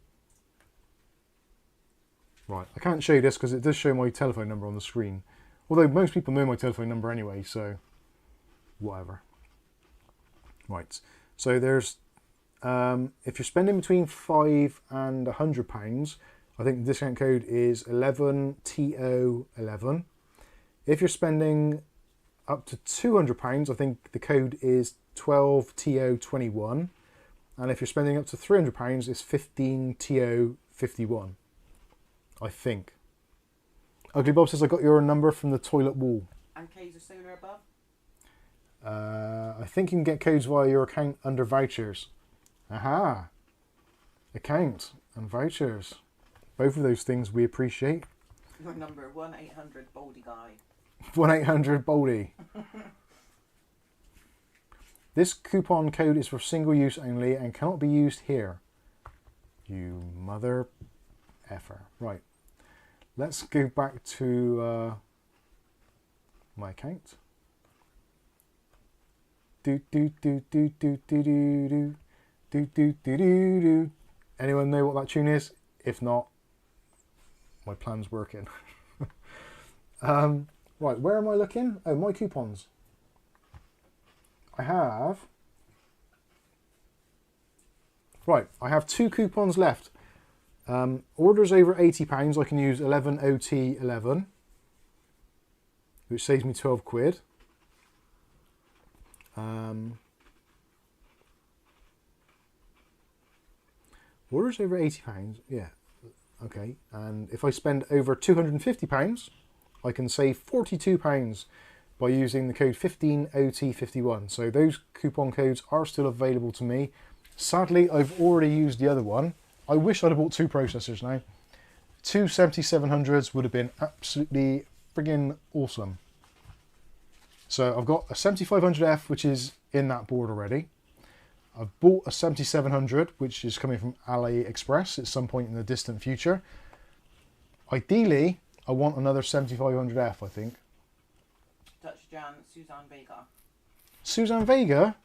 Right, I can't show you this because it does show my telephone number on the screen. Although most people know my telephone number anyway, so whatever. Right, so there's... if you're spending between £5 and £100, I think the discount code is 11TO11. If you're spending up to £200, I think the code is 12TO21. And if you're spending up to £300, it's 15TO51. I think. Ugly Bob says I got your number from the toilet wall. And K's are solar above? I think you can get codes via your account under vouchers. Aha! Account and vouchers. Both of those things we appreciate. Your number, 1-800 Baldy Guy. 1-800 Baldy. This coupon code is for single use only and cannot be used here. You mother effer. Right. Let's go back to my account. Do do do do do do do do. Do, do, do, do, do. Anyone know what that tune is? If not, my plan's working. Right, where am I looking? Oh, my coupons. I have... Right, I have 2 coupons left. Orders over £80, I can use 11OT11, which saves me 12 quid. Orders over £80, yeah, okay. And if I spend over £250, I can save £42 by using the code 15OT51. So those coupon codes are still available to me. Sadly, I've already used the other one. I wish I'd have bought 2 processors now. 2 7700s would have been absolutely friggin' awesome. So I've got a 7500F, which is in that board already. I've bought a 7700, which is coming from AliExpress at some point in the distant future. Ideally, I want another 7500F, I think. Dutch Jan, Suzanne Vega. Suzanne Vega?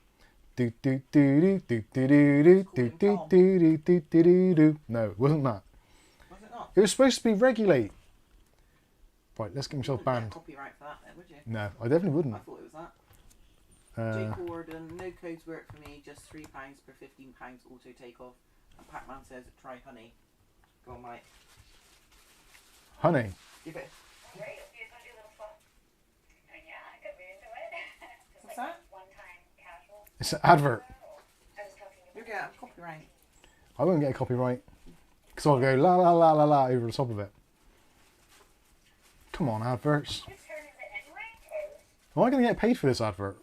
Do do do do do do do do do do do do do. No, it wasn't that. Was it not? It was supposed to be regulate. Right, let's get myself banned. Copyright for that then, would you? No, I definitely wouldn't. I thought it was that. Jake Warden, no codes work for me, just £3 per £15 auto takeoff. And Pac-Man says, try honey. Go on, Mike. Honey. Give it. Great, it'll be a funny little spot. Yeah, I could be into it. What's that? One-time casual. It's an advert. I was talking about. You'll get a copyright. I won't get a copyright. Because I'll go la la la la la over the top of it. Come on, adverts. Whose turn is it anyway? Am I going to get paid for this advert?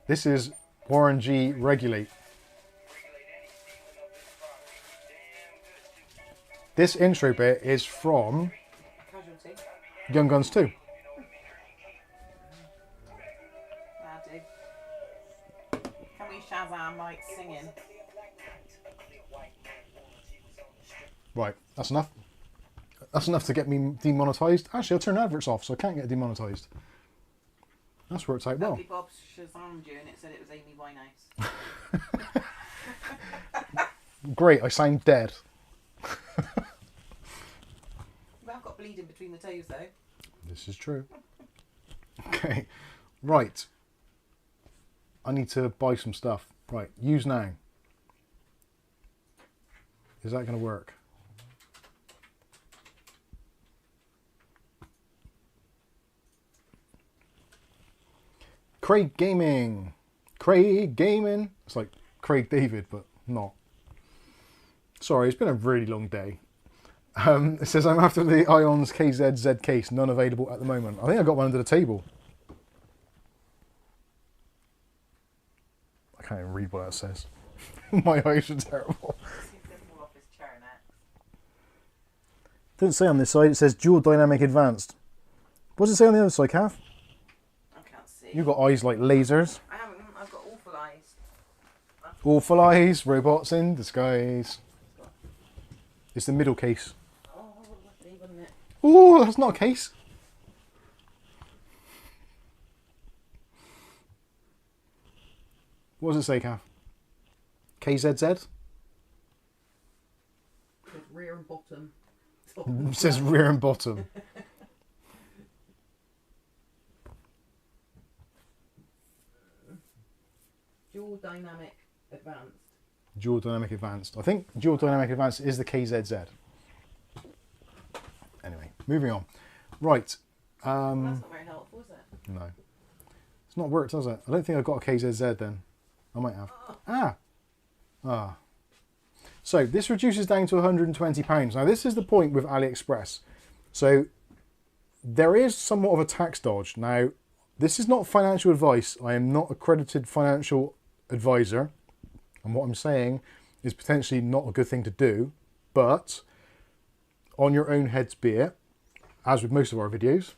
This is Warren G. Regulate. This intro bit is from Casualty. Young Guns 2. Can we Shazam Mike singing? Right, that's enough. That's enough to get me demonetized. Actually, I'll turn adverts off so I can't get demonetized. That's worked out well. Ugly Bob Shazammed you and it said it was Amy Winehouse. Great, I sound dead. We have got bleeding between the toes though. This is true. Okay, right. I need to buy some stuff. Right, use now. Is that going to work? Craig Gaming. Craig Gaming. It's like Craig David, but not. Sorry, it's been a really long day. It says, I'm after the Ions KZZ case, none available at the moment. I think I got one under the table. I can't even read what that says. My eyes are terrible. Doesn't say on this side, it says dual dynamic advanced. What does it say on the other side, Kath? I can't see. You've got eyes like lasers. I haven't. I've got awful eyes. Awful eyes, robots in disguise. It's the middle case. Oh, wasn't it? Oh, that's not a case. What does it say, Kath? KZZ? Rear and bottom. It says rear and bottom. Dual dynamic advanced. Dual dynamic advanced. I think dual dynamic advanced is the KZZ. Anyway, moving on. Right. Well, that's not very helpful, is it? No. It's not worked, does it? I don't think I've got a KZZ then. I might have. Ah. So this reduces down to £120. Now this is the point with AliExpress. So there is somewhat of a tax dodge. Now this is not financial advice. I am not accredited financial advisor. And what I'm saying is potentially not a good thing to do. But on your own heads be it, as with most of our videos,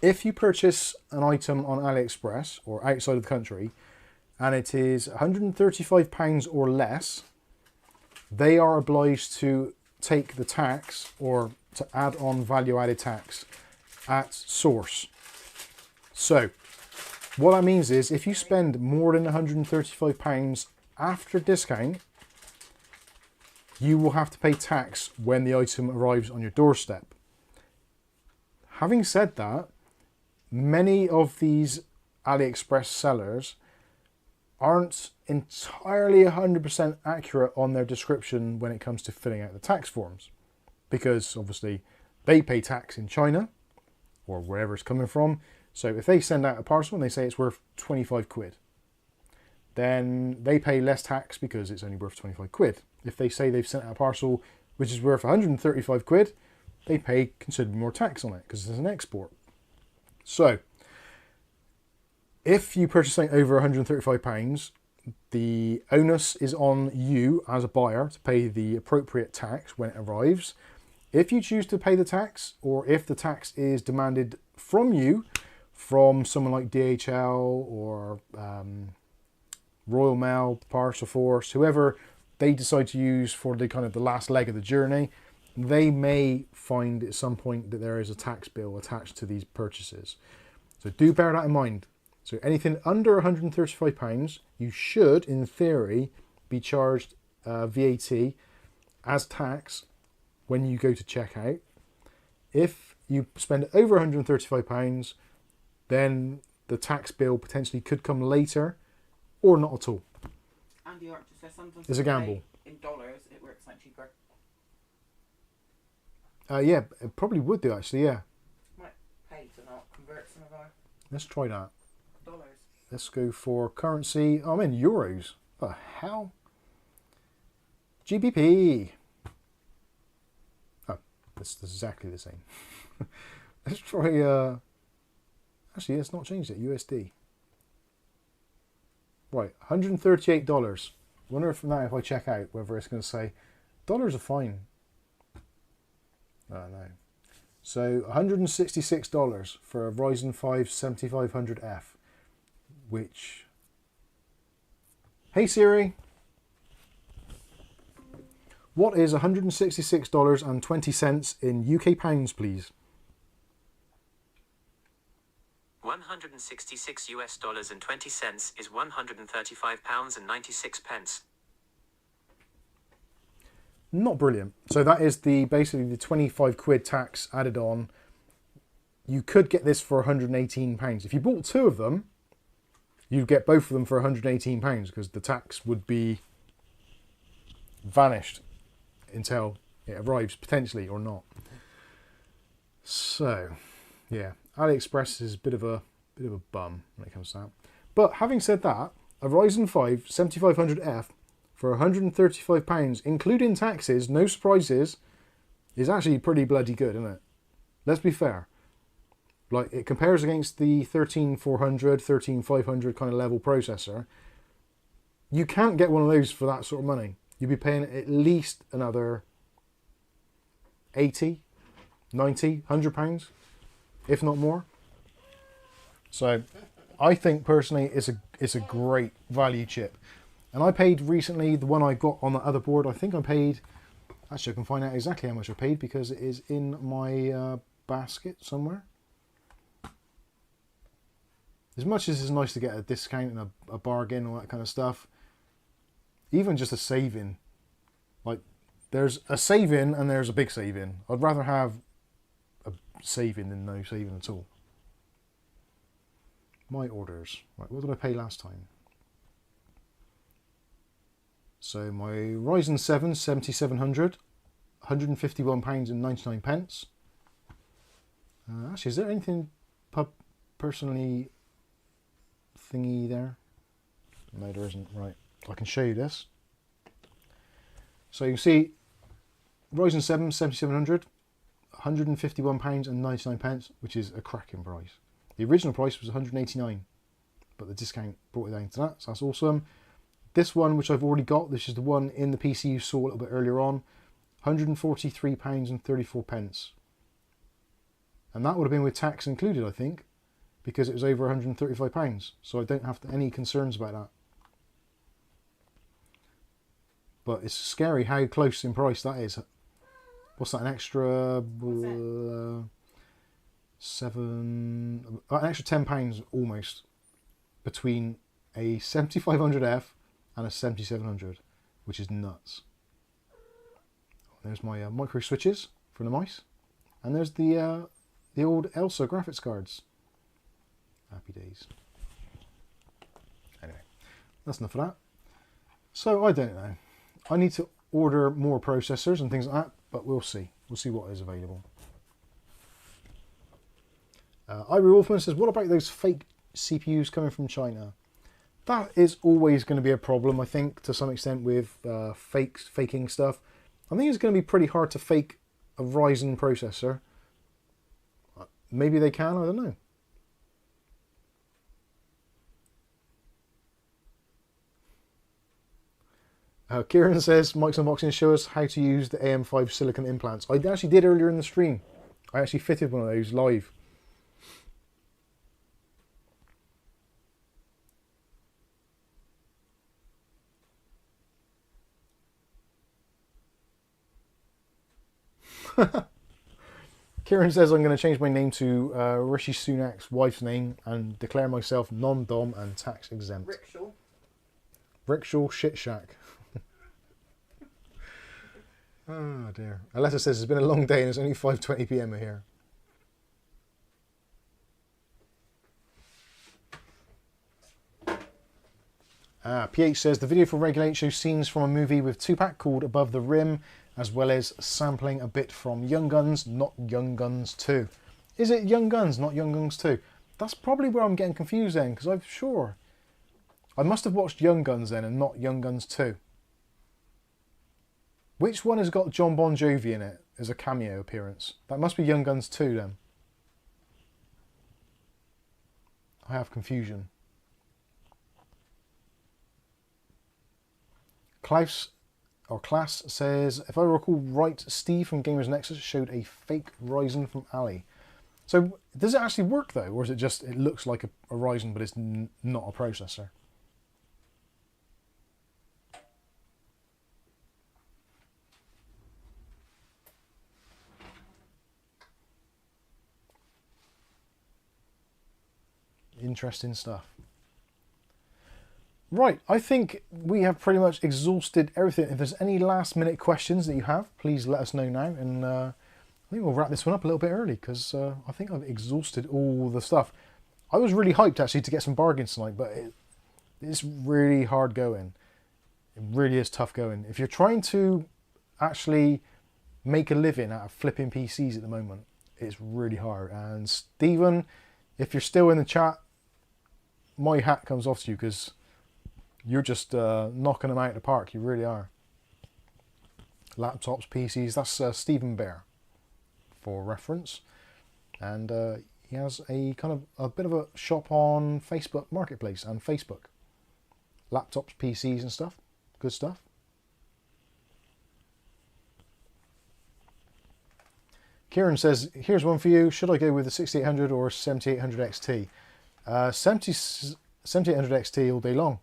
if you purchase an item on AliExpress or outside of the country and it is £135 or less, they are obliged to take the tax or to add on value-added tax at source. So what that means is if you spend more than £135 after discount, you will have to pay tax when the item arrives on your doorstep. Having said that, many of these AliExpress sellers aren't entirely 100% accurate on their description when it comes to filling out the tax forms, because obviously they pay tax in China or wherever it's coming from. So if they send out a parcel and they say it's worth 25 quid, then they pay less tax because it's only worth 25 quid. If they say they've sent out a parcel which is worth 135 quid, they pay considerably more tax on it because it's an export. So if you purchase something over £135, the onus is on you as a buyer to pay the appropriate tax when it arrives. If you choose to pay the tax, or if the tax is demanded from you, from someone like DHL or Royal Mail, Parcel Force, whoever they decide to use for the kind of the last leg of the journey, they may find at some point that there is a tax bill attached to these purchases. So do bear that in mind. So anything under £135, you should, in theory, be charged VAT as tax when you go to checkout. If you spend over £135, then the tax bill potentially could come later or not at all. And you aren't just so sometimes it's a gamble. In dollars, it works like cheaper. Yeah, it probably would do actually, yeah. Might pay to not convert some of our Let's try that. dollars. Let's go for currency. Oh, I'm in euros. What the hell? GBP. Oh, that's exactly the same. Let's try, actually, it's not changed it, USD. Right, $138. Wonder if now if I check out whether it's going to say, dollars are fine. Oh no. So $166 for a Ryzen 5 7500F, which, hey Siri, what is $166.20 in UK pounds, please? $166 is £135.96. Not brilliant. So that is basically the 25 quid tax added on. You could get this for £118. If you bought two of them, you'd get both of them for £118 because the tax would be vanished until it arrives, potentially, or not. So, yeah, AliExpress is a bit of a Bit of a bum when it comes to that. But having said that, a Ryzen 5 7500F for £135, including taxes, no surprises, is actually pretty bloody good, isn't it? Let's be fair. Like, it compares against the 13400, 13500 kind of level processor. You can't get one of those for that sort of money. You'd be paying at least another 80, 90, £100, if not more. So I think personally it's a great value chip. And I paid recently, the one I got on the other board, I think I paid, actually I can find out exactly how much I paid because it is in my basket somewhere. As much as it's nice to get a discount and a bargain, all that kind of stuff, even just a saving, like there's a saving and there's a big saving. I'd rather have a saving than no saving at all. My orders. Right, what did I pay last time? So my Ryzen 7 7700, £151.99. Actually, is there anything personally thingy there? No, there isn't. Right, I can show you this. So you can see Ryzen 7 7700, £151.99, which is a cracking price. The original price was £189, but the discount brought it down to that, so that's awesome. This one, which I've already got, this is the one in the PC you saw a little bit earlier on, £143.34. And that would have been with tax included, I think, because it was over £135, so I don't have any concerns about that. But it's scary how close in price that is. What's that, an extra... an extra £10 almost between a 7500F and a 7700, which is nuts. There's my micro switches for the mice, and there's the old Elsa graphics cards. Happy days. Anyway, that's enough of that. So I don't know. I need to order more processors and things like that, but we'll see. We'll see what is available. Ivory Wolfman says, what about those fake CPUs coming from China? That is always going to be a problem, I think, to some extent with faking stuff. I think it's going to be pretty hard to fake a Ryzen processor. Maybe they can, I don't know. Kieran says, Mike's Unboxing, show us how to use the AM5 silicon implants. I actually did earlier in the stream. I actually fitted one of those live. Kieran says I'm going to change my name to Rishi Sunak's wife's name and declare myself non-dom and tax exempt. Rickshaw. Rickshaw Shit Shack. Oh dear. Alessa says it's been a long day and it's only 5:20 PM here. PH says the video for Regulate shows scenes from a movie with Tupac called Above the Rim, as well as sampling a bit from Young Guns, not Young Guns 2. Is it Young Guns, not Young Guns 2? That's probably where I'm getting confused then, because I'm sure I must have watched Young Guns then and not Young Guns 2. Which one has got John Bon Jovi in it as a cameo appearance? That must be Young Guns 2 then. I have confusion. Klaus says, if I recall right, Steve from Gamers Nexus showed a fake Ryzen from Ali. So does it actually work though, or is it just, it looks like a Ryzen but it's not a processor? Interesting stuff. Right, I think we have pretty much exhausted everything. If there's any last minute questions that you have, please let us know now. And I think we'll wrap this one up a little bit early because I think I've exhausted all the stuff. I was really hyped actually to get some bargains tonight, but it's really hard going. It really is tough going. If you're trying to actually make a living out of flipping PCs at the moment, it's really hard. And Stephen, if you're still in the chat, my hat comes off to you because you're just knocking them out of the park. You really are. Laptops, PCs. That's Stephen Bear, for reference, and he has a kind of a bit of a shop on Facebook Marketplace and Facebook. Laptops, PCs, and stuff. Good stuff. Kieran says, here's one for you. Should I go with the 6800 or 7800 XT? 7800 XT all day long.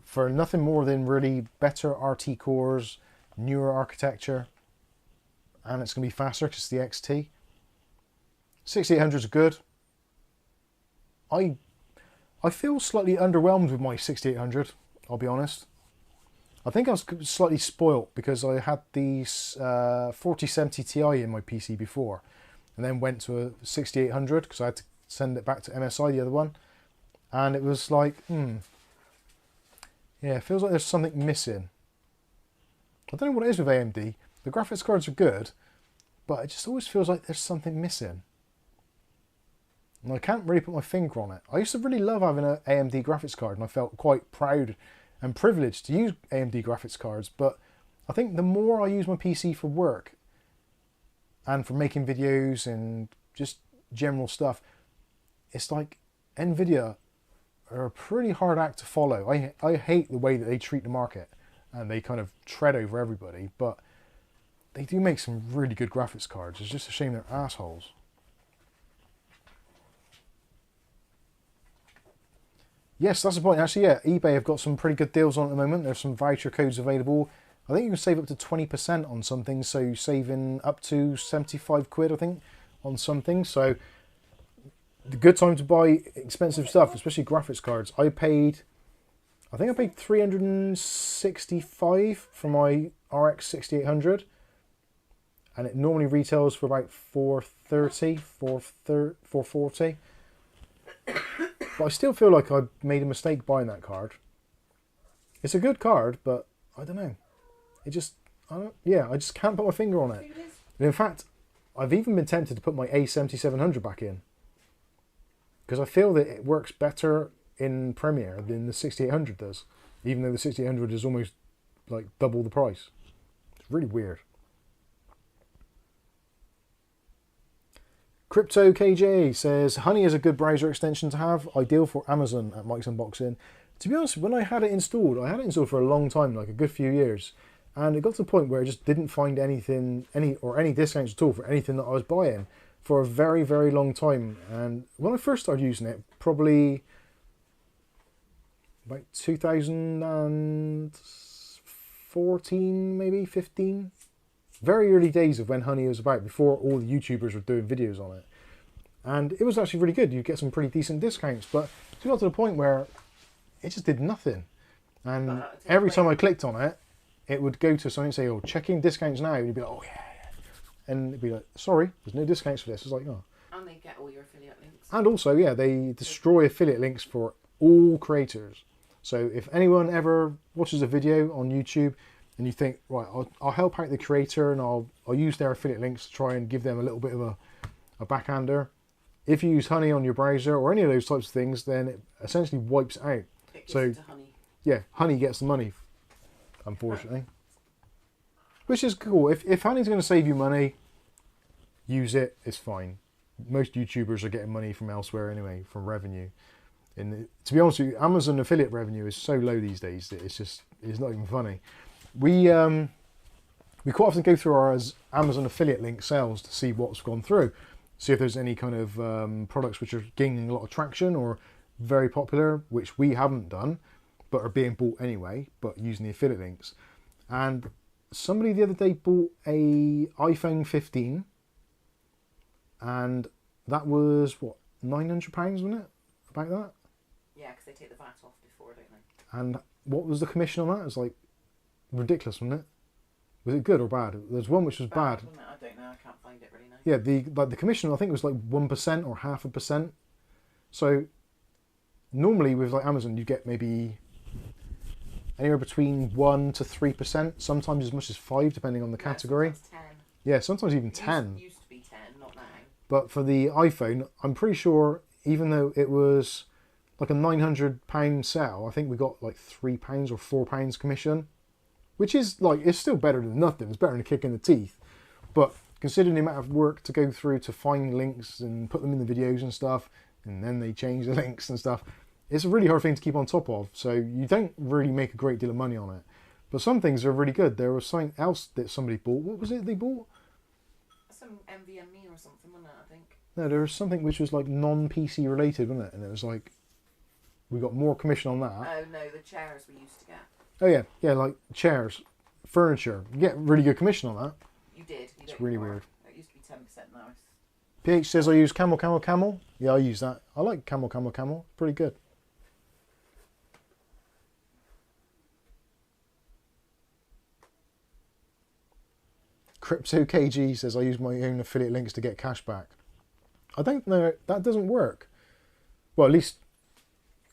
For nothing more than really better RT cores, newer architecture, and it's going to be faster because it's the XT. 6800s are good. I feel slightly underwhelmed with my 6800, I'll be honest. I think I was slightly spoilt because I had the 4070 Ti in my PC before, and then went to a 6800 because I had to send it back to MSI, the other one, and it was like, yeah, it feels like there's something missing. I don't know what it is with AMD. The graphics cards are good, but it just always feels like there's something missing. And I can't really put my finger on it. I used to really love having an AMD graphics card, and I felt quite proud and privileged to use AMD graphics cards, but I think the more I use my PC for work and for making videos and just general stuff, it's like Nvidia are a pretty hard act to follow. I hate the way that they treat the market, and they kind of tread over everybody, but they do make some really good graphics cards. It's just a shame they're assholes. Yes, that's the point. Actually, yeah, eBay have got some pretty good deals on at the moment. There's some voucher codes available. I think you can save up to 20% on some things, so you're saving up to 75 quid, I think, on some things. So, the good time to buy expensive stuff, especially graphics cards. I think I paid 365 for my RX 6800, and it normally retails for about 430, 440. But I still feel like I made a mistake buying that card. It's a good card, but I don't know. I just can't put my finger on it. And in fact, I've even been tempted to put my A7700 back in, because I feel that it works better in Premiere than the 6800 does, even though the 6800 is almost like double the price. It's really weird. Crypto KJ says, Honey is a good browser extension to have, ideal for Amazon at Mike's Unboxing. To be honest, when I had it installed for a long time, like a good few years, and it got to the point where I just didn't find any discounts at all for anything that I was buying for a very, very long time. And when I first started using it, probably about 2014, maybe 15. Very early days of when Honey was about, before all the YouTubers were doing videos on it. And it was actually really good. You get some pretty decent discounts, but it got to the point where it just did nothing. And every time I clicked on it, it would go to something and say, oh, checking discounts now. And you'd be like, oh yeah. And it'd be like, sorry, there's no discounts for this. It's like, oh. And they get all your affiliate links. And also, yeah, they destroy affiliate links for all creators. So if anyone ever watches a video on YouTube and you think, right, I'll help out the creator and I'll use their affiliate links to try and give them a little bit of a backhander. If you use Honey on your browser or any of those types of things, then it essentially wipes out. It So, gives it to Honey. yeah, Honey gets the money, unfortunately. Which is cool. If Honey's going to save you money, use it, it's fine. Most YouTubers are getting money from elsewhere anyway, from revenue. And to be honest with you, Amazon affiliate revenue is so low these days that it's not even funny. We quite often go through our Amazon affiliate link sales to see what's gone through. See if there's any kind of products which are gaining a lot of traction or very popular, which we haven't done, but are being bought anyway, but using the affiliate links. And somebody the other day bought a iPhone 15, and that was, what, £900, wasn't it? About that? Yeah, because they take the VAT off before, don't they? And what was the commission on that? It was like ridiculous, wasn't it? Was it good or bad? There's one which was bad. Wasn't it? I don't know. I can't find it really now. Yeah, the commission I think was like 1% or 0.5%. So normally with like Amazon you get maybe anywhere between 1 to 3%, sometimes as much as 5 depending on the category. Sometimes 10. Yeah, sometimes even 10. Used to be 10, not now. But for the iPhone, I'm pretty sure, even though it was like a £900 sale, I think we got like £3 or £4 commission, which is like, it's still better than nothing. It's better than a kick in the teeth. But considering the amount of work to go through to find links and put them in the videos and stuff, and then they change the links and stuff, it's a really hard thing to keep on top of. So you don't really make a great deal of money on it. But some things are really good. There was something else that somebody bought. What was it they bought? Some NVMe or something, wasn't it, I think? No, there was something which was like non-PC related, wasn't it? And it was like, we got more commission on that. Oh no, the chairs we used to get. Oh yeah, yeah, like chairs, furniture. You get really good commission on that. You did. It's really weird. It used to be 10% now. PH says I use camel, camel, camel. Yeah, I use that. I like camel, camel, camel. Pretty good. Crypto KG says I use my own affiliate links to get cash back. I don't know, that doesn't work. Well, at least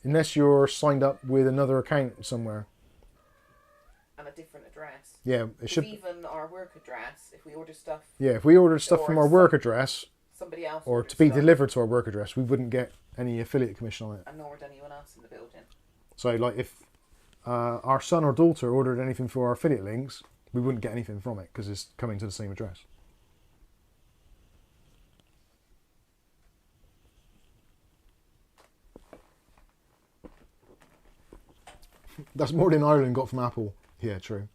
unless you're signed up with another account somewhere. And a different address. Yeah, it should. Even our work address, if we order stuff. Yeah, if we ordered stuff Or from our work address, somebody else. or ordered to be stuff, delivered to our work address, we wouldn't get any affiliate commission on it. and nor would anyone else in the building. So, like, if our son or daughter ordered anything for our affiliate links, we wouldn't get anything from it because it's coming to the same address. That's more than Ireland got from Apple. Yeah, true.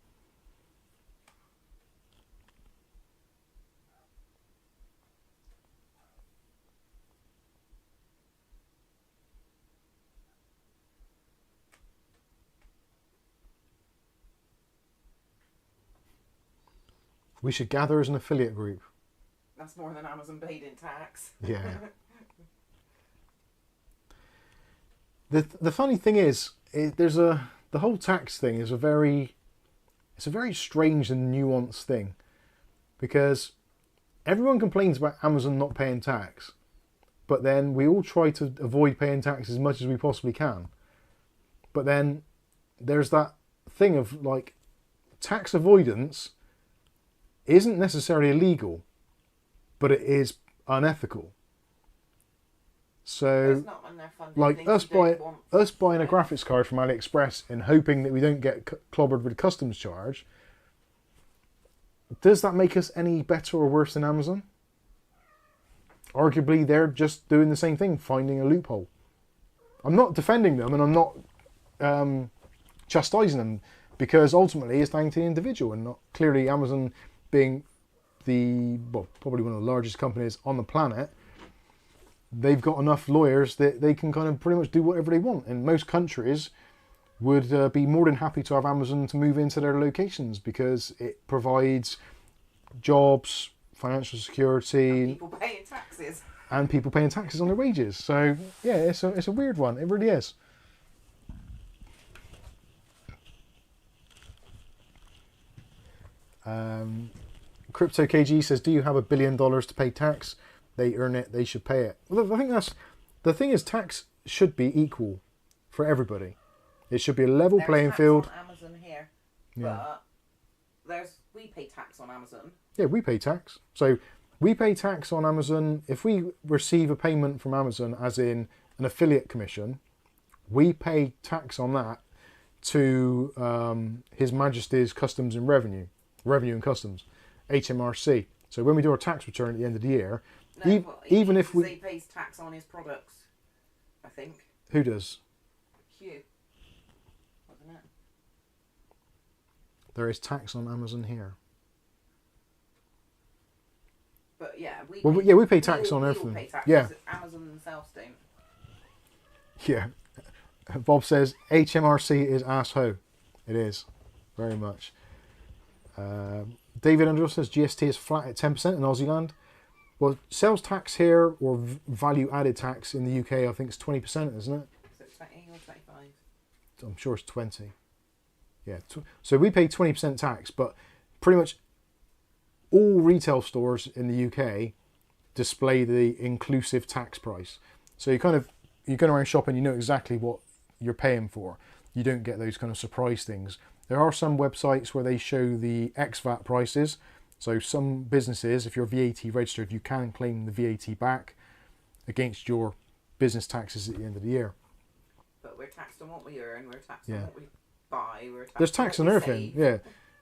We should gather as an affiliate group. That's more than Amazon paid in tax. Yeah. The funny thing is, the whole tax thing is a very strange and nuanced thing, because everyone complains about Amazon not paying tax, but then we all try to avoid paying tax as much as we possibly can. But then there's that thing of like, tax avoidance isn't necessarily illegal, but it is unethical. So, like us buying a graphics card from AliExpress and hoping that we don't get clobbered with a customs charge, does that make us any better or worse than Amazon? Arguably, they're just doing the same thing, finding a loophole. I'm not defending them, and I'm not chastising them, because ultimately it's down to the individual, and not clearly Amazon being probably one of the largest companies on the planet. They've got enough lawyers that they can kind of pretty much do whatever they want. And most countries would be more than happy to have Amazon to move into their locations, because it provides jobs, financial security, and people paying taxes. And people paying taxes on their wages. So yeah, it's a weird one. It really is. Crypto KG says, do you have $1 billion to pay tax? They earn it, they should pay it. Well, I think that's the thing, is tax should be equal for everybody. It should be a level playing field. On Amazon here, yeah. But we pay tax on Amazon. Yeah, we pay tax. So we pay tax on Amazon. If we receive a payment from Amazon, as in an affiliate commission, we pay tax on that to His Majesty's Customs and Revenue and Customs, HMRC. So when we do our tax return at the end of the year, No, even if he pays tax on his products, I think. Who does? Hugh, wasn't it? There is tax on Amazon here. But yeah, we pay tax on everything. Pay tax, yeah, Amazon themselves don't. Yeah. Bob says HMRC is ass-ho. It is, very much. David Underhill says GST is flat at 10% in Aussie land. Well, sales tax here, or value added tax in the UK, I think it's 20%, isn't it? So it's 20 or 25? I'm sure it's 20. Yeah, so we pay 20% tax, but pretty much all retail stores in the UK display the inclusive tax price. So you go around shopping, you know exactly what you're paying for. You don't get those kind of surprise things. There are some websites where they show the ex-VAT prices, So some businesses, if you're VAT registered, you can claim the VAT back against your business taxes at the end of the year. But we're taxed on what we earn, we're taxed Yeah. on what we buy, we're taxed There's on tax what on we everything, save. yeah.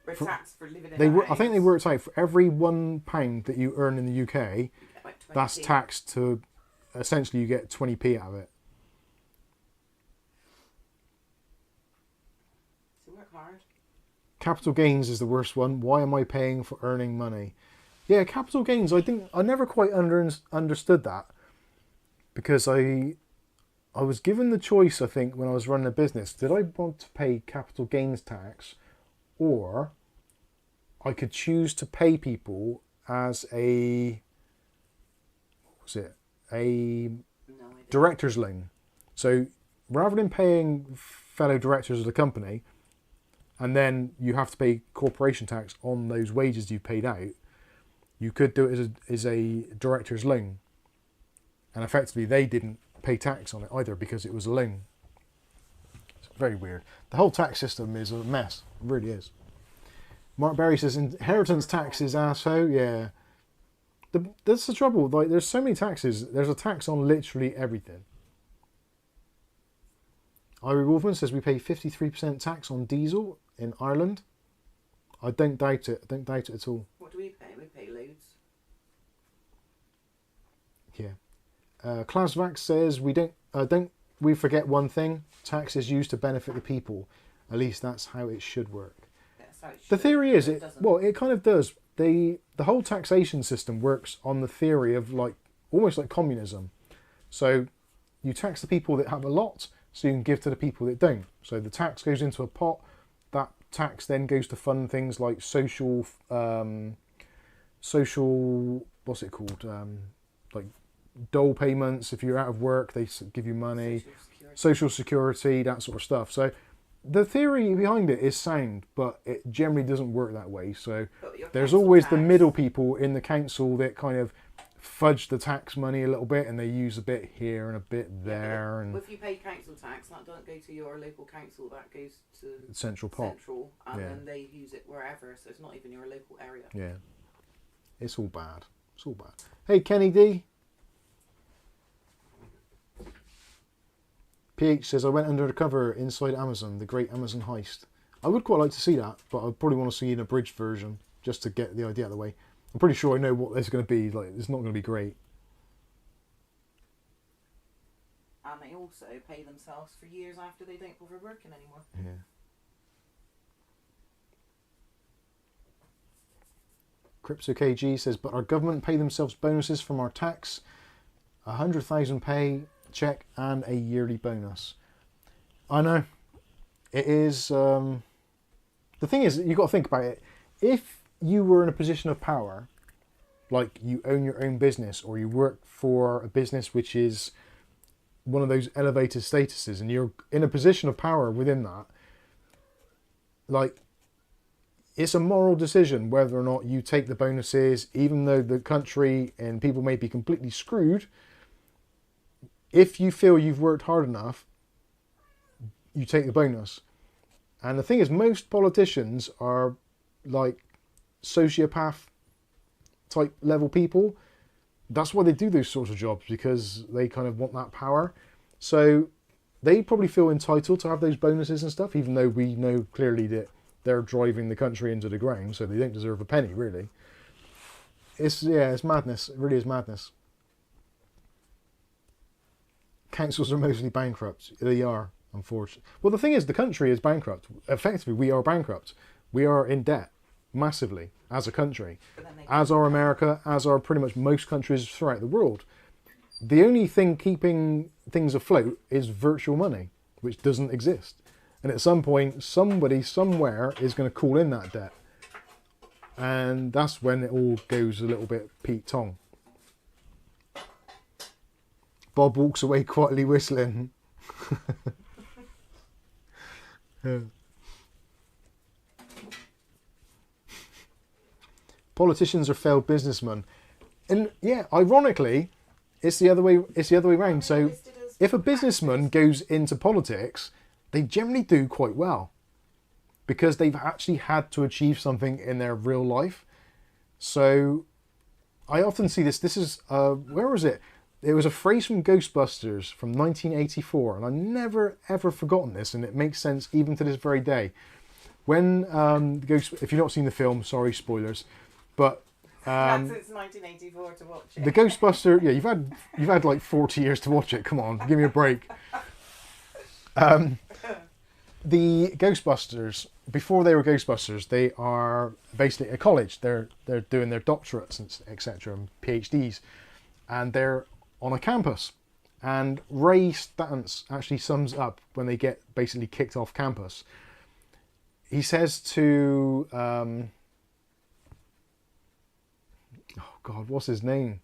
We're taxed for living in They a I think they house. worked out for every £1 that you earn in the UK, You get like 20p. that's taxed to, essentially you get 20p out of it. So work hard. Capital gains is the worst one. Why am I paying for earning money? Yeah, capital gains, I never quite understood that, because I was given the choice, I think, when I was running a business. Did I want to pay capital gains tax, or I could choose to pay people as a, what was it, a No idea. director's loan. So rather than paying fellow directors of the company, and then you have to pay corporation tax on those wages you've paid out, you could do it as a director's loan. And effectively they didn't pay tax on it either because it was a loan. It's very weird. The whole tax system is a mess. It really is. Mark Berry says inheritance tax is asshole. Yeah. That's the trouble. Like, there's so many taxes. There's a tax on literally everything. Irie Wolfman says we pay 53% tax on diesel in Ireland. I don't doubt it. I don't doubt it at all. What do we pay? We pay loads. Yeah. Klasvax says we don't we forget one thing. Tax is used to benefit the people. At least that's how it should work. That's how it The should, theory is but it doesn't. well, it kind of does. The whole taxation system works on the theory of like almost like communism. So you tax the people that have a lot, so you can give to the people that don't. So the tax goes into a pot. That tax then goes to fund things like social what's it called? Like dole payments. If you're out of work, they give you money. Social security, that sort of stuff. So the theory behind it is sound, but it generally doesn't work that way. So But your there's council always the tax- middle people in the council that kind of fudge the tax money a little bit, and they use a bit here and a bit Yeah, there, but and if you pay council tax, that doesn't go to your local council. That goes to central pot. central, and Yeah. then they use it wherever. So it's not even your local area. Yeah, it's all bad. It's all bad. Hey, Kenny D. PH says I went under the cover inside Amazon, the great Amazon heist. I would quite like to see that, but I'd probably want to see an abridged version just to get the idea out of the way. I'm pretty sure I know what it's going to be. Like, it's not going to be great. And they also pay themselves for years after they don't bother working anymore. Yeah. CryptoKG says, but our government pay themselves bonuses from our tax, 100,000 pay check and a yearly bonus. I know. It is. The thing is, you've got to think about it. If you were in a position of power, like you own your own business or you work for a business which is one of those elevated statuses, and you're in a position of power within that, like, it's a moral decision whether or not you take the bonuses, even though the country and people may be completely screwed. If you feel you've worked hard enough, you take the bonus. And the thing is, most politicians are like sociopath type level people. That's why they do those sorts of jobs, because they kind of want that power. So they probably feel entitled to have those bonuses and stuff, even though we know clearly that they're driving the country into the ground, so they don't deserve a penny, really. It's madness. It really is madness. Councils are mostly bankrupt. They are, unfortunately. Well, the thing is, the country is bankrupt. Effectively, we are bankrupt. We are in debt, massively, as a country. As are America, as are pretty much most countries throughout the world. The only thing keeping things afloat is virtual money, which doesn't exist. And at some point, somebody somewhere is going to call in that debt. And that's when it all goes a little bit Pete Tong. Bob walks away quietly whistling. Yeah. Politicians are failed businessmen. And yeah, ironically, it's the other way around. So if a businessman goes into politics, they generally do quite well, because they've actually had to achieve something in their real life. So I often see this. This is, where was it? It was a phrase from Ghostbusters from 1984, and I've never ever forgotten this, and it makes sense even to this very day. When if you've not seen the film, sorry, spoilers, but That's since 1984 to watch it. the Ghostbuster, yeah, you've had like 40 years to watch it. Come on, give me a break. The Ghostbusters, before they were Ghostbusters, they are basically a college. They're doing their doctorates and etc. and PhDs, and they're on a campus. And Ray Stantz actually sums up when they get basically kicked off campus. He says to, oh God, what's his name?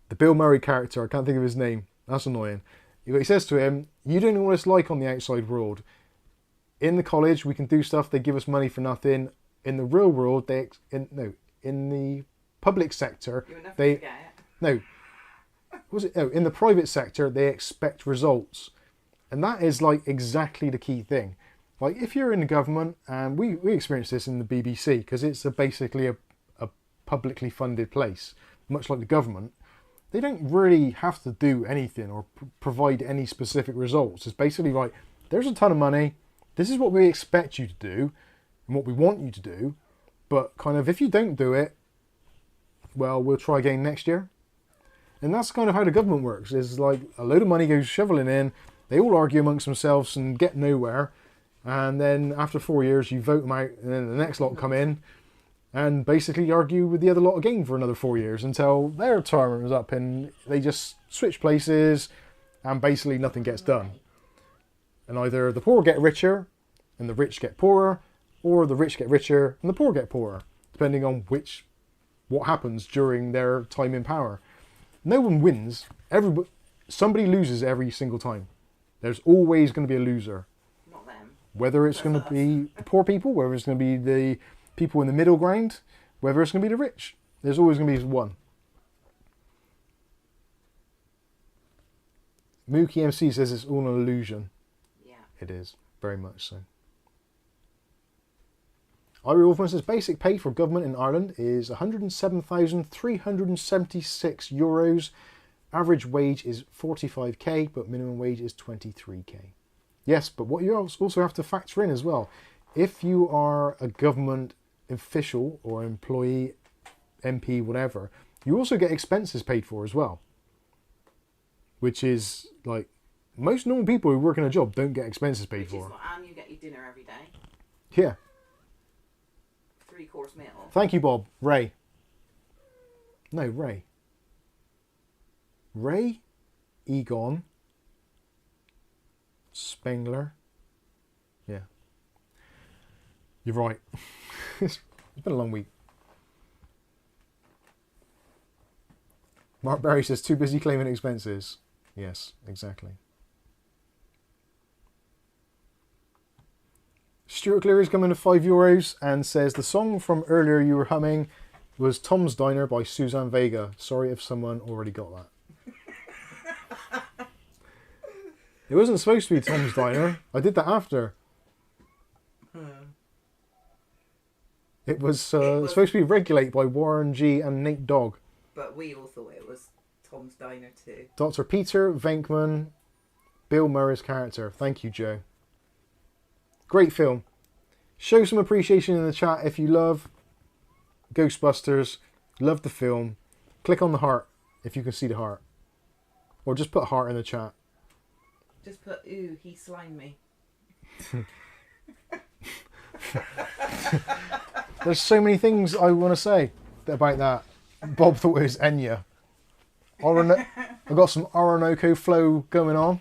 The Bill Murray character, I can't think of his name. That's annoying. He says to him, you don't know what it's like on the outside world. In the college, we can do stuff, they give us money for nothing. In the real world, in the public sector, in the private sector, they expect results. And that is like exactly the key thing. Like if you're in the government, and we experience this in the BBC, because it's basically a publicly funded place, much like the government, they don't really have to do anything or provide any specific results. It's basically like, there's a ton of money, this is what we expect you to do, and what we want you to do, but kind of if you don't do it, well, we'll try again next year. And that's kind of how the government works, is like a load of money goes shoveling in, they all argue amongst themselves and get nowhere, and then after 4 years you vote them out, and then the next lot come in, and basically argue with the other lot again for another 4 years until their term is up and they just switch places and basically nothing gets done. And either the poor get richer and the rich get poorer, or the rich get richer and the poor get poorer, depending on what happens during their time in power. No one wins. Somebody loses every single time. There's always going to be a loser. Not them. Whether it's going to be the poor people, whether it's going to be the people in the middle ground, whether it's going to be the rich. There's always going to be one. Mookie MC says it's all an illusion. Yeah. It is, very much so. Ira Wolfman says basic pay for government in Ireland is €107,376. Average wage is 45k, but minimum wage is 23k. Yes, but what you also have to factor in as well, if you are a government official or employee, MP, whatever, you also get expenses paid for as well. Which is like, most normal people who work in a job don't get expenses paid for. And you get your dinner every day. Yeah. 3-course meal. Thank you, Bob. Ray. No, Ray. Ray, Egon, Spengler. Yeah. You're right. It's been a long week. Mark Barry says, too busy claiming expenses. Yes, exactly. Stuart Cleary's coming to €5 and says, the song from earlier you were humming was Tom's Diner by Suzanne Vega. Sorry if someone already got that. It wasn't supposed to be Tom's Diner. I did that after. It was supposed to be Regulate by Warren G and Nate Dogg. But we all thought it was Tom's Diner too. Dr. Peter Venkman, Bill Murray's character. Thank you, Joe. Great film. Show some appreciation in the chat if you love Ghostbusters, love the film. Click on the heart if you can see the heart. Or just put heart in the chat. Just put, ooh, he slimed me. There's so many things I want to say about that. Bob thought it was Enya. I've got some Orinoco flow going on.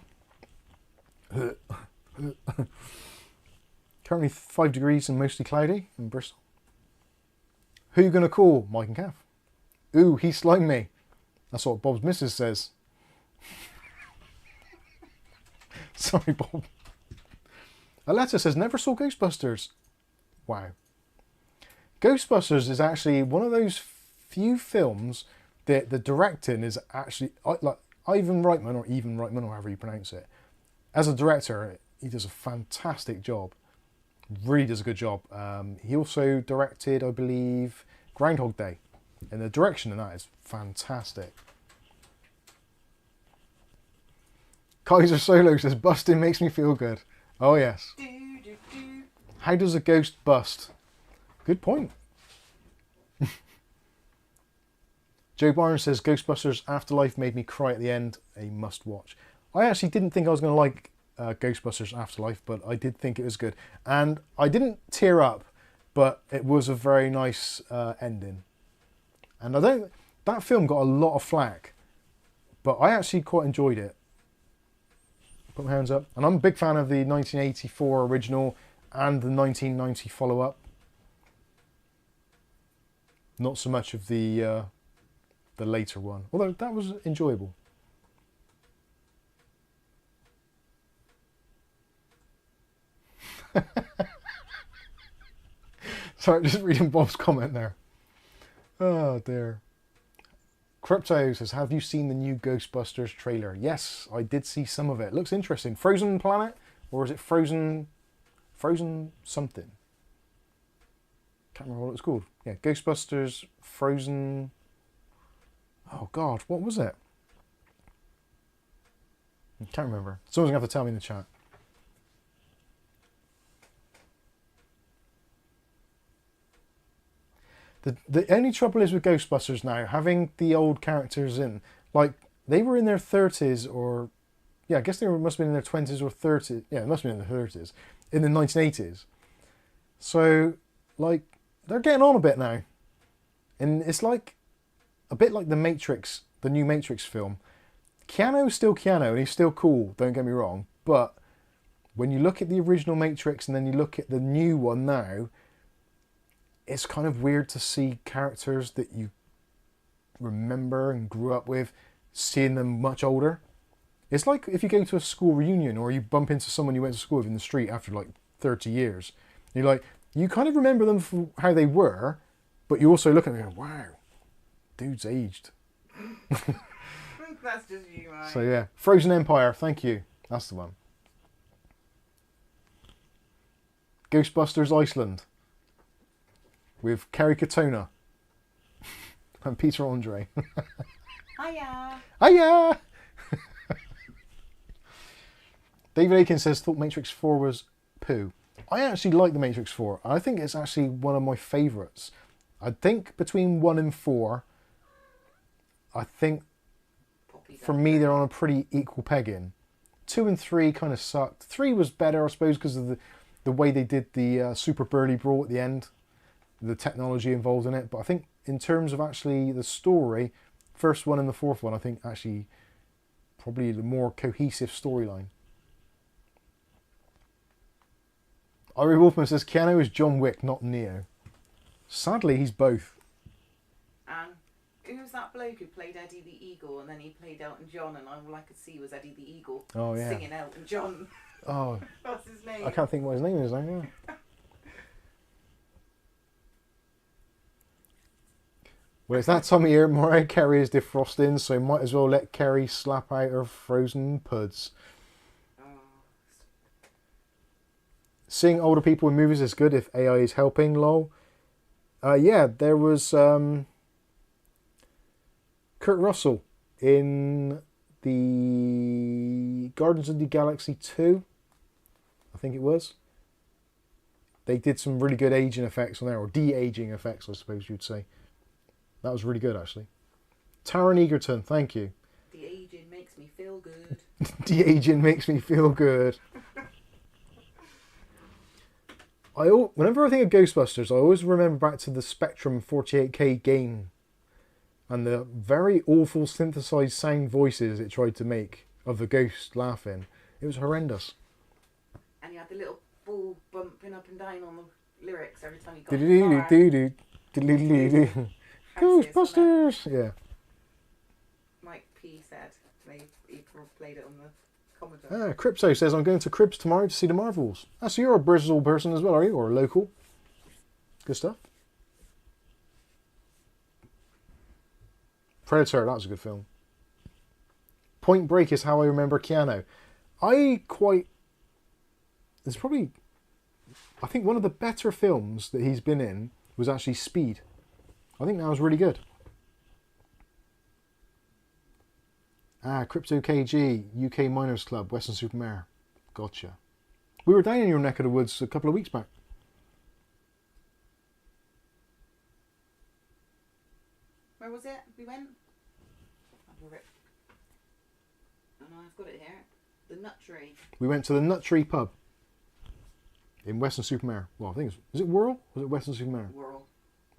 Currently 5 degrees and mostly cloudy in Bristol. Who you going to call? Mike and Kath. Ooh, he slimed me. That's what Bob's missus says. Sorry, Bob. Aletta says, never saw Ghostbusters. Wow. Ghostbusters is actually one of those few films that the directing is actually, like Ivan Reitman, or however you pronounce it. As a director, he does a fantastic job. Really does a good job. He also directed, I believe, Groundhog Day. And the direction in that is fantastic. Kaiser Solo says, busting makes me feel good. Oh, yes. How does a ghost bust? Good point. Joe Barnes says, Ghostbusters Afterlife made me cry at the end. A must watch. I actually didn't think I was going to like Ghostbusters Afterlife, but I did think it was good. And I didn't tear up, but it was a very nice ending. And that film got a lot of flack, but I actually quite enjoyed it. Put my hands up. And I'm a big fan of the 1984 original and the 1990 follow-up. Not so much of the later one, although that was enjoyable. Sorry, just reading Bob's comment there. Oh dear. Crypto says, have you seen the new Ghostbusters trailer? Yes, I did see some of it. Looks interesting. Frozen Planet? Or is it Frozen something? Can't remember what it's called. Yeah, Ghostbusters Frozen... Oh God, what was it? I can't remember. Someone's going to have to tell me in the chat. The only trouble is with Ghostbusters now, having the old characters in, like, they were in their 30s or, yeah, I guess they must have been in their 20s or 30s. Yeah, it must have been in their 30s, in the 1980s. So, like, they're getting on a bit now. And it's like, a bit like the Matrix, the new Matrix film. Keanu's still Keanu, and he's still cool, don't get me wrong. But when you look at the original Matrix and then you look at the new one now, it's kind of weird to see characters that you remember and grew up with, seeing them much older. It's like if you go to a school reunion or you bump into someone you went to school with in the street after like 30 years. You're like, you kind of remember them for how they were, but you also look at them and go, wow, dude's aged. That's just you, right? So yeah, Frozen Empire, thank you. That's the one. Ghostbusters Iceland. With Kerry Katona and Peter Andre. Hiya! Hiya! David Aiken says, thought Matrix 4 was poo. I actually like the Matrix 4. I think it's actually one of my favourites. I think between 1 and 4, I think for me they're on a pretty equal pegging. 2 and 3 kind of sucked. 3 was better, I suppose, because of the way they did the Super Burly Brawl at the end. The technology involved in it, but I think in terms of actually the story, first one and the fourth one, I think actually probably the more cohesive storyline. Ari Wolfman says Keanu is John Wick, not Neo. Sadly, he's both. And who was that bloke who played Eddie the Eagle, and then he played Elton John, and all I could see was Eddie the Eagle singing Elton John. Oh, what's his name? I can't think what his name is now. Yeah. Well, it's that time of year. Mariah Carey is defrosting, so might as well let Carey slap out her frozen puds. Oh. Seeing older people in movies is good if AI is helping, lol. Yeah, there was Kurt Russell in the Guardians of the Galaxy 2, I think it was. They did some really good aging effects on there, or de-aging effects, I suppose you'd say. That was really good, actually. Taron Egerton, thank you. The aging makes me feel good. The aging makes me feel good. Whenever I think of Ghostbusters, I always remember back to the Spectrum 48K game and the very awful synthesized sound voices it tried to make of the ghost laughing. It was horrendous. And you had the little ball bumping up and down on the lyrics every time you got Ghostbusters! Yeah. Mike P said he played it on the Commodore. Crypto says, I'm going to Cribs tomorrow to see the Marvels. So you're a Bristol person as well, are you? Or a local? Good stuff. Predator, that was a good film. Point Break is how I remember Keanu. There's probably I think one of the better films that he's been in was actually Speed. I think that was really good. Ah, Crypto KG, UK Miners Club, Western Supermare. Gotcha. We were down in your neck of the woods a couple of weeks back. Where was it? We went? Oh no, I've got it here. The Nut Tree. We went to the Nut Tree pub in Western Supermare. Well, I think it's... Is it Whirl? Or was it Western Supermare? Whirl.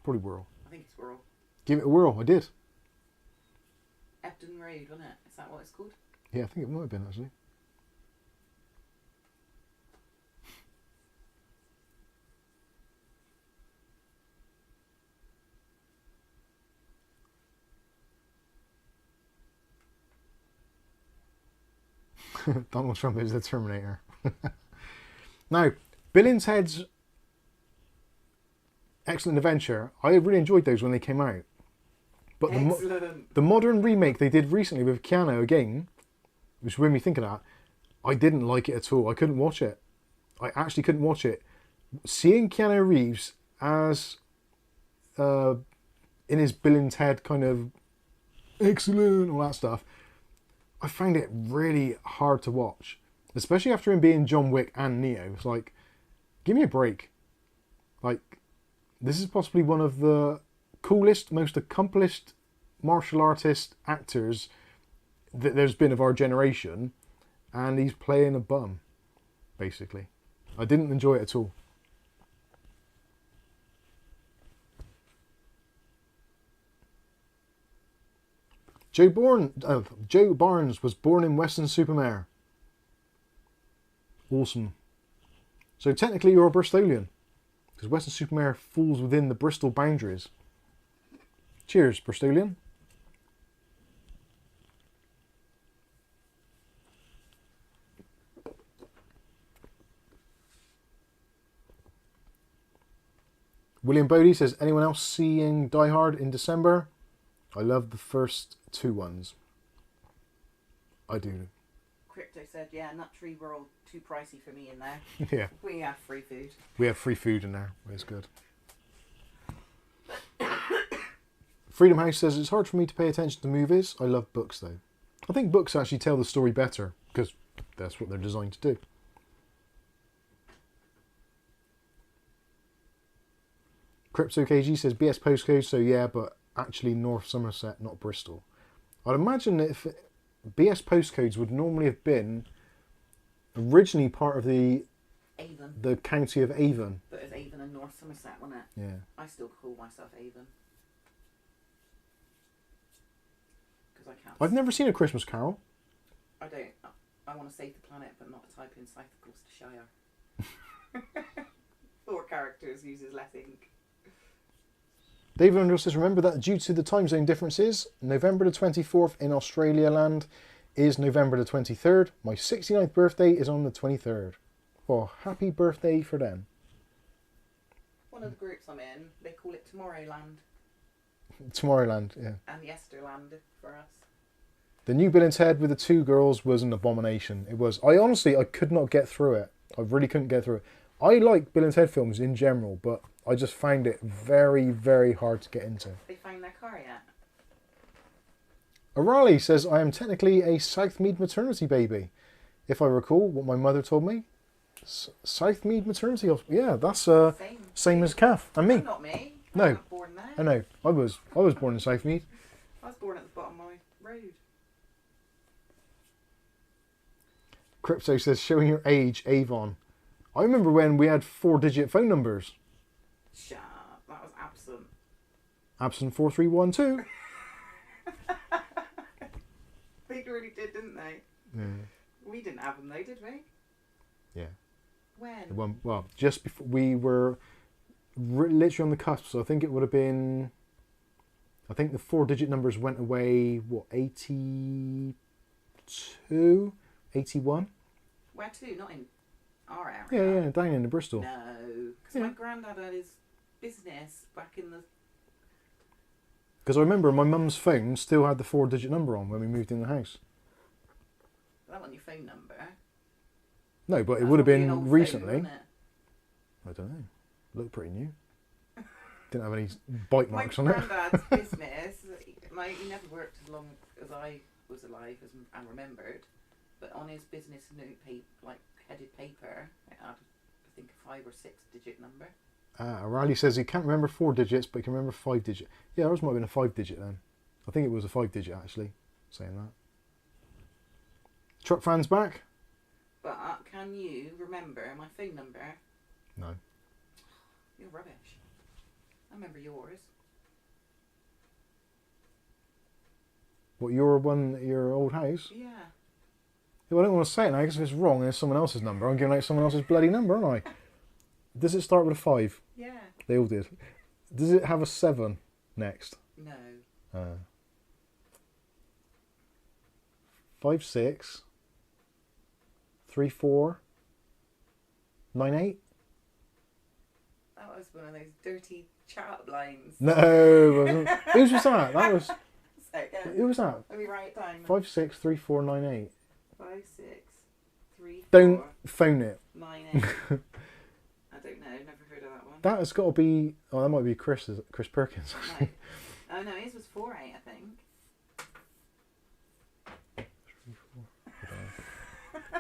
Probably Whirl. I think it's Whirl. Give it a whirl. I did. Ebden Road, wasn't it? Is that what it's called? Yeah, I think it might have been actually. Donald Trump is the Terminator. Now, Bill and Ted's Excellent Adventure, I really enjoyed those when they came out. But the modern remake they did recently with Keanu again, which made me think of that, I didn't like it at all. I couldn't watch it. I actually couldn't watch it. Seeing Keanu Reeves as in his Bill and Ted kind of excellent, all that stuff, I found it really hard to watch. Especially after him being John Wick and Neo. It's like, give me a break. Like, this is possibly one of the coolest, most accomplished martial artist actors that there's been of our generation, and he's playing a bum, basically. I didn't enjoy it at all. Joe Barnes was born in Western Supermare. Awesome. So technically you're a Bristolian, because Western Supermare falls within the Bristol boundaries. Cheers, Bristolian. William Bodie says, anyone else seeing Die Hard in December? I love the first two ones. I do. Crypto said, yeah, Nut Tree were all too pricey for me in there. Yeah. We have free food. We have free food in there. It's good. Freedom House says, it's hard for me to pay attention to movies. I love books though. I think books actually tell the story better because that's what they're designed to do. Crypto KG says, BS postcode, so yeah, but actually North Somerset, not Bristol. I'd imagine that if BS postcodes would normally have been originally part of the Avon. The county of Avon. But it was Avon and North Somerset, wasn't it? Yeah. I still call myself Avon. Because I can't. I've never seen A Christmas Carol. I don't. I want to save the planet, but not type in South Gloucestershire. 4 characters uses less ink. David Underhill says, remember that due to the time zone differences, November the 24th in Australia land is November the 23rd. My 69th birthday is on the 23rd. Well, happy birthday for them. One of the groups I'm in, they call it Tomorrowland. Tomorrowland, yeah. And Yesterland for us. The new Bill and Ted with the 2 girls was an abomination. It was. I could not get through it. I really couldn't get through it. I like Bill and Ted films in general, but I just find it very, very hard to get into. They found their car yet? O'Reilly says, I am technically a Southmead maternity baby. If I recall what my mother told me. Southmead maternity hospital. Yeah, that's same as Kath and me. Not me. No. I was born there. I know. I was born in Southmead. I was born at the bottom of my road. Crypto says, showing your age, Avon. I remember when we had 4-digit phone numbers. Shut up. That was absent. Absent 4312. They really did, didn't they? Yeah. We didn't have them though, did we? Yeah. When? Well, just before we were literally on the cusp, so I think it would have been. I think the 4-digit numbers went away. What, 82, 81? Where to? Not in our area. Yeah, down in Bristol. No, because my granddad had his business back in the. Because I remember my mum's phone still had the 4-digit number on when we moved in the house. That wasn't your phone number. No, but it That's would have probably an been old recently. Phone, wasn't it? I don't know. Looked pretty new. Didn't have any bite My marks on it. granddad's business, he never worked as long as I was alive and remembered, but on his business note headed paper, it had, I think, a 5 or 6 digit number. Riley says he can't remember 4 digits, but he can remember 5 digit. Yeah, ours might have been a 5 digit then. I think it was a 5 digit actually, saying that. Truck fans back? But can you remember my phone number? No. You're rubbish. I remember yours. What, your old house? Yeah. Well, I don't want to say it now because if it's wrong and it's someone else's number, I'm giving out someone else's bloody number, aren't I? Does it start with a 5? Yeah. They all did. Does it have a 7 next? No. 5 6 3 4 9 8. That was one of those dirty chat lines. No, it wasn't. Whose was that? That was. So, yeah. Who was that? Let me write it down. 5 6 3 4 9 8. 5 6 3 Don't 4 phone it. 9 8. I don't know. Never heard of that one. That has got to be. Oh, that might be Chris Perkins. No. Oh no, his was 4 8, I think.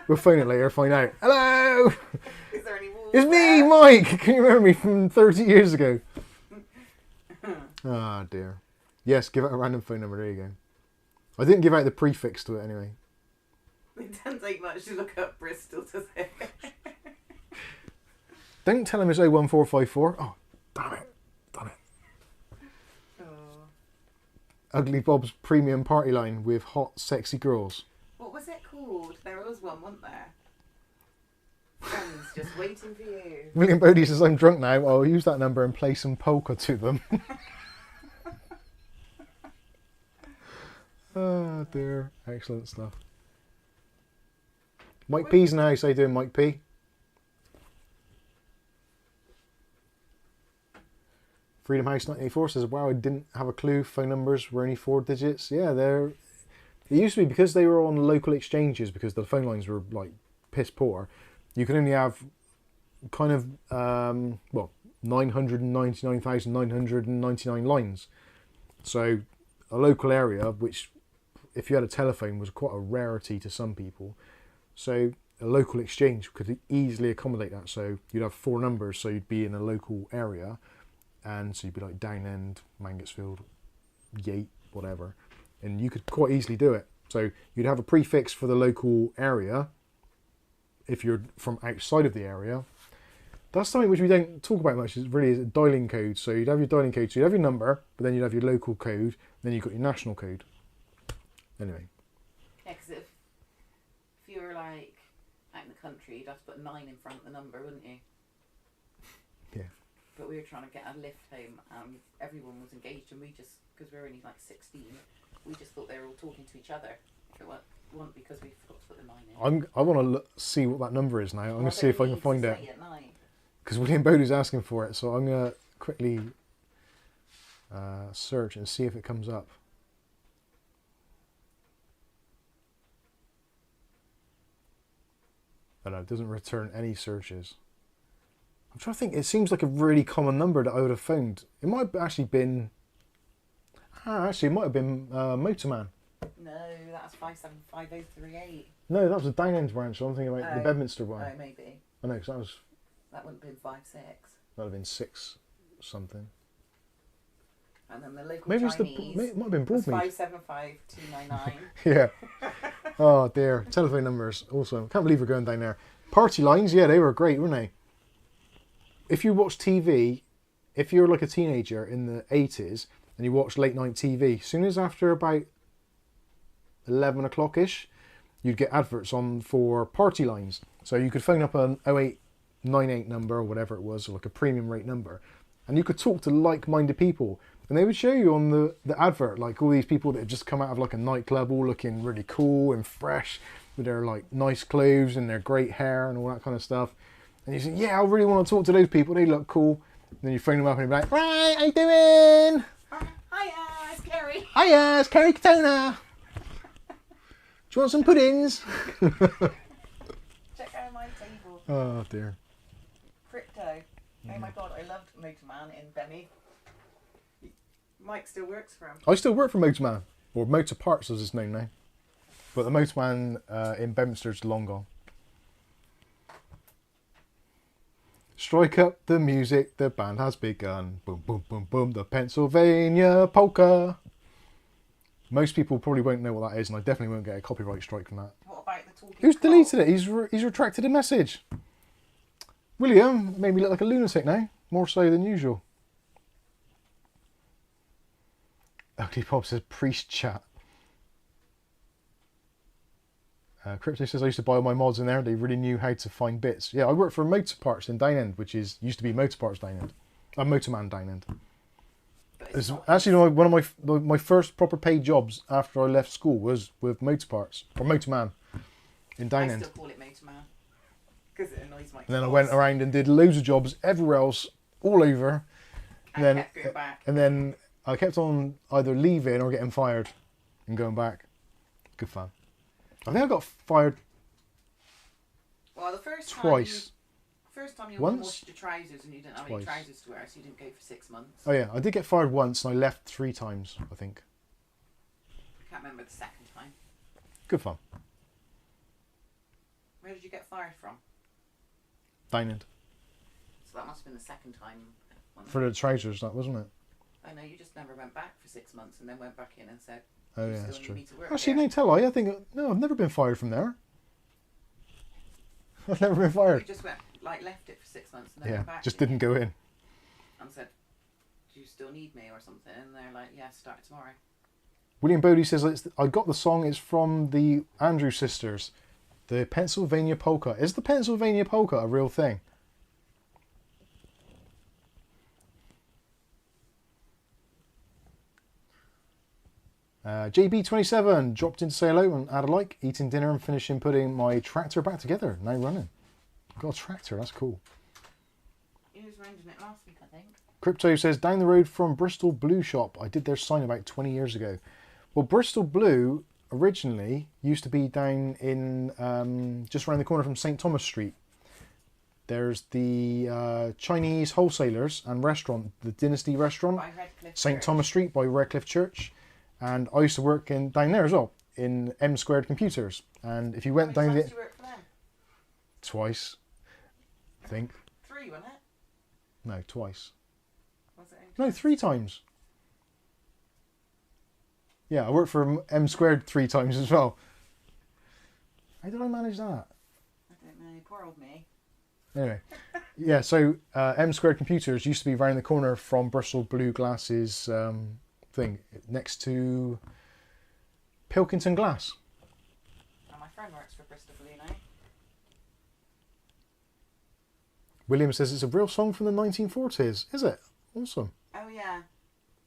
We'll phone it later, find out. Hello! Is there any walls It's me, there? Mike! Can you remember me from 30 years ago? Ah, dear. Yes, give out a random phone number. There you go. I didn't give out the prefix to it anyway. It doesn't take much to look up Bristol, does it? Don't tell him it's 01454. Oh, damn it. Done it. Oh. Ugly Bob's premium party line with hot, sexy girls. What was it called? There was one, wasn't there? Friends just waiting for you. William Bodie says, I'm drunk now. I'll use that number and play some polka to them. Oh, dear. Excellent stuff. Mike P's in the house. How you doing, Mike P? Freedom House 1984 says, wow, I didn't have a clue phone numbers were only 4 digits. Yeah, they're... It used to be because they were on local exchanges, because the phone lines were like piss poor, you can only have kind of, 999,999 lines. So a local area, which if you had a telephone was quite a rarity to some people. So a local exchange could easily accommodate that. So you'd have 4 numbers, so you'd be in a local area. And so you'd be like Downend, Mangotsfield, Yate, whatever. And you could quite easily do it. So you'd have a prefix for the local area if you're from outside of the area. That's something which we don't talk about much. It really is a dialing code. So you'd have your dialing code. So you'd have your number, but then you'd have your local code. Then you've got your national code. Anyway. Yeah, because if you were like out in the country, you'd have to put 9 in front of the number, wouldn't you? Yeah. But we were trying to get a lift home and everyone was engaged, and we just, because we were only like 16, we just thought they were all talking to each other. It wasn't because we forgot to put the 9 in. I want to see what that number is now. I'm going to see if I can find it. Because William Bodie's asking for it, so I'm going to quickly search and see if it comes up. I don't know, it doesn't return any searches. I'm trying to think, it seems like a really common number that I would have phoned. It might have actually been... actually, it might have been Motorman. No, that's 575038. No, that was a Downend branch, so I'm thinking about the Bedminster one. Oh, maybe. I know, because That wouldn't have been 56. that would have been 6 something. And then the local Maybe Chinese it might have been was Broadmead. 575299. Yeah. Oh dear. Telephone numbers. Awesome. Can't believe we're going down there. Party lines, yeah, they were great, weren't they? If you watch TV, if you're like a teenager in the 80s and you watch late night TV, as soon as after about 11 o'clock-ish, you'd get adverts on for party lines. So you could phone up an 0898 number or whatever it was, or like a premium rate number, and you could talk to like-minded people. And they would show you on the advert, like all these people that had just come out of like a nightclub, all looking really cool and fresh, with their like nice clothes and their great hair and all that kind of stuff. And you say, yeah, I really want to talk to those people. They look cool. And then you phone them up and you're like, right, how you doing? Hiya, it's Kerry. Hiya, it's Kerry Katona. Do you want some puddings? Check out my table. Oh dear. Crypto. Oh my god, I loved Motorman in Benny. Mike still works for him. I still work for Motorman, or Motor Parts as it's known now. But the Motorman in Bedminster's long gone. Strike up the music, the band has begun. Boom, boom, boom, boom, the Pennsylvania polka. Most people probably won't know what that is, and I definitely won't get a copyright strike from that. What about the talking Who's troll? deleted it? He's retracted a message. William made me look like a lunatic now, more so than usual. Ugly Pop says priest chat. Crypto says I used to buy all my mods in there. They really knew how to find bits. Yeah, I work for Motor Parts in Downend, which used to be Motor Parts Downend. Motorman Downend. It's actually one of my first proper paid jobs after I left school was with Motor Parts or Motorman in I Downend. still call it Motorman because it annoys Mike. And then I went around and did loads of jobs everywhere else, all over. And kept going back. And then I kept on either leaving or getting fired and going back. Good fun. I think I got fired Well, the first twice. time you Once? washed your trousers and you didn't have Twice. any trousers to wear, so you didn't go for 6 months. Oh yeah, I did get fired once and I left 3 times, I think. I can't remember the second time. Good fun. Where did you get fired from? Downend. So that must have been the second time. For the trousers, that wasn't it? I know, you just never went back for 6 months and then went back in and said, Oh you yeah, still that's need true. me to work Actually, here. no, tell I think, no, I've never been fired from there. I've never been fired. You just went, left it for 6 months and then Yeah, went back. just didn't didn't you? go in. And said, do you still need me or something? And they're like, yeah, start tomorrow. William Bodie says, I got the song, it's from the Andrew Sisters. The Pennsylvania Polka. Is the Pennsylvania Polka a real thing? JB27 dropped in to say hello and add a like. Eating dinner and finishing putting my tractor back together. Now running. Got a tractor, that's cool. He was renting it last week, I think. Crypto says, down the road from Bristol Blue Shop. I did their sign about 20 years ago. Well, Bristol Blue originally used to be down in just around the corner from St. Thomas Street. There's the Chinese wholesalers and restaurant, the Dynasty restaurant, By Redcliffe St. Church. Thomas Street by Redcliffe Church. And I used to work down there as well, in M Squared Computers. And if you went How down many the times did you work for them? twice, I think. 3, wasn't it? No, twice. Was it? No, 3 times. Yeah, I worked for M Squared 3 times as well. How did I manage that? I don't know. Poor old me. Anyway, yeah, so M Squared Computers used to be around the corner from Bristol Blue Glass's thing, next to Pilkington Glass. And my friend works for Bristol Blue now. William says it's a real song from the 1940s. Is it? Awesome. Oh yeah,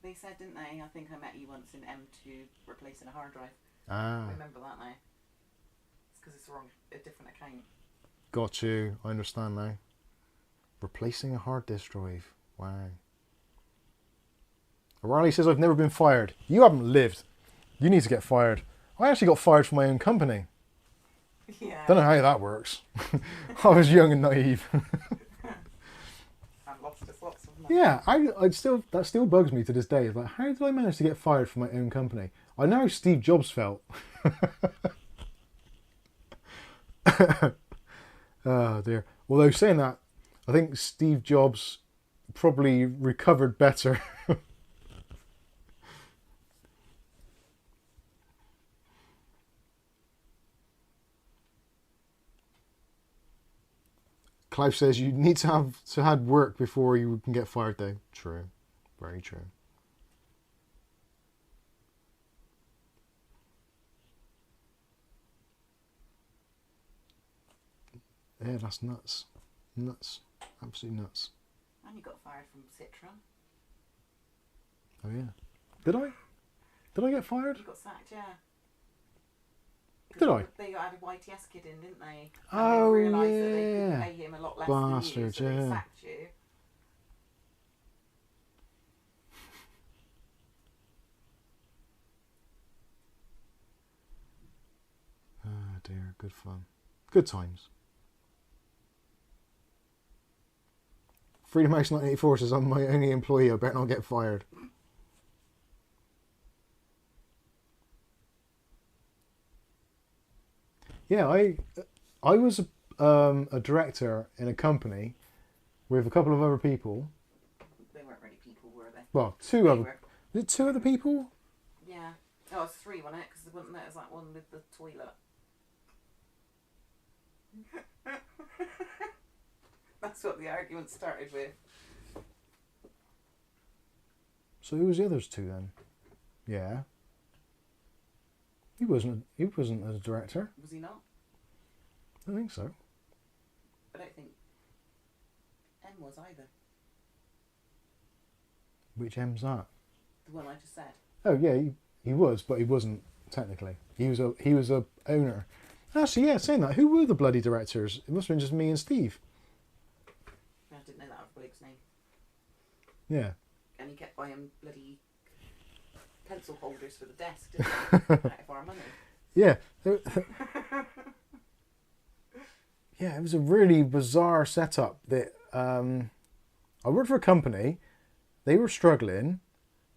they said, didn't they? I think I met you once in M2 replacing a hard drive. Ah, I remember that now. It's because it's a different account. got you. I understand now. Replacing a hard disk drive. Wow. O'Reilly says, I've never been fired. You haven't lived. You need to get fired. I actually got fired from my own company. Yeah. Don't know how that works. I was young and naive. And lots of money. Yeah, that still bugs me to this day. Like, how did I manage to get fired from my own company? I know how Steve Jobs felt. Oh dear. Although saying that, I think Steve Jobs probably recovered better. Clive says you need to have had work before you can get fired though. True. Very true. Yeah, that's nuts. Nuts. Absolutely nuts. And you got fired from Citron. Oh yeah. Did I? Did I get fired? You got sacked, yeah. Did I? They had a YTS kid in, didn't they? And Oh, they realised that they yeah. could pay him a lot less than you, Bastards, so they yeah. sacked you. Oh dear, good fun. Good times. Freedom House 1984 says I'm my only employee. I better not get fired. Yeah, I was a director in a company with a couple of other people. They weren't really people, were they? Well, They were. Was it two other people? Yeah. Oh, it was three, wasn't it? Because they wouldn't let us that one with the toilet. That's what the argument started with. So who was the others two then? Yeah. He wasn't a director. Was he not? I don't think so. I don't think M was either. Which M's that? The one I just said. Oh yeah, he was, but he wasn't technically. He was a owner. Actually, yeah, saying that, who were the bloody directors? It must have been just me and Steve. I didn't know that was Blake's name. Yeah. And he kept buying bloody pencil holders for the desk, didn't he? Out of our money. Yeah. Yeah, it was a really bizarre setup that I worked for a company, they were struggling,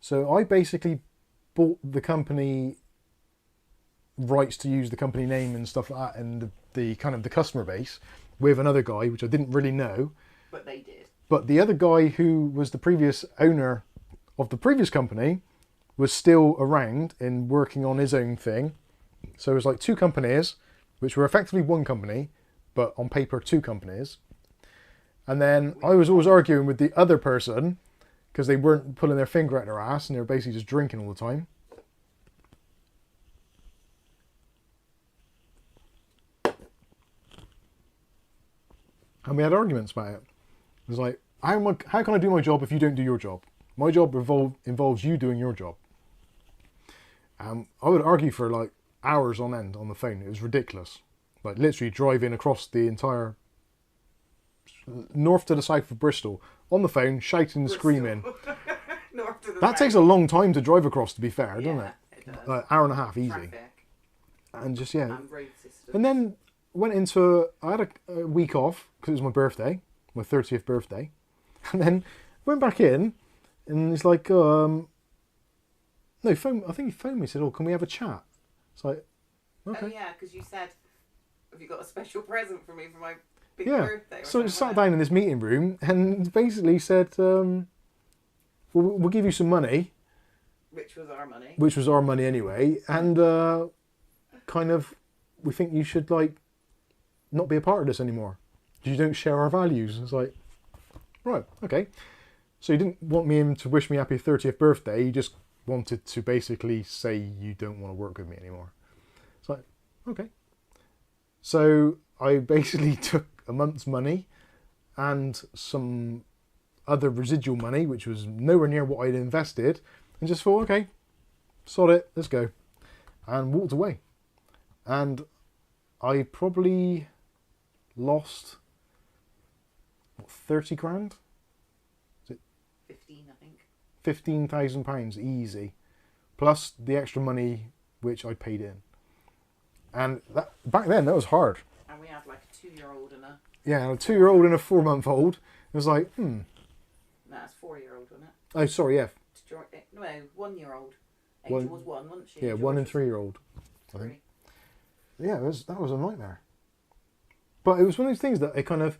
so I basically bought the company rights to use the company name and stuff like that, and the kind of the customer base with another guy, which I didn't really know. But they did. But the other guy who was the previous owner of the previous company was still around and working on his own thing. So it was like two companies, which were effectively one company, but on paper two companies. And then I was always arguing with the other person because they weren't pulling their finger out their ass and they were basically just drinking all the time. And we had arguments about it. It was like, how can I do my job if you don't do your job? My job involves you doing your job. I would argue for like hours on end on the phone. It was ridiculous. Like literally driving across the entire north to the south of Bristol on the phone, shouting and screaming. North to the That south. takes a long time to drive across, to be fair, doesn't it? It does. Like hour and a half, easy. Traffic And just, yeah. and road systems. And then went into, I had a week off because it was my birthday, my 30th birthday. And then went back in and it's like, no, I think he phoned me and said, oh, can we have a chat? It's like, okay. Oh yeah, because you said, have you got a special present for me for my big Yeah. birthday? Or So I something sat like down in this meeting room and basically said, we'll give you some money, that. Which was our money. which was our money anyway, and kind of, we think you should like not be a part of this anymore. You don't share our values. It's like, right, okay. So you didn't want him to wish me happy 30th birthday. You just wanted to basically say you don't want to work with me anymore. It's like, okay. So I basically took a month's money and some other residual money, which was nowhere near what I'd invested, and just thought, okay, sod it, let's go. And walked away. And I probably lost, what, 30 grand? 15, I think. £15,000 easy, plus the extra money which I paid in. And that, back then, that was hard. And we had like a 2-year-old and a... Yeah, a 2-year-old and a 4-month-old. It was like, No, it's 4-year-old, wasn't it? Oh, sorry, yeah. No, 1-year-old. Angel was 1, wasn't she? Yeah, George 1 and was 3-year-old. I 3. think. Yeah, that was a nightmare. But it was one of those things that it kind of,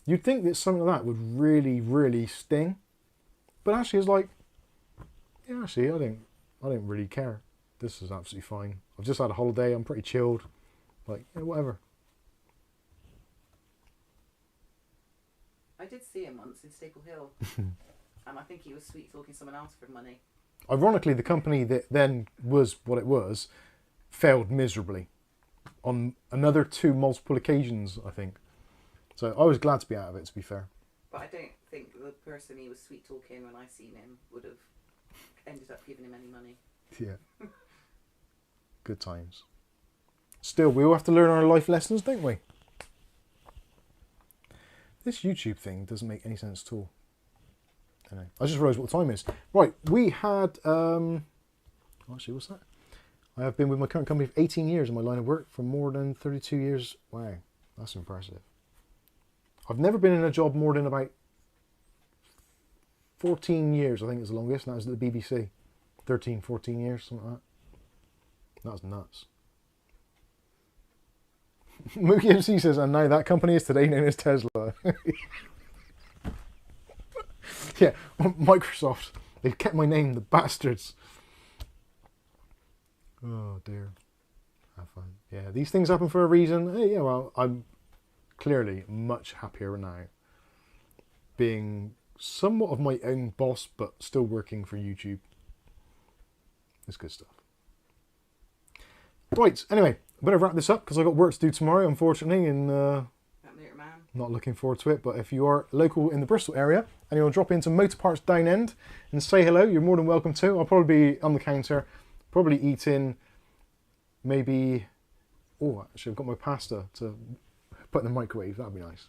you'd think that something like that would really, really sting. But actually it's like, yeah, actually I don't really care. This is absolutely fine. I've just had a holiday, I'm pretty chilled. Like, yeah, whatever. I did see him once in Staple Hill. And I think he was sweet talking someone else for money. Ironically, the company that then was what it was failed miserably on another 2 multiple occasions, I think. So I was glad to be out of it, to be fair. But I don't think the person he was sweet talking when I seen him would have ended up giving him any money. Yeah. Good times. Still, we all have to learn our life lessons, don't we? This YouTube thing doesn't make any sense at all. Anyway, I just realised what the time is. Right, we had... actually, what's that? I have been with my current company for 18 years in my line of work for more than 32 years. Wow, that's impressive. I've never been in a job more than about 14 years, I think is the longest, and that was at the BBC. 13, 14 years, something like that. That was nuts. Mookie MC says, and now that company is today known as Tesla. Yeah, Microsoft. They've kept my name, the bastards. Oh dear. Have fun. Yeah, these things happen for a reason. Hey, yeah, well, I'm clearly much happier now. Being somewhat of my own boss, but still working for YouTube. It's good stuff. Right, anyway, I better wrap this up because I've got work to do tomorrow, unfortunately, and not looking forward to it. But if you are local in the Bristol area and you want to drop into Motor Parts Down End and say hello, you're more than welcome to. I'll probably be on the counter, probably eating maybe... Oh, actually, I've got my pasta to put in the microwave. That'd be nice.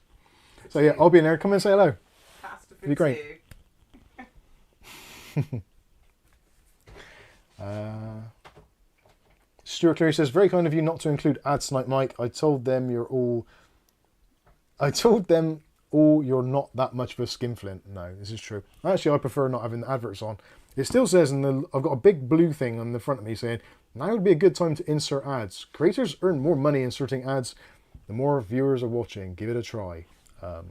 So yeah, I'll be in there. Come and say hello. Pasta for It'd be great. Stuart Cleary says, very kind of you not to include ads tonight, Mike. I told them all you're not that much of a skinflint. No, this is true. Actually, I prefer not having the adverts on. It still says I've got a big blue thing on the front of me saying, now would be a good time to insert ads. Creators earn more money inserting ads the more viewers are watching. Give it a try. No,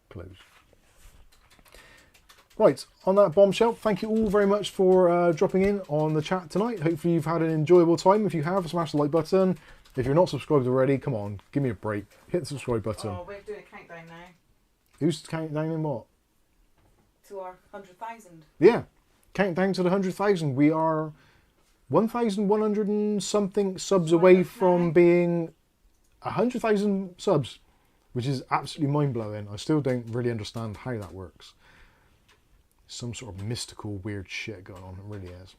close. Right, on that bombshell, thank you all very much for dropping in on the chat tonight. Hopefully you've had an enjoyable time. If you have, smash the like button. If you're not subscribed already, come on, give me a break. Hit the subscribe button. Oh, we're doing a countdown now. Who's counting down in what? To our 100,000. Yeah, countdown to the 100,000. We are 1,100 and something subs away from being 100,000 subs, which is absolutely mind-blowing. I still don't really understand how that works. Some sort of mystical, weird shit going on. It really is.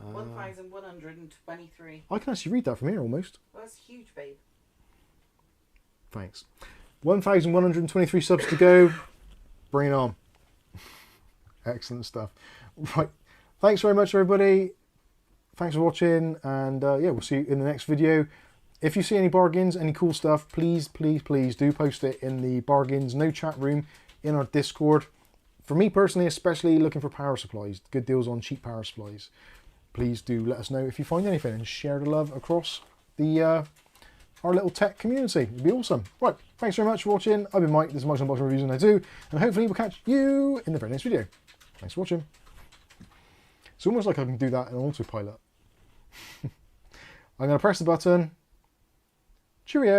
1,123. I can actually read that from here almost. Well, that's huge, babe. Thanks. 1,123 subs to go. Bring it on. Excellent stuff. Right. Thanks very much, everybody. Thanks for watching. And yeah, we'll see you in the next video. If you see any bargains, any cool stuff, please, please, please do post it in the bargains, no chat room, in our Discord. For me personally, especially looking for power supplies, good deals on cheap power supplies. Please do let us know if you find anything and share the love across the our little tech community. It'd be awesome. Right, thanks very much for watching. I've been Mike. This is Mike's Unboxing Reviews and I do, and hopefully we'll catch you in the very next video. Thanks for watching. It's almost like I can do that in autopilot. I'm going to press the button. Cheerio.